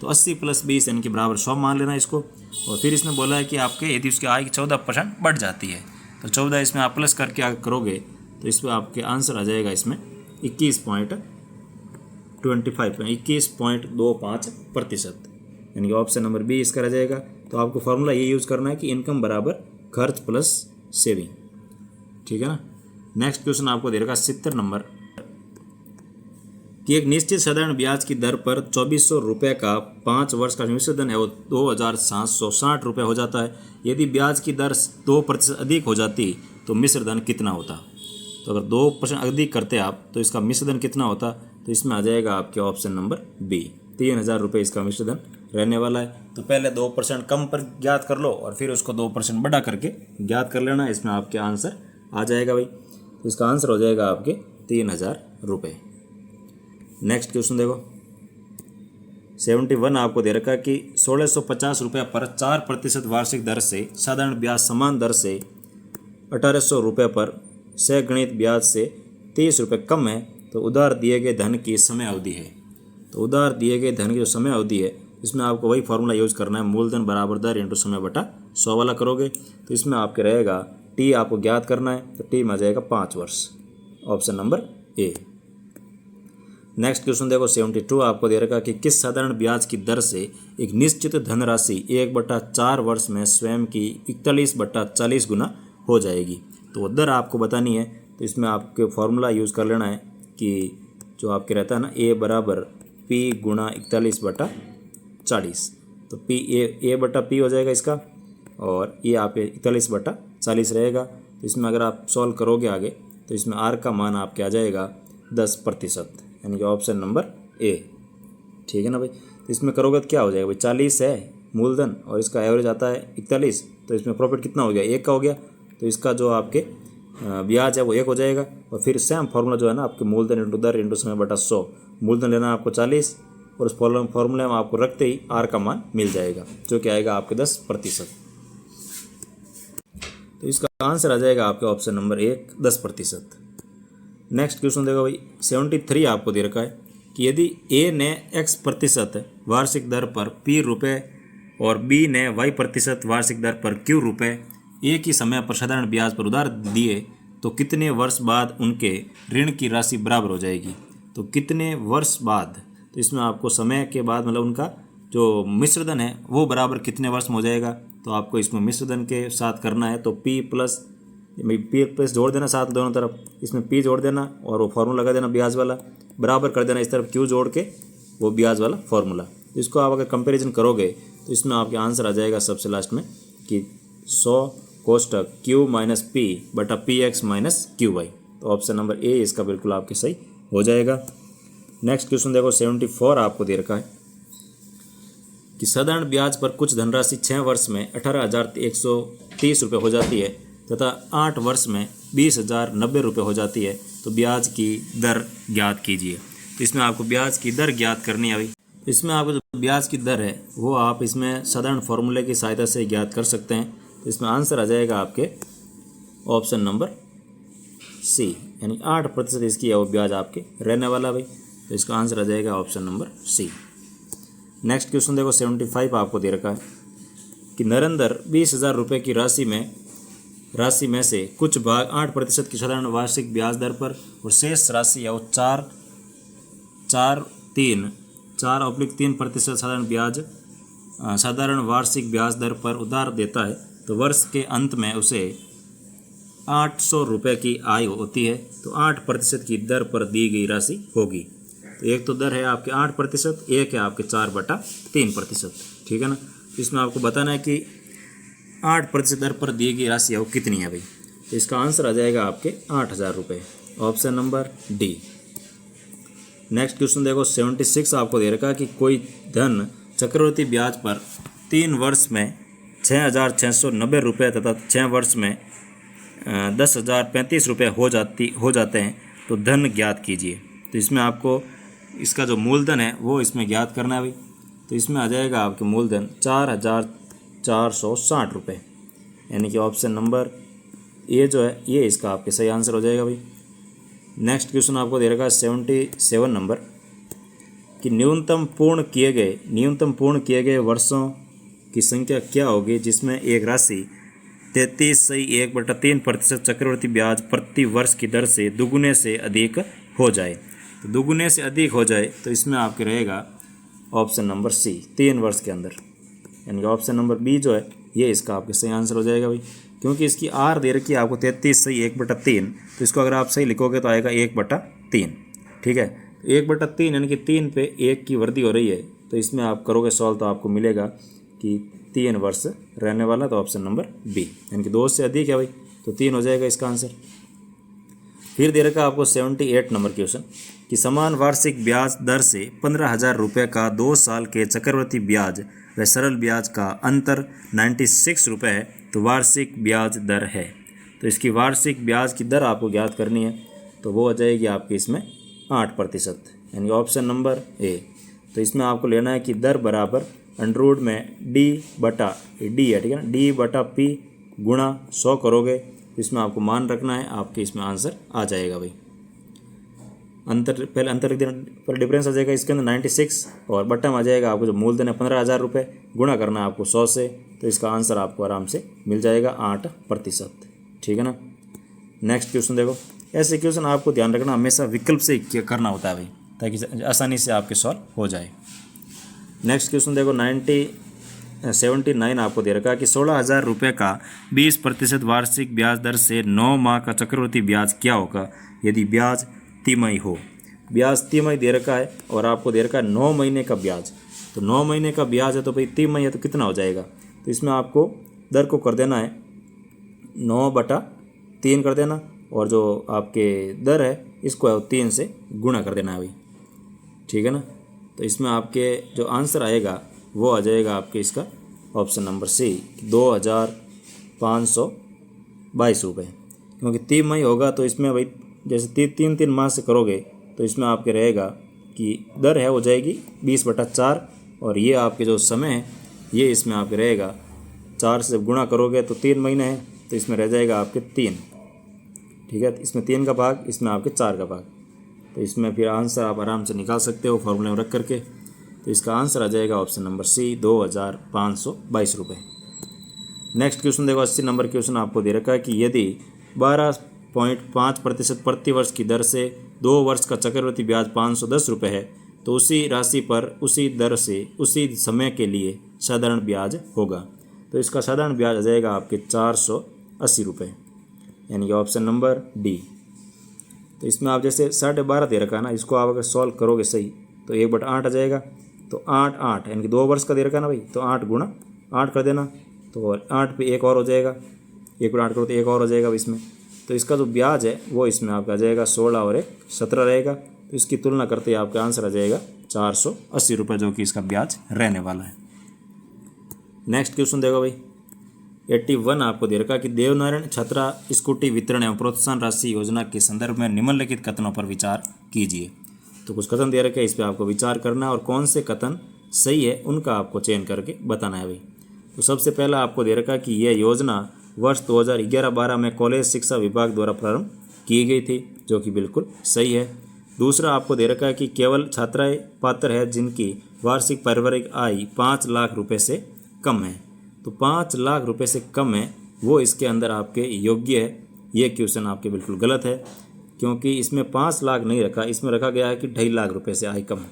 तो 80 + 20 यानी कि बराबर 100 मान लेना इसको। और फिर इसने बोला है कि आपके यदि उसकी आय 14% बढ़ जाती है तो 14 इसमें आप प्लस करके आगे करोगे तो इसमें आपके आंसर आ जाएगा इसमें 21.25% यानी कि ऑप्शन नंबर बी इसका रह जाएगा। तो आपको फार्मूला ये यूज़ करना है कि इनकम बराबर खर्च प्लस सेविंग। ठीक है ना। नेक्स्ट क्वेश्चन आपको दे रखा 70 नंबर कि एक निश्चित साधारण ब्याज की दर पर 2400 रुपये का 5 वर्ष का मिश्र धन है वो 2760 रुपये हो जाता है। यदि ब्याज की दर 2% अधिक हो जाती तो मिश्र धन कितना होता। तो अगर 2% अधिक करते आप तो इसका मिश्र धन कितना होता। तो इसमें आ जाएगा आपके ऑप्शन नंबर बी, 3000 रुपये इसका मिश्र धन रहने वाला है। तो पहले 2% कम पर ज्ञात कर लो और फिर उसको 2% बढ़ा करके ज्ञात कर लेना। इसमें आपके आंसर आ जाएगा भाई। तो इसका आंसर हो जाएगा आपके 3000 रुपये। नेक्स्ट क्वेश्चन देखो 71 आपको दे रखा कि 1650 रुपये पर 4% वार्षिक दर से साधारण ब्याज समान दर से 1800 रुपये पर सह-गणित ब्याज से 30 रुपये कम है तो उधार दिए गए धन की समय अवधि है। तो उधार दिए गए धन की जो समय अवधि है इसमें आपको वही फार्मूला यूज़ करना है, मूलधन बराबर दर इंटू समय बटा 100 वाला करोगे तो इसमें आपके रहेगा टी आपको ज्ञात करना है। तो टी में आ जाएगा 5 वर्ष, option number A. Next question देखो 72 आपको दे रखा कि किस साधारण ब्याज की दर से एक निश्चित धनराशि 1/4 वर्ष में स्वयं की 41/40 गुना हो जाएगी। तो वो दर आपको बतानी है। तो इसमें आपके फॉर्मूला यूज़ कर लेना है कि जो आपके रहता है ना ए बराबर पी गुणा 41/40। तो पी ए बटा पी हो जाएगा इसका और ये आप 41/40 रहेगा। तो इसमें अगर आप सॉल्व करोगे आगे तो इसमें आर का मान आपके आ जाएगा 10% यानी कि ऑप्शन नंबर ए। ठीक है ना भाई। तो इसमें करोगे तो क्या हो जाएगा भाई, 40 है मूलधन और इसका एवरेज आता है 41। तो इसमें प्रॉफिट कितना हो गया, 1 का हो गया। तो इसका जो आपके ब्याज है वो 1 हो जाएगा। और फिर सेम फार्मूला जो है ना आपके मूलधन इंटू दर इंटू समय बटा 100, मूलधन लेना है आपको 40 और उस फार्मूले में आपको रखते ही आर का मान मिल जाएगा जो कि आएगा आपके 10%। तो इसका आंसर आ जाएगा आपके ऑप्शन नंबर 1, 10%। नेक्स्ट क्वेश्चन देखो भाई 73 आपको दे रखा है कि यदि ए ने x% वार्षिक दर पर p रुपये और b ने y% वार्षिक दर पर q रुपये एक ही समय पर साधारण ब्याज पर उधार दिए तो कितने वर्ष बाद उनके ऋण की राशि बराबर हो जाएगी। तो कितने वर्ष बाद, तो इसमें आपको समय के बाद मतलब उनका जो मिश्रधन है वो बराबर कितने वर्ष में हो जाएगा। तो आपको इसमें मिश्रधन के साथ करना है। तो p प्लस जोड़ देना साथ दोनों तरफ, इसमें p जोड़ देना और वो फार्मूला लगा देना ब्याज वाला, बराबर कर देना इस तरफ q जोड़ के वो ब्याज वाला फार्मूला। इसको आप अगर कंपैरिजन करोगे तो इसमें आपके आंसर आ जाएगा सबसे लास्ट में कि 100 कोष्टक q माइनस पी बटा p x minus q y. तो ऑप्शन नंबर ए इसका बिल्कुल आपके सही हो जाएगा। नेक्स्ट क्वेश्चन देखो 74 आपको दे रखा है कि साधारण ब्याज पर कुछ धनराशि 6 वर्ष में 18,130 रुपये हो जाती है तथा 8 वर्ष में 20,090 रुपये हो जाती है। तो ब्याज की दर ज्ञात कीजिए। तो इसमें आपको ब्याज की दर ज्ञात करनी है भाई। इसमें आपको जो ब्याज की दर है वो आप इसमें साधारण फार्मूले की सहायता से ज्ञात कर सकते हैं। तो इसमें आंसर आ जाएगा आपके ऑप्शन नंबर सी, यानी 8% इसकी है वो ब्याज आपके रहने वाला भाई। तो इसका आंसर आ जाएगा option number c. Next question देखो 75 आपको दे रखा है कि नरेंद्र 20,000 रुपये की राशि में से कुछ भाग 8% की साधारण वार्षिक ब्याज दर पर और शेष राशि या वो 4/3% साधारण वार्षिक ब्याज दर पर उधार देता है। तो वर्ष के अंत में उसे 800 रुपये की आय होती है। तो 8% की दर पर दी गई राशि होगी। तो एक तो दर है आपके 8%, एक है आपके 4/3%। ठीक है ना। इसमें आपको बताना है कि 8% दर पर दी गई राशि है वो कितनी है भाई। तो इसका आंसर आ जाएगा आपके 8,000 रुपये, option number D. Next question देखो 76 आपको दे रखा है कि कोई धन चक्रवृद्धि ब्याज पर 3 वर्ष में 6,690 रुपये तथा 6 वर्ष में 10,035 रुपये हो जाते हैं। तो धन ज्ञात कीजिए। तो इसमें आपको इसका जो मूलधन है वो इसमें ज्ञात करना है भाई। तो इसमें आ जाएगा आपके मूलधन 4,460 रुपये, यानी कि ऑप्शन नंबर ए जो है ये इसका आपके सही आंसर हो जाएगा भाई। नेक्स्ट क्वेश्चन आपको दे रखा है 77 नंबर कि न्यूनतम पूर्ण किए गए वर्षों की संख्या क्या होगी जिसमें एक राशि 33.1/3% चक्रवृद्धि ब्याज प्रति वर्ष की दर से दुगुने से अधिक हो जाए। तो दुगुने से अधिक हो जाए तो इसमें आपके रहेगा ऑप्शन नंबर सी 3 वर्ष के अंदर, यानी कि ऑप्शन नंबर बी जो है ये इसका आपके सही आंसर हो जाएगा भाई। क्योंकि इसकी आर दे रखी है आपको 33/1/3, तो इसको अगर आप सही लिखोगे तो आएगा 1/3, ठीक है। 1/3 यानी कि 3 पे 1 की वृद्धि हो रही है, तो इसमें आप करोगे सॉल्व तो आपको मिलेगा कि 3 वर्ष रहने वाला, तो ऑप्शन नंबर बी, यानी कि 2 से अधिक है भाई, तो 3 हो जाएगा इसका आंसर। फिर दे रखा आपको 78 नंबर क्वेश्चन कि समान वार्षिक ब्याज दर से 15,000 रुपये का 2 साल के चक्रवृद्धि ब्याज व सरल ब्याज का अंतर 96 रुपये है, तो वार्षिक ब्याज दर है। तो इसकी वार्षिक ब्याज की दर आपको ज्ञात करनी है, तो वो हो जाएगी आपकी इसमें 8%, यानी ऑप्शन नंबर ए। तो इसमें आपको लेना है कि दर बराबर अंडरवुड में डी है, ठीक है ना, D/P गुणा 100 करोगे, तो इसमें आपको मान रखना है, आपके इसमें आंसर आ जाएगा भाई। पहले अंतर पर डिफरेंस आ जाएगा इसके अंदर 96 और बट्टा में आ जाएगा आपको जो मूलधन है 15,000 रुपये, गुणा करना है आपको 100 से, तो इसका आंसर आपको आराम से मिल जाएगा 8%, ठीक है ना। नेक्स्ट क्वेश्चन देखो, ऐसे क्वेश्चन आपको ध्यान रखना हमेशा विकल्प से करना होता है भाई, ताकि आसानी से आपके सॉल्व हो जाए। नेक्स्ट क्वेश्चन देखो 79 आपको दे रखा है कि 16,000 रुपये का 20% वार्षिक ब्याज दर से 9 माह का चक्रवृद्धि ब्याज क्या होगा यदि ब्याज तिमाही हो। ब्याज तिमाही दे रखा है और आपको दे रखा है 9 महीने का ब्याज, तो 9 महीने का ब्याज है तो भाई तिमाही है तो कितना हो जाएगा, तो इसमें आपको दर को कर देना है 9/3 कर देना, और जो आपके दर है इसको 3 से गुणा कर देना है भाई, ठीक है ना। तो इसमें आपके जो आंसर आएगा वो आ जाएगा आपके इसका ऑप्शन नंबर सी 2,522 रुपये, क्योंकि तिमाही होगा तो इसमें भाई जैसे 3 माह से करोगे तो इसमें आपके रहेगा कि दर है हो जाएगी 20/4, और ये आपके जो समय है ये इसमें आपके रहेगा 4 से गुणा करोगे तो 3 महीने हैं, तो इसमें रह जाएगा आपके 3, ठीक है। इसमें 3 का भाग, इसमें आपके 4 का भाग, तो इसमें फिर आंसर आप आराम से निकाल सकते हो फॉर्मूले में रख करके। तो इसका आंसर आ जाएगा ऑप्शन नंबर सी 2,522 रुपये। नेक्स्ट क्वेश्चन देखो 80 नंबर क्वेश्चन आपको दे रखा है कि यदि 12.5% प्रति वर्ष की दर से 2 वर्ष का चक्रवृद्धि ब्याज 510 रुपये है, तो उसी राशि पर उसी दर से उसी समय के लिए साधारण ब्याज होगा। तो इसका साधारण ब्याज आ जाएगा आपके 480 रुपये, यानी कि ऑप्शन नंबर डी। तो इसमें आप जैसे 12.5 दे रखा है ना, इसको आप अगर सॉल्व करोगे सही तो 1/8 आ जाएगा, तो 8 यानी कि 2 वर्ष का दे रखा है ना भाई, तो 8 गुणा 8 कर देना, तो 8 पे 1 और हो जाएगा, 1/8 करो तो 1 और हो जाएगा इसमें। तो इसका जो ब्याज है वो इसमें आपका आ जाएगा 16 और 1 17 रहेगा, तो इसकी तुलना करते ही आपका आंसर आ जाएगा 480 रुपये, जो कि इसका ब्याज रहने वाला है। नेक्स्ट क्वेश्चन देखो भाई 81 आपको दे रखा कि देवनारायण छात्रा स्कूटी वितरण एवं प्रोत्साहन राशि योजना के संदर्भ में निम्नलिखित कथनों पर विचार कीजिए। तो कुछ कथन दे रखे हैं, इस पर आपको विचार करना है और कौन से कथन सही है उनका आपको चयन करके बताना है भाई। तो सबसे पहला आपको दे रखा कि यह योजना वर्ष 2011-12 में कॉलेज शिक्षा विभाग द्वारा प्रारंभ की गई थी, जो कि बिल्कुल सही है। दूसरा आपको दे रखा है कि केवल छात्राएं पात्र है जिनकी वार्षिक पारिवारिक आय 5 लाख रुपए से कम है, तो 5 लाख रुपए से कम है वो इसके अंदर आपके योग्य है। ये क्वेश्चन आपके बिल्कुल गलत है, क्योंकि इसमें 5 लाख नहीं रखा, इसमें रखा गया है कि 2.5 लाख रुपए से आय कम है।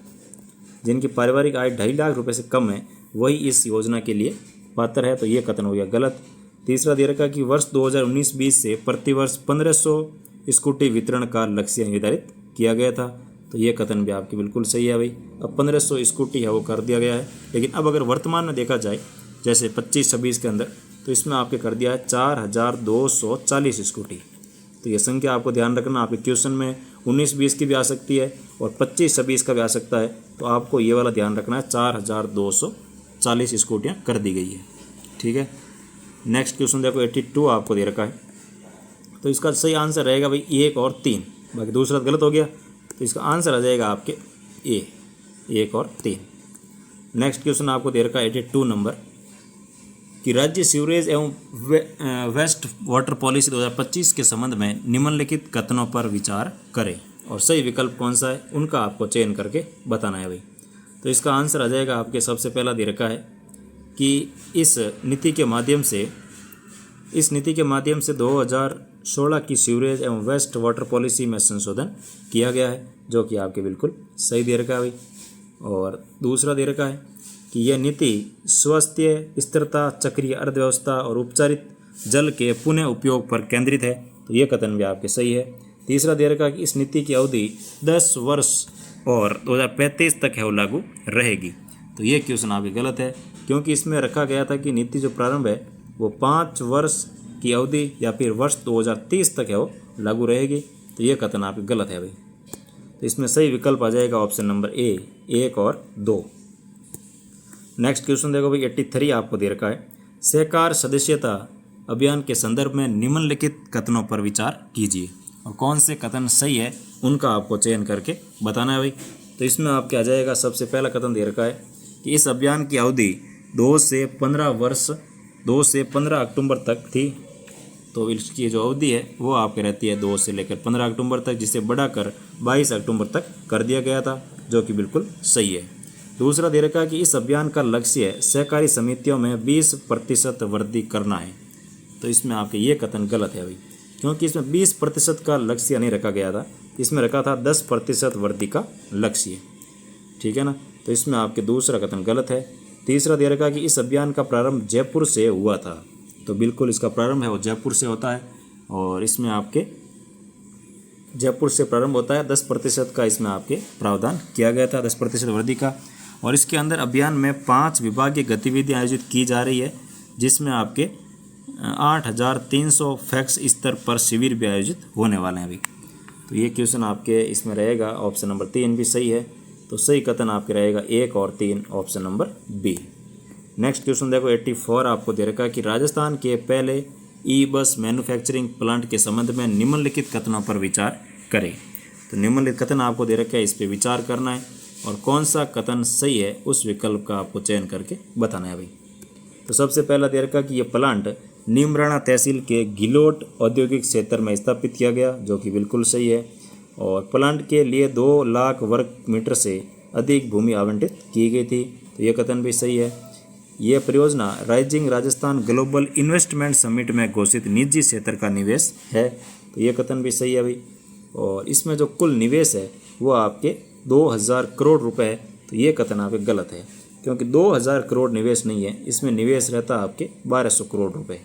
जिनकी पारिवारिक आय 2.5 लाख रुपए से कम है वही इस योजना के लिए पात्र है, तो ये कथन हो गया गलत। तीसरा दे रखा कि वर्ष 2019-20 से प्रतिवर्ष 1500 स्कूटी वितरण का लक्ष्य निर्धारित किया गया था, तो ये कथन भी आपकी बिल्कुल सही है भाई। अब 1500 स्कूटी है वो कर दिया गया है, लेकिन अब अगर वर्तमान में देखा जाए जैसे 25-26 के अंदर, तो इसमें आपके कर दिया है 4,240 स्कूटी। तो ये संख्या आपको ध्यान रखना, आपके क्वेश्चन में 19-20 की भी आ सकती है और 25-26 का भी आ सकता है, तो आपको ये वाला ध्यान रखना है 4,240 स्कूटियाँ कर दी गई है, ठीक है। नेक्स्ट क्वेश्चन देखो 82 आपको दे रखा है, तो इसका सही आंसर रहेगा भाई 1 और 3, बाकी दूसरा गलत हो गया, तो इसका आंसर आ जाएगा आपके ए, 1 और 3। नेक्स्ट क्वेश्चन आपको दे रखा है 82 नंबर कि राज्य सीवरेज एवं वेस्ट वाटर पॉलिसी 2025 के संबंध में निम्नलिखित कथनों पर विचार करें और सही विकल्प कौन सा है उनका आपको चयन करके बताना है भाई। तो इसका आंसर आ जाएगा आपके सबसे पहला दे रखा है कि इस नीति के माध्यम से 2016 की सीवरेज एवं वेस्ट वाटर पॉलिसी में संशोधन किया गया है, जो कि आपके बिल्कुल सही दे रखा है भाई। और दूसरा दे रखा है कि यह नीति स्वास्थ्य, स्थिरता, चक्रीय अर्थव्यवस्था और उपचारित जल के पुनः उपयोग पर केंद्रित है, तो ये कथन भी आपके सही है। तीसरा दे रखा है कि इस नीति की अवधि 10 वर्ष और 2035 तक है वो लागू रहेगी, तो ये क्वेश्चन आपके गलत है, क्योंकि इसमें रखा गया था कि नीति जो प्रारंभ है वो 5 वर्ष की अवधि या फिर वर्ष 2030 तक है वो लागू रहेगी, तो ये कथन आपके गलत है भाई। तो इसमें सही विकल्प आ जाएगा ऑप्शन नंबर ए, 1 और 2। नेक्स्ट क्वेश्चन देखो भाई 83 आपको दे रखा है, सहकार सदस्यता अभियान के संदर्भ में निम्नलिखित कथनों पर विचार कीजिए और कौन से कथन सही है उनका आपको चयन करके बताना है भाई। तो इसमें आपके आ जाएगा सबसे पहला कथन दे रखा है कि इस अभियान की अवधि 2 से 15 अक्टूबर तक थी, तो इसकी जो अवधि है वो आपके रहती है 2 से लेकर 15 अक्टूबर तक, जिसे बढ़ाकर 22 अक्टूबर तक कर दिया गया था, जो कि बिल्कुल सही है। दूसरा दे रखा है कि इस अभियान का लक्ष्य सहकारी समितियों में 20% वृद्धि करना है, तो इसमें आपके ये कथन गलत है भाई, क्योंकि इसमें 20% का लक्ष्य नहीं रखा गया था, इसमें रखा था 10% वृद्धि का लक्ष्य, ठीक है ना। तो इसमें आपके दूसरा कथन गलत है। तीसरा दे रखा है कि इस अभियान का प्रारंभ जयपुर से हुआ था, तो बिल्कुल इसका प्रारंभ है वो जयपुर से होता है, और इसमें आपके जयपुर से प्रारंभ होता है। 10% का इसमें आपके प्रावधान किया गया था, 10% वृद्धि का। और इसके अंदर अभियान में 5 विभागीय गतिविधियाँ आयोजित की जा रही है, जिसमें आपके 8,300 फैक्स स्तर पर शिविर भी आयोजित होने वाले हैं अभी। तो ये क्वेश्चन आपके इसमें रहेगा ऑप्शन नंबर 3 भी सही है, तो सही कथन आपके रहेगा 1 और 3 option number b. Next question देखो 84 आपको दे रखा है कि राजस्थान के पहले ई बस मैन्युफैक्चरिंग प्लांट के संबंध में निम्नलिखित कथनों पर विचार करें। तो निम्नलिखित कथन आपको दे रखा है, इस पर विचार करना है और कौन सा कथन सही है उस विकल्प का आपको चयन करके बताना है भाई। तो सबसे पहला दे रखा कि यह प्लांट नीमराणा तहसील के गिलोट औद्योगिक क्षेत्र में स्थापित किया गया, जो कि बिल्कुल सही है। और प्लांट के लिए 2 लाख वर्ग मीटर से अधिक भूमि आवंटित की गई थी, तो यह कथन भी सही है। यह परियोजना rising Rajasthan global investment summit में घोषित निजी क्षेत्र का निवेश है, तो यह कथन भी सही है भाई। और इसमें जो कुल निवेश है वो आपके 2000 करोड़ रुपए है, तो ये कथन आपके गलत है, क्योंकि 2000 करोड़ निवेश नहीं है, इसमें निवेश रहता है आपके 1200 करोड़ रुपए।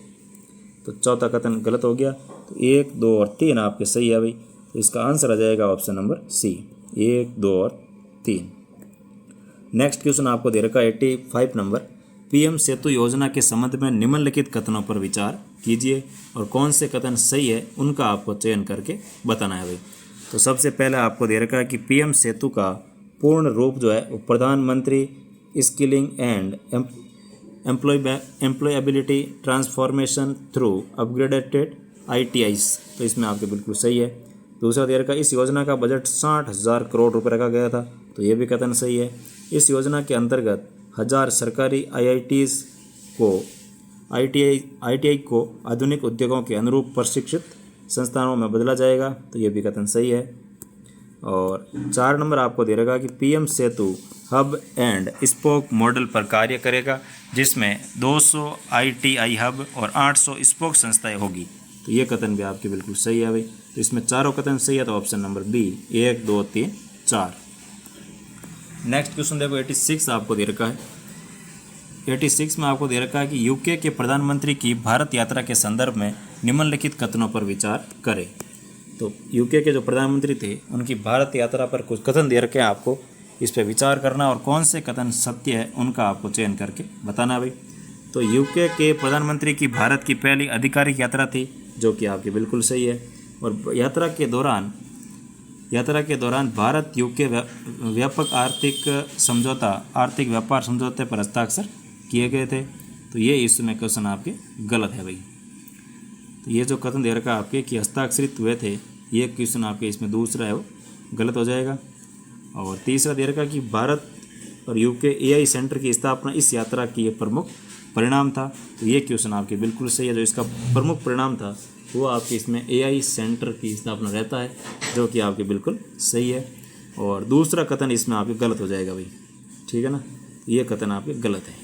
तो चौथा कथन गलत हो गया। तो 1, 2 और 3 आपके सही है भाई, तो इसका आंसर आ जाएगा ऑप्शन नंबर सी, 1, 2 और 3। नेक्स्ट क्वेश्चन आपको दे रखा है 85 नंबर, पीएम सेतु योजना के संबंध में निम्नलिखित कथनों पर विचार कीजिए और कौन से कथन सही है उनका आपको चयन करके बताना है भाई। तो सबसे पहले आपको दे रखा है कि पीएम सेतु का पूर्ण रूप जो है वो प्रधानमंत्री skilling and employability transformation through upgraded ITIs, तो इसमें आपके बिल्कुल सही है। दूसरा दे रखा इस योजना का बजट 60,000 करोड़ रुपए रखा गया था, तो ये भी कथन सही है। इस योजना के अंतर्गत 1000 सरकारी ITI को आधुनिक उद्योगों के अनुरूप प्रशिक्षित संस्थानों में बदला जाएगा, तो ये भी कथन सही है। और 4 नंबर आपको दे रखा कि PM Setu hub and spoke model पर कार्य करेगा, जिसमें 200 ITI हब और 800 स्पोक संस्थाएं होगी, तो ये कथन भी आपके बिल्कुल सही है भाई। तो इसमें चारों कथन सही है, तो option number b, 1, 2, 3, 4। Next question देखो 86 आपको दे रखा है। 86 में आपको दे रखा है कि यूके के प्रधानमंत्री की भारत यात्रा के संदर्भ में निम्नलिखित कथनों पर विचार करें। तो यूके के जो प्रधानमंत्री थे उनकी भारत यात्रा पर कुछ कथन दे रखे हैं, आपको इस पर विचार करना और कौन से कथन सत्य है उनका आपको चयन करके बताना भाई। तो यूके के प्रधानमंत्री की भारत की पहली आधिकारिक यात्रा थी, जो कि आपकी बिल्कुल सही है। और यात्रा के दौरान भारत यूके व्यापक आर्थिक व्यापार समझौते पर हस्ताक्षर किए गए थे, तो ये इसमें क्वेश्चन आपके गलत है भाई। तो ये जो कथन दे रखा है आपके कि हस्ताक्षरित हुए थे, ये क्वेश्चन आपके इसमें दूसरा है वो गलत हो जाएगा। और तीसरा दे रखा कि भारत और यूके एआई सेंटर की स्थापना इस यात्रा की एक प्रमुख परिणाम था। तो ये क्वेश्चन आपके बिल्कुल सही है। जो इसका प्रमुख परिणाम था वो आपके इसमें एआई सेंटर की स्थापना रहता है, जो कि आपके बिल्कुल सही है। और दूसरा कथन इसमें आपके गलत हो जाएगा भाई, ठीक है ना। ये कथन आपके गलत है,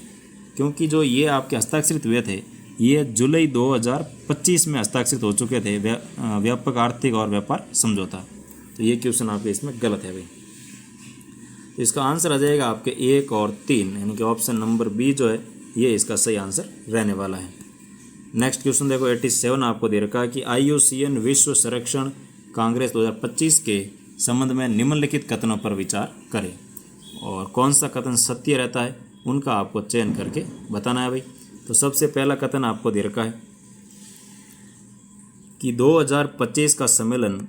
क्योंकि जो ये आपके हस्ताक्षरित हुए थे ये जुलाई 2025 में हस्ताक्षरित हो चुके थे, व्यापक आर्थिक और व्यापार समझौता। तो ये क्वेश्चन आपके इसमें गलत है भाई। तो इसका आंसर आ जाएगा आपके 1 और 3, यानी कि ऑप्शन नंबर बी जो है ये इसका सही आंसर रहने वाला है। नेक्स्ट क्वेश्चन देखो 87 आपको दे रखा है कि IUCN विश्व संरक्षण कांग्रेस 2025 के संबंध में निम्नलिखित कथनों पर विचार करें, और कौन सा कथन सत्य रहता है उनका आपको चयन करके बताना है भाई। तो सबसे पहला कथन आपको दे रखा है कि 2025 का सम्मेलन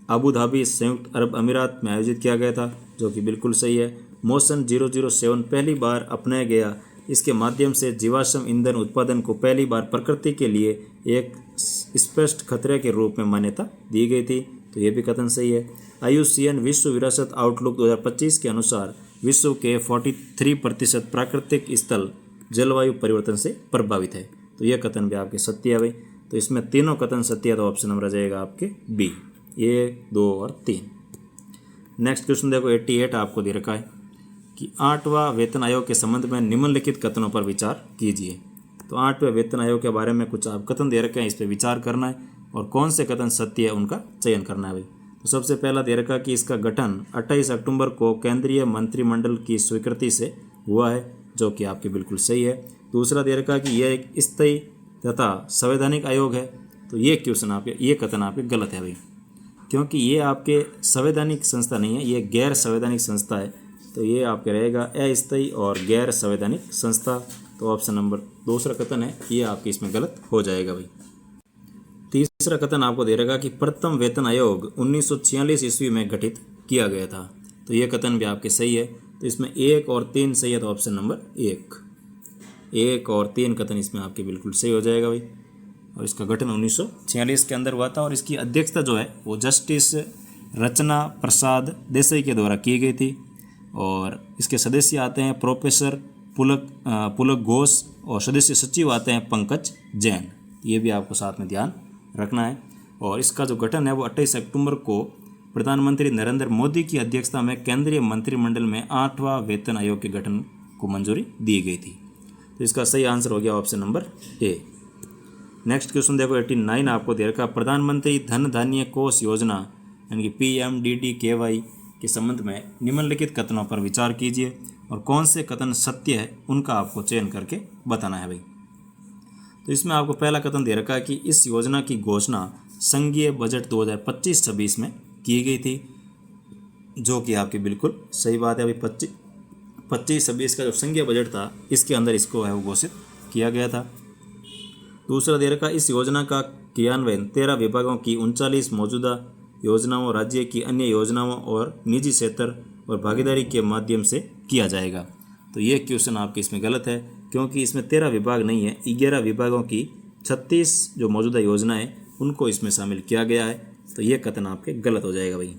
अबू धाबी संयुक्त अरब अमीरात में आयोजित किया गया था, जो कि बिल्कुल सही है। मोशन 007 पहली बार अपनाया गया, इसके माध्यम से जीवाश्म ईंधन उत्पादन को पहली बार प्रकृति के लिए एक स्पष्ट खतरे के रूप में मान्यता दी गई थी। तो ये भी कथन सही है। IUCN विश्व विरासत आउटलुक 2025 के अनुसार विश्व के 43% प्राकृतिक स्थल जलवायु परिवर्तन से प्रभावित है। तो यह कथन भी आपके सत्य है भाई। तो इसमें तीनों कथन सत्य है, तो ऑप्शन नंबर आ जाएगा आपके बी, 1, 2 और 3। नेक्स्ट क्वेश्चन देखो 88 आपको दे रखा है कि 8वां वेतन आयोग के संबंध में निम्नलिखित कथनों पर विचार कीजिए। तो 8वें वेतन आयोग के बारे में कुछ आप कथन दे रखे हैं, इस पर विचार करना है और कौन से कथन सत्य है उनका चयन करना है भाई। तो सबसे पहला दे रखा कि इसका गठन 28 अक्टूबर को केंद्रीय मंत्रिमंडल की स्वीकृति से हुआ है, जो कि आपके बिल्कुल सही है। दूसरा दे रखा कि यह एक स्थायी तथा संवैधानिक आयोग है। तो ये क्वेश्चन आपके ये कथन आपके गलत है भाई, क्योंकि ये आपके संवैधानिक संस्था नहीं है, ये गैर संवैधानिक संस्था है। तो ये आपके रहेगा अस्थायी और गैर संवैधानिक संस्था। तो ऑप्शन नंबर दूसरा कथन है ये आपके इसमें गलत हो जाएगा भाई। तीसरा कथन आपको दे रहेगा कि प्रथम वेतन आयोग 1946 ईस्वी में गठित किया गया था। तो ये कथन भी आपके सही है। तो इसमें 1 और 3 सही है, तो ऑप्शन नंबर 1 और 3 कथन इसमें आपके बिल्कुल सही हो जाएगा भाई। और इसका गठन 1946 के अंदर हुआ था और इसकी अध्यक्षता जो है वो जस्टिस रचना प्रसाद देसाई के द्वारा की गई थी। और इसके सदस्य आते हैं प्रोफेसर पुलक घोष और सदस्य सचिव आते हैं पंकज जैन। ये भी आपको साथ में ध्यान रखना है। और इसका जो गठन है वो 28 अक्टूबर को प्रधानमंत्री नरेंद्र मोदी की अध्यक्षता में केंद्रीय मंत्रिमंडल में 8वां वेतन आयोग के गठन को मंजूरी दी गई थी। तो इसका सही आंसर हो गया option number A. Next question देखो 89 आपको दे रखा प्रधानमंत्री धन धान्य कोष योजना यानी कि PMDDKY के संबंध में निम्नलिखित कथनों पर विचार कीजिए और कौन से कथन सत्य है उनका आपको चयन करके बताना है भाई। तो इसमें आपको पहला कथन दे रखा है कि इस योजना की घोषणा संघीय बजट 2025-26 में की गई थी, जो कि आपकी बिल्कुल सही बात है अभी। 25-26 का जो संघीय बजट था इसके अंदर इसको है वो घोषित किया गया था। दूसरा दे रखा इस योजना का क्रियान्वयन 13 विभागों की 39 मौजूदा योजनाओं, राज्य की अन्य योजनाओं और निजी क्षेत्र और भागीदारी के माध्यम से किया जाएगा। तो ये क्वेश्चन आपके इसमें गलत है, क्योंकि इसमें 13 विभाग नहीं है, 11 विभागों की 36 जो मौजूदा योजनाएं उनको इसमें शामिल किया गया है। तो ये कथन आपके गलत हो जाएगा भाई।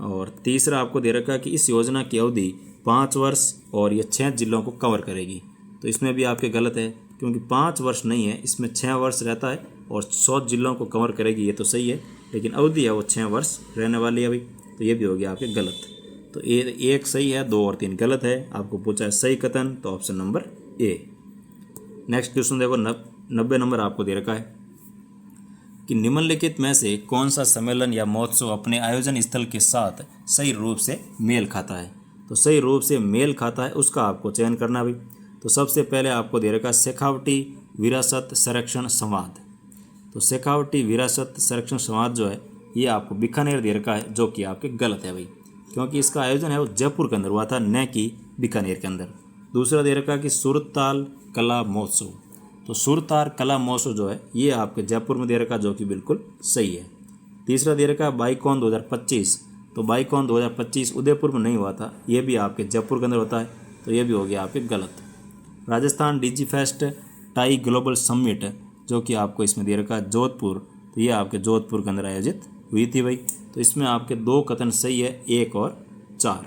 और तीसरा आपको दे रखा है कि इस योजना की अवधि 5 वर्ष और ये 6 जिलों को कवर करेगी। तो इसमें भी आपके गलत है, क्योंकि 5 वर्ष नहीं है, इसमें 6 वर्ष रहता है और 100 जिलों को कवर करेगी, ये तो सही है, लेकिन अवधि है वो 6 वर्ष रहने वाली है भाई। तो ये भी हो गया आपके गलत। तो एक सही है, 2 और 3 गलत है। आपको पूछा है सही कथन, तो option number A. Next question देखो 90 नंबर आपको दे रखा है कि निम्नलिखित में से कौन सा सम्मेलन या महोत्सव अपने आयोजन स्थल के साथ सही रूप से मेल खाता है। तो सही रूप से मेल खाता है उसका आपको चयन करना भाई। तो सबसे पहले आपको दे रखा शेखावटी विरासत संरक्षण संवाद। तो शेखावटी विरासत संरक्षण संवाद जो है ये आपको बीकानेर दे रखा है, जो कि आपके गलत है भाई, क्योंकि इसका आयोजन है वो जयपुर के अंदर हुआ था, न कि बीकानेर के अंदर। दूसरा दे रखा कि सुरताल कला महोत्सव। तो सुरताल कला महोत्सव जो है ये आपके जयपुर में दे रखा, जो कि बिल्कुल सही है। तीसरा दे रखा बाईकॉन 2025। तो बाईकॉन 2025 उदयपुर में नहीं हुआ था, ये भी आपके जयपुर के अंदर होता है, तो ये भी हो गया आपके गलत। Rajasthan Digifest tie global summit जो कि आपको इसमें दे रखा है जोधपुर, तो ये आपके जोधपुर के अंदर आयोजित हुई थी भाई। तो इसमें आपके 2 कथन सही है, 1 और 4,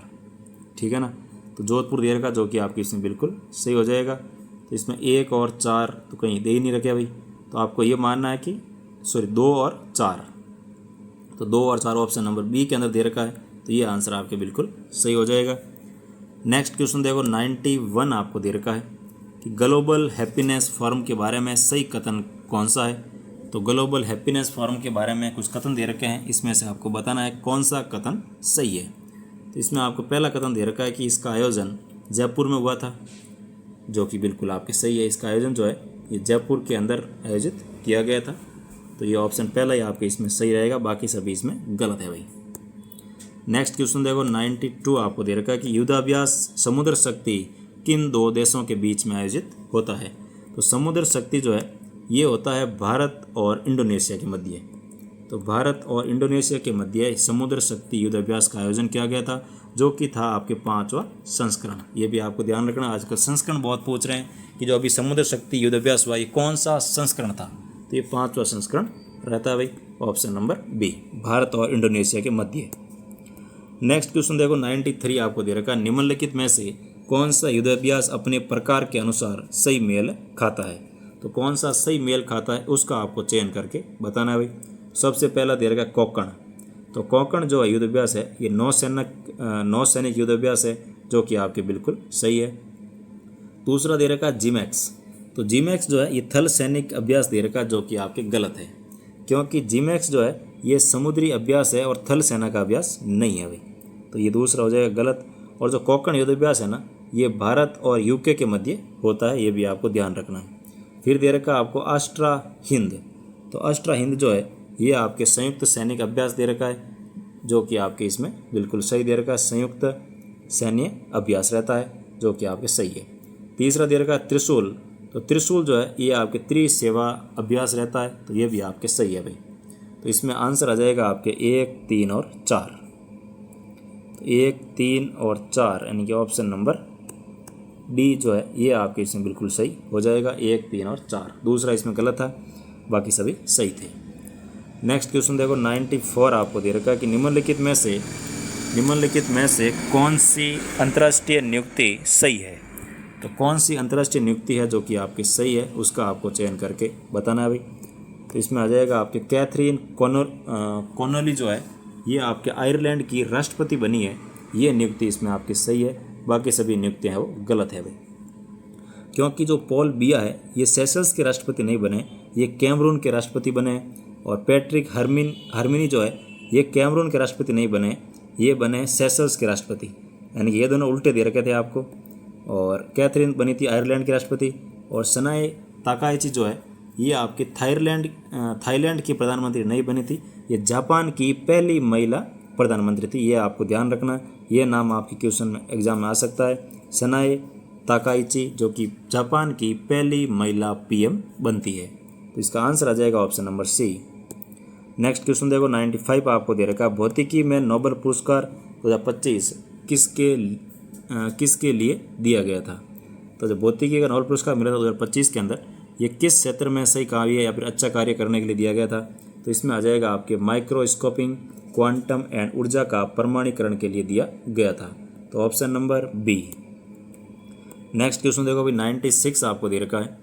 ठीक है ना। तो जोधपुर देर का जो कि आपकी इसमें बिल्कुल सही हो जाएगा। तो इसमें 1 और 4 तो कहीं दे ही नहीं रखे भाई, तो आपको ये मानना है कि 2 और 4, तो 2 और 4 ऑप्शन नंबर बी के अंदर दे रखा है, तो ये आंसर आपके बिल्कुल सही हो जाएगा। नेक्स्ट क्वेश्चन देखो 91 आपको दे रखा है कि ग्लोबल हैप्पीनेस फोरम के बारे में सही कथन कौन सा है। तो ग्लोबल हैप्पीनेस फोरम के बारे में कुछ कथन दे रखे हैं, इसमें से आपको बताना है कौन सा कथन सही है। तो इसमें आपको पहला कथन दे रखा है कि इसका आयोजन जयपुर में हुआ था, जो कि बिल्कुल आपके सही है। इसका आयोजन जो है ये जयपुर के अंदर आयोजित किया गया था, तो ये ऑप्शन पहला ही आपके इसमें सही रहेगा, बाकी सभी इसमें गलत है भाई। नेक्स्ट क्वेश्चन देखो 92 आपको दे रखा है कि युद्धाभ्यास समुद्र शक्ति किन 2 देशों के बीच में आयोजित होता है। तो समुद्र शक्ति जो है ये होता है भारत और इंडोनेशिया के मध्य। तो भारत और इंडोनेशिया के मध्य समुद्र शक्ति युद्धाभ्यास का आयोजन किया गया था, जो कि था आपके 5वां संस्करण। ये भी आपको ध्यान रखना, आजकल संस्करण बहुत पूछ रहे हैं कि जो अभी समुद्र शक्ति युद्धाभ्यास हुआ ये कौन सा संस्करण था। तो ये 5वां संस्करण रहता है भाई, ऑप्शन नंबर बी, भारत और इंडोनेशिया के मध्य। नेक्स्ट क्वेश्चन देखो 93 आपको दे रखा है, निम्नलिखित में से कौन सा युद्धाभ्यास अपने प्रकार के अनुसार सही मेल खाता है। तो कौन सा सही मेल खाता है उसका आपको चयन करके बताना है भाई। सबसे पहला दे रखा है कोंकण। तो कोंकण जो है युद्धाभ्यास है ये नौसैनिक युद्धाभ्यास है, जो कि आपके बिल्कुल सही है। दूसरा दे रखा है जिमैक्स। तो जिमैक्स जो है ये थल सैनिक अभ्यास दे रखा है, जो कि आपके गलत है, क्योंकि जिमैक्स जो है ये समुद्री अभ्यास है और थल सेना का अभ्यास नहीं है भाई, तो ये दूसरा हो जाएगा गलत। और जो कोंकण युद्धाभ्यास है ना ये भारत और यूके के मध्य होता है, ये भी आपको ध्यान रखना है। फिर दे रखा आपको अस्ट्रा हिंद। तो अस्ट्रा हिंद जो है ये आपके संयुक्त सैनिक अभ्यास दे रखा है, जो कि आपके इसमें बिल्कुल सही दे रखा है, संयुक्त सैन्य अभ्यास रहता है, जो कि आपके सही है। तीसरा दे रखा है त्रिशूल। तो त्रिशूल जो है ये आपके त्रिसेवा अभ्यास रहता है, तो ये भी आपके सही है भाई। तो इसमें आंसर आ जाएगा आपके 1, 3 और 4। तो 1, 3 और 4 यानी कि ऑप्शन नंबर डी जो है ये आपके इसमें बिल्कुल सही हो जाएगा, 1, 3 और 4। दूसरा इसमें गलत था, बाकी सभी सही थे। नेक्स्ट क्वेश्चन देखो 94 आपको दे रखा है कि निम्नलिखित में से कौन सी अंतर्राष्ट्रीय नियुक्ति सही है। तो कौन सी अंतर्राष्ट्रीय नियुक्ति है जो कि आपकी सही है उसका आपको चयन करके बताना है भाई। तो इसमें आ जाएगा आपके कैथरीन कॉनोली जो है ये आपके आयरलैंड की राष्ट्रपति बनी है, ये नियुक्ति इसमें आपकी सही है, बाकी सभी नियुक्तियाँ हैं वो गलत है भाई। क्योंकि जो पॉल बिया है ये सेशल्स के राष्ट्रपति नहीं बने, ये कैमरून के राष्ट्रपति बने। और पैट्रिक हर्मिनी जो है ये कैमरून के राष्ट्रपति नहीं बने, ये बने सेशल्स के राष्ट्रपति, यानी कि ये दोनों उल्टे दे रखे थे आपको। और कैथरीन बनी थी आयरलैंड की राष्ट्रपति, और सनाए ताकाइची जो है ये आपके थाईलैंड की प्रधानमंत्री नहीं बनी थी, ये जापान की पहली महिला प्रधानमंत्री थी, ये आपको ध्यान रखना, ये नाम आपके क्वेश्चन में एग्जाम में आ सकता है। सनाए ताकाइची जो कि जापान की पहली महिला पीएम बनती है, तो इसका आंसर आ जाएगा option number c. Next question देखो 95 आपको दे रखा है, भौतिकी में नोबेल पुरस्कार 2025 किसके लिए दिया गया था। तो जो भौतिकी का नोबेल पुरस्कार मिला था 2025 के अंदर, ये किस क्षेत्र में सही कार्य या फिर अच्छा कार्य करने के लिए दिया गया था। तो इसमें आ जाएगा आपके माइक्रोस्कोपिंग, क्वांटम एंड ऊर्जा का प्रमाणीकरण के लिए दिया गया था, तो option number b. Next question देखो भाई 96 आपको दे रखा है,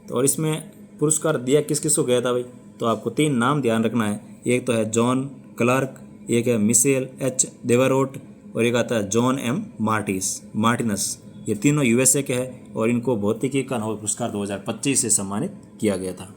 तो और इसमें पुरस्कार दिया किस किस को गया था भाई। तो आपको 3 नाम ध्यान रखना है, एक तो है जॉन क्लार्क, एक है मिशेल एच देवरोट, और एक आता है जॉन एम मार्टिनस। ये तीनों यूएसए के हैं और इनको भौतिकी का नोबेल पुरस्कार 2025 से सम्मानित किया गया था।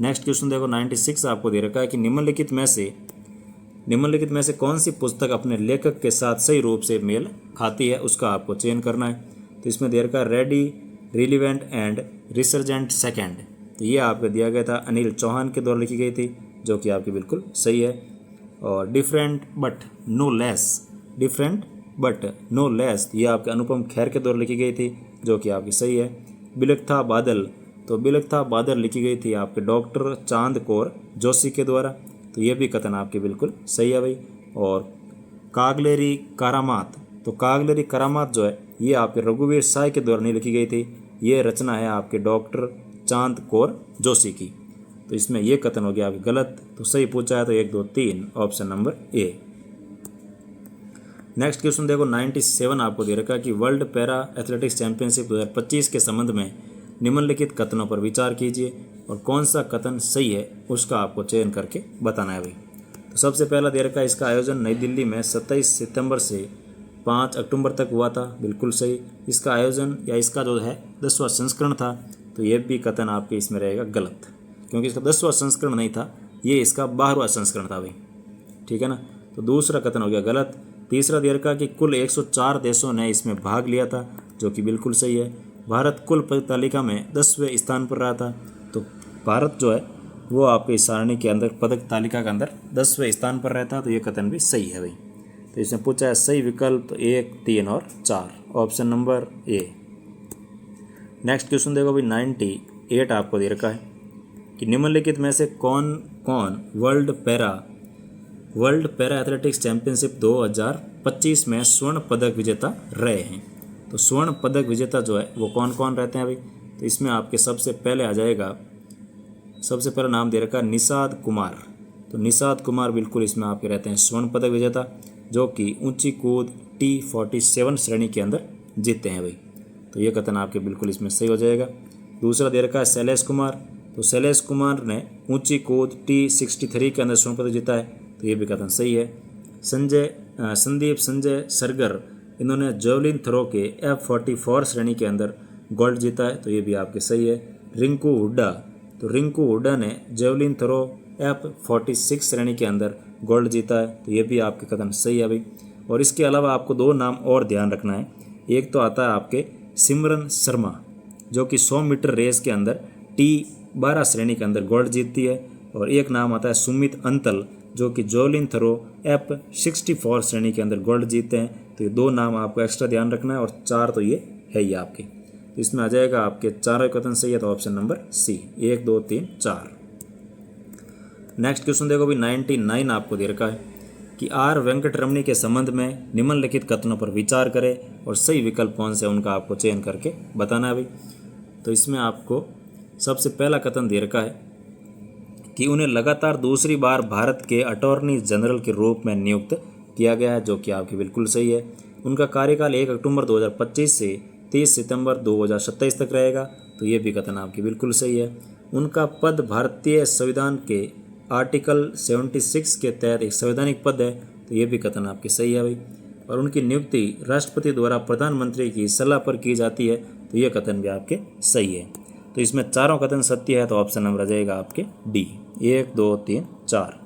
नेक्स्ट क्वेश्चन देखो 96 आपको दे रखा है कि निम्नलिखित में से कौन सी पुस्तक अपने लेखक के साथ सही रूप से मेल खाती है, उसका आपको चयन करना है। तो इसमें दे रखा है ready, relevant and resurgent second, तो ये आपको दिया गया था, अनिल चौहान के द्वारा लिखी गई थी, जो कि आपकी बिल्कुल सही है। और डिफरेंट बट नो लेस ये आपके अनुपम खेर के द्वारा लिखी गई थी, जो कि आपकी सही है। बिलखता बादल, तो बिलखता बादल लिखी गई थी आपके डॉक्टर चांद कौर जोशी के द्वारा, तो ये भी कथन आपके बिल्कुल सही है भाई। और कागलेरी करामात, तो कागलेरी करामात जो है ये आपके रघुवीर साय के द्वारा नहीं लिखी गई थी, ये रचना है आपके डॉक्टर चांद कौर जोशी की। तो इसमें ये कथन हो गया आपकी गलत। तो सही पूछा है तो 1 2 3 option number A. Next question देखो 97 आपको दे रखा है कि वर्ल्ड पैरा एथलेटिक्स चैंपियनशिप 2025 के संबंध में निम्नलिखित कथनों पर विचार कीजिए और कौन सा कथन सही है उसका आपको चयन करके बताना है भाई। तो सबसे पहला दे रखा है इसका आयोजन नई दिल्ली में 27 सितंबर से 5 अक्टूबर तक हुआ था, बिल्कुल सही। इसका आयोजन या इसका जो है 10वां संस्करण था, तो ये भी कथन आपके इसमें रहेगा गलत, क्योंकि इसका 10वां संस्करण नहीं था, ये इसका 12वां संस्करण था भाई, ठीक है ना। तो दूसरा कथन हो गया गलत। तीसरा दे रखा कि कुल 104 देशों ने इसमें भाग लिया था, जो कि बिल्कुल सही है। भारत कुल पदक तालिका में 10वें स्थान पर रहा था, तो भारत जो है वो आपके इस सारणी के अंदर पदक तालिका के अंदर 10वें स्थान पर रहता है, तो ये कथन भी सही है भाई। तो इसमें पूछा है सही विकल्प तो 1 3 और 4 option number A. Next question देखो भाई 98 आपको दे रखा है कि निम्नलिखित में से कौन कौन वर्ल्ड पैरा एथलेटिक्स चैंपियनशिप 2025 में स्वर्ण पदक विजेता रहे हैं। तो स्वर्ण पदक विजेता जो है वो कौन कौन रहते हैं भाई। तो इसमें आपके सबसे पहले आ जाएगा, सबसे पहला नाम दे रखा है निषाद कुमार। तो निषाद कुमार बिल्कुल इसमें आपके रहते हैं स्वर्ण पदक विजेता, जो कि ऊंची कूद T47 श्रेणी के अंदर जीतते हैं भाई। तो ये कथन आपके बिल्कुल इसमें सही हो जाएगा। दूसरा दे रखा है शैलेश कुमार। तो शैलेश कुमार ने ऊंची कूद T63 के अंदर स्वर्ण पदक जीता है, तो ये भी कथन सही है। संदीप संजय सरगर, इन्होंने जेवलिन थ्रो के F44 श्रेणी के अंदर गोल्ड जीता है, तो ये भी आपके सही है। रिंकू हुड्डा, तो रिंकू हुड्डा ने जेवलिन थ्रो F46 श्रेणी के अंदर गोल्ड जीता है, तो ये भी आपके कथन सही है भाई। और इसके अलावा आपको 2 नाम और ध्यान रखना है। एक तो आता है आपके सिमरन शर्मा, जो कि 100 मीटर रेस के अंदर T12 श्रेणी के अंदर गोल्ड जीतती है, और एक नाम आता है सुमित अंतल, जो कि जेवलिन थ्रो F64 श्रेणी के अंदर गोल्ड जीतते हैं। तो ये 2 नाम आपको एक्स्ट्रा ध्यान रखना है, और 4 तो ये है ही आपके। तो इसमें आ जाएगा आपके चारों कथन सही है, तो option number c 1 2 3 4। Next question देखो भी 99 आपको दे रखा है कि आर वेंकटरमणी के संबंध में निम्नलिखित कथनों पर विचार करें और सही विकल्प कौन से उनका आपको चयन करके बताना है भाई। तो इसमें आपको सबसे पहला कथन दे रखा है कि उन्हें लगातार दूसरी बार भारत के अटॉर्नी जनरल के रूप में नियुक्त किया गया है, जो कि आपकी बिल्कुल सही है। उनका कार्यकाल 1 अक्टूबर 2025 से 30 सितंबर 2027 तक रहेगा, तो ये भी कथन आपकी बिल्कुल सही है। उनका पद भारतीय संविधान के आर्टिकल 76 के तहत एक संवैधानिक पद है, तो ये भी कथन आपकी सही है भाई। और उनकी नियुक्ति राष्ट्रपति द्वारा प्रधानमंत्री की सलाह पर की जाती है, तो ये कथन भी आपके सही है। तो इसमें चारों कथन सत्य है, तो ऑप्शन नंबर आ जाएगा आपके डी 1 2 3 4।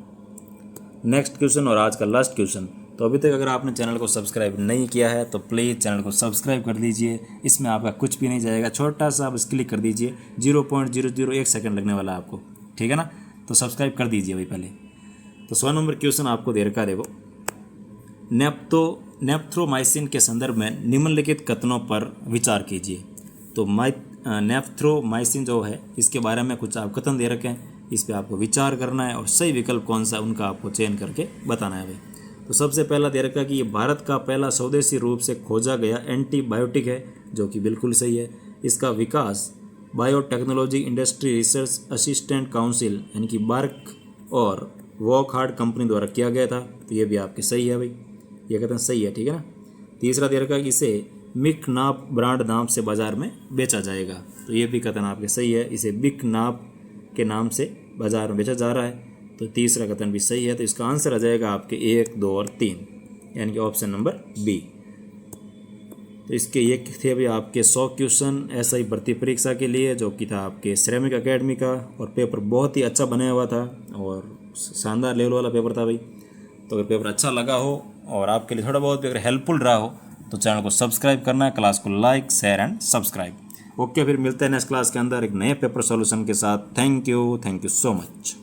नेक्स्ट क्वेश्चन और आज का लास्ट क्वेश्चन। तो अभी तक अगर आपने चैनल को सब्सक्राइब नहीं किया है तो प्लीज़ चैनल को सब्सक्राइब कर दीजिए। इसमें आपका कुछ भी नहीं जाएगा, छोटा सा आप क्लिक कर दीजिए, 0.001 सेकंड लगने वाला आपको, ठीक है ना। तो सब्सक्राइब कर दीजिए भाई पहले। तो 100 नंबर क्वेश्चन आपको दे रखा है, देखो नेप्थ्रोमाइसिन के संदर्भ में निम्नलिखित कथनों पर विचार कीजिए। तो नेप्थ्रोमाइसिन जो है इसके बारे में कुछ आप कथन दे रखे हैं, इस पर आपको विचार करना है और सही विकल्प कौन सा उनका आपको चयन करके बताना है भाई। तो सबसे पहला दे रखा है कि ये भारत का पहला स्वदेशी रूप से खोजा गया एंटीबायोटिक है, जो कि बिल्कुल सही है। इसका विकास biotechnology industry research assistant council यानी कि बार्क और वॉकहार्ड कंपनी द्वारा किया गया था, तो ये भी आपके सही है भाई, ये कथन सही है, ठीक है ना। तीसरा दे रखा है कि इसे मिकनाप ब्रांड नाम से बाजार में बेचा जाएगा, तो ये भी कथन आपके सही है, इसे मिकनाप के नाम से बाजार में बेचा जा रहा है, तो तीसरा कथन भी सही है। तो इसका आंसर आ जाएगा आपके 1 2 और 3 यानी कि ऑप्शन नंबर बी। तो इसके ये थे अभी आपके 100 क्वेश्चन ऐसा ही भर्ती परीक्षा के लिए, जो कि था आपके श्रमिक एकेडमी का, और पेपर बहुत ही अच्छा बनाया हुआ था और शानदार लेवल वाला पेपर था भाई। तो अगर पेपर अच्छा लगा हो और आपके लिए थोड़ा बहुत भी अगर हेल्पफुल रहा हो तो चैनल को सब्सक्राइब करना है, क्लास को like share and subscribe. Okay, फिर मिलते हैं नेक्स्ट क्लास के अंदर एक नए पेपर सॉल्यूशन के साथ। Thank you so much.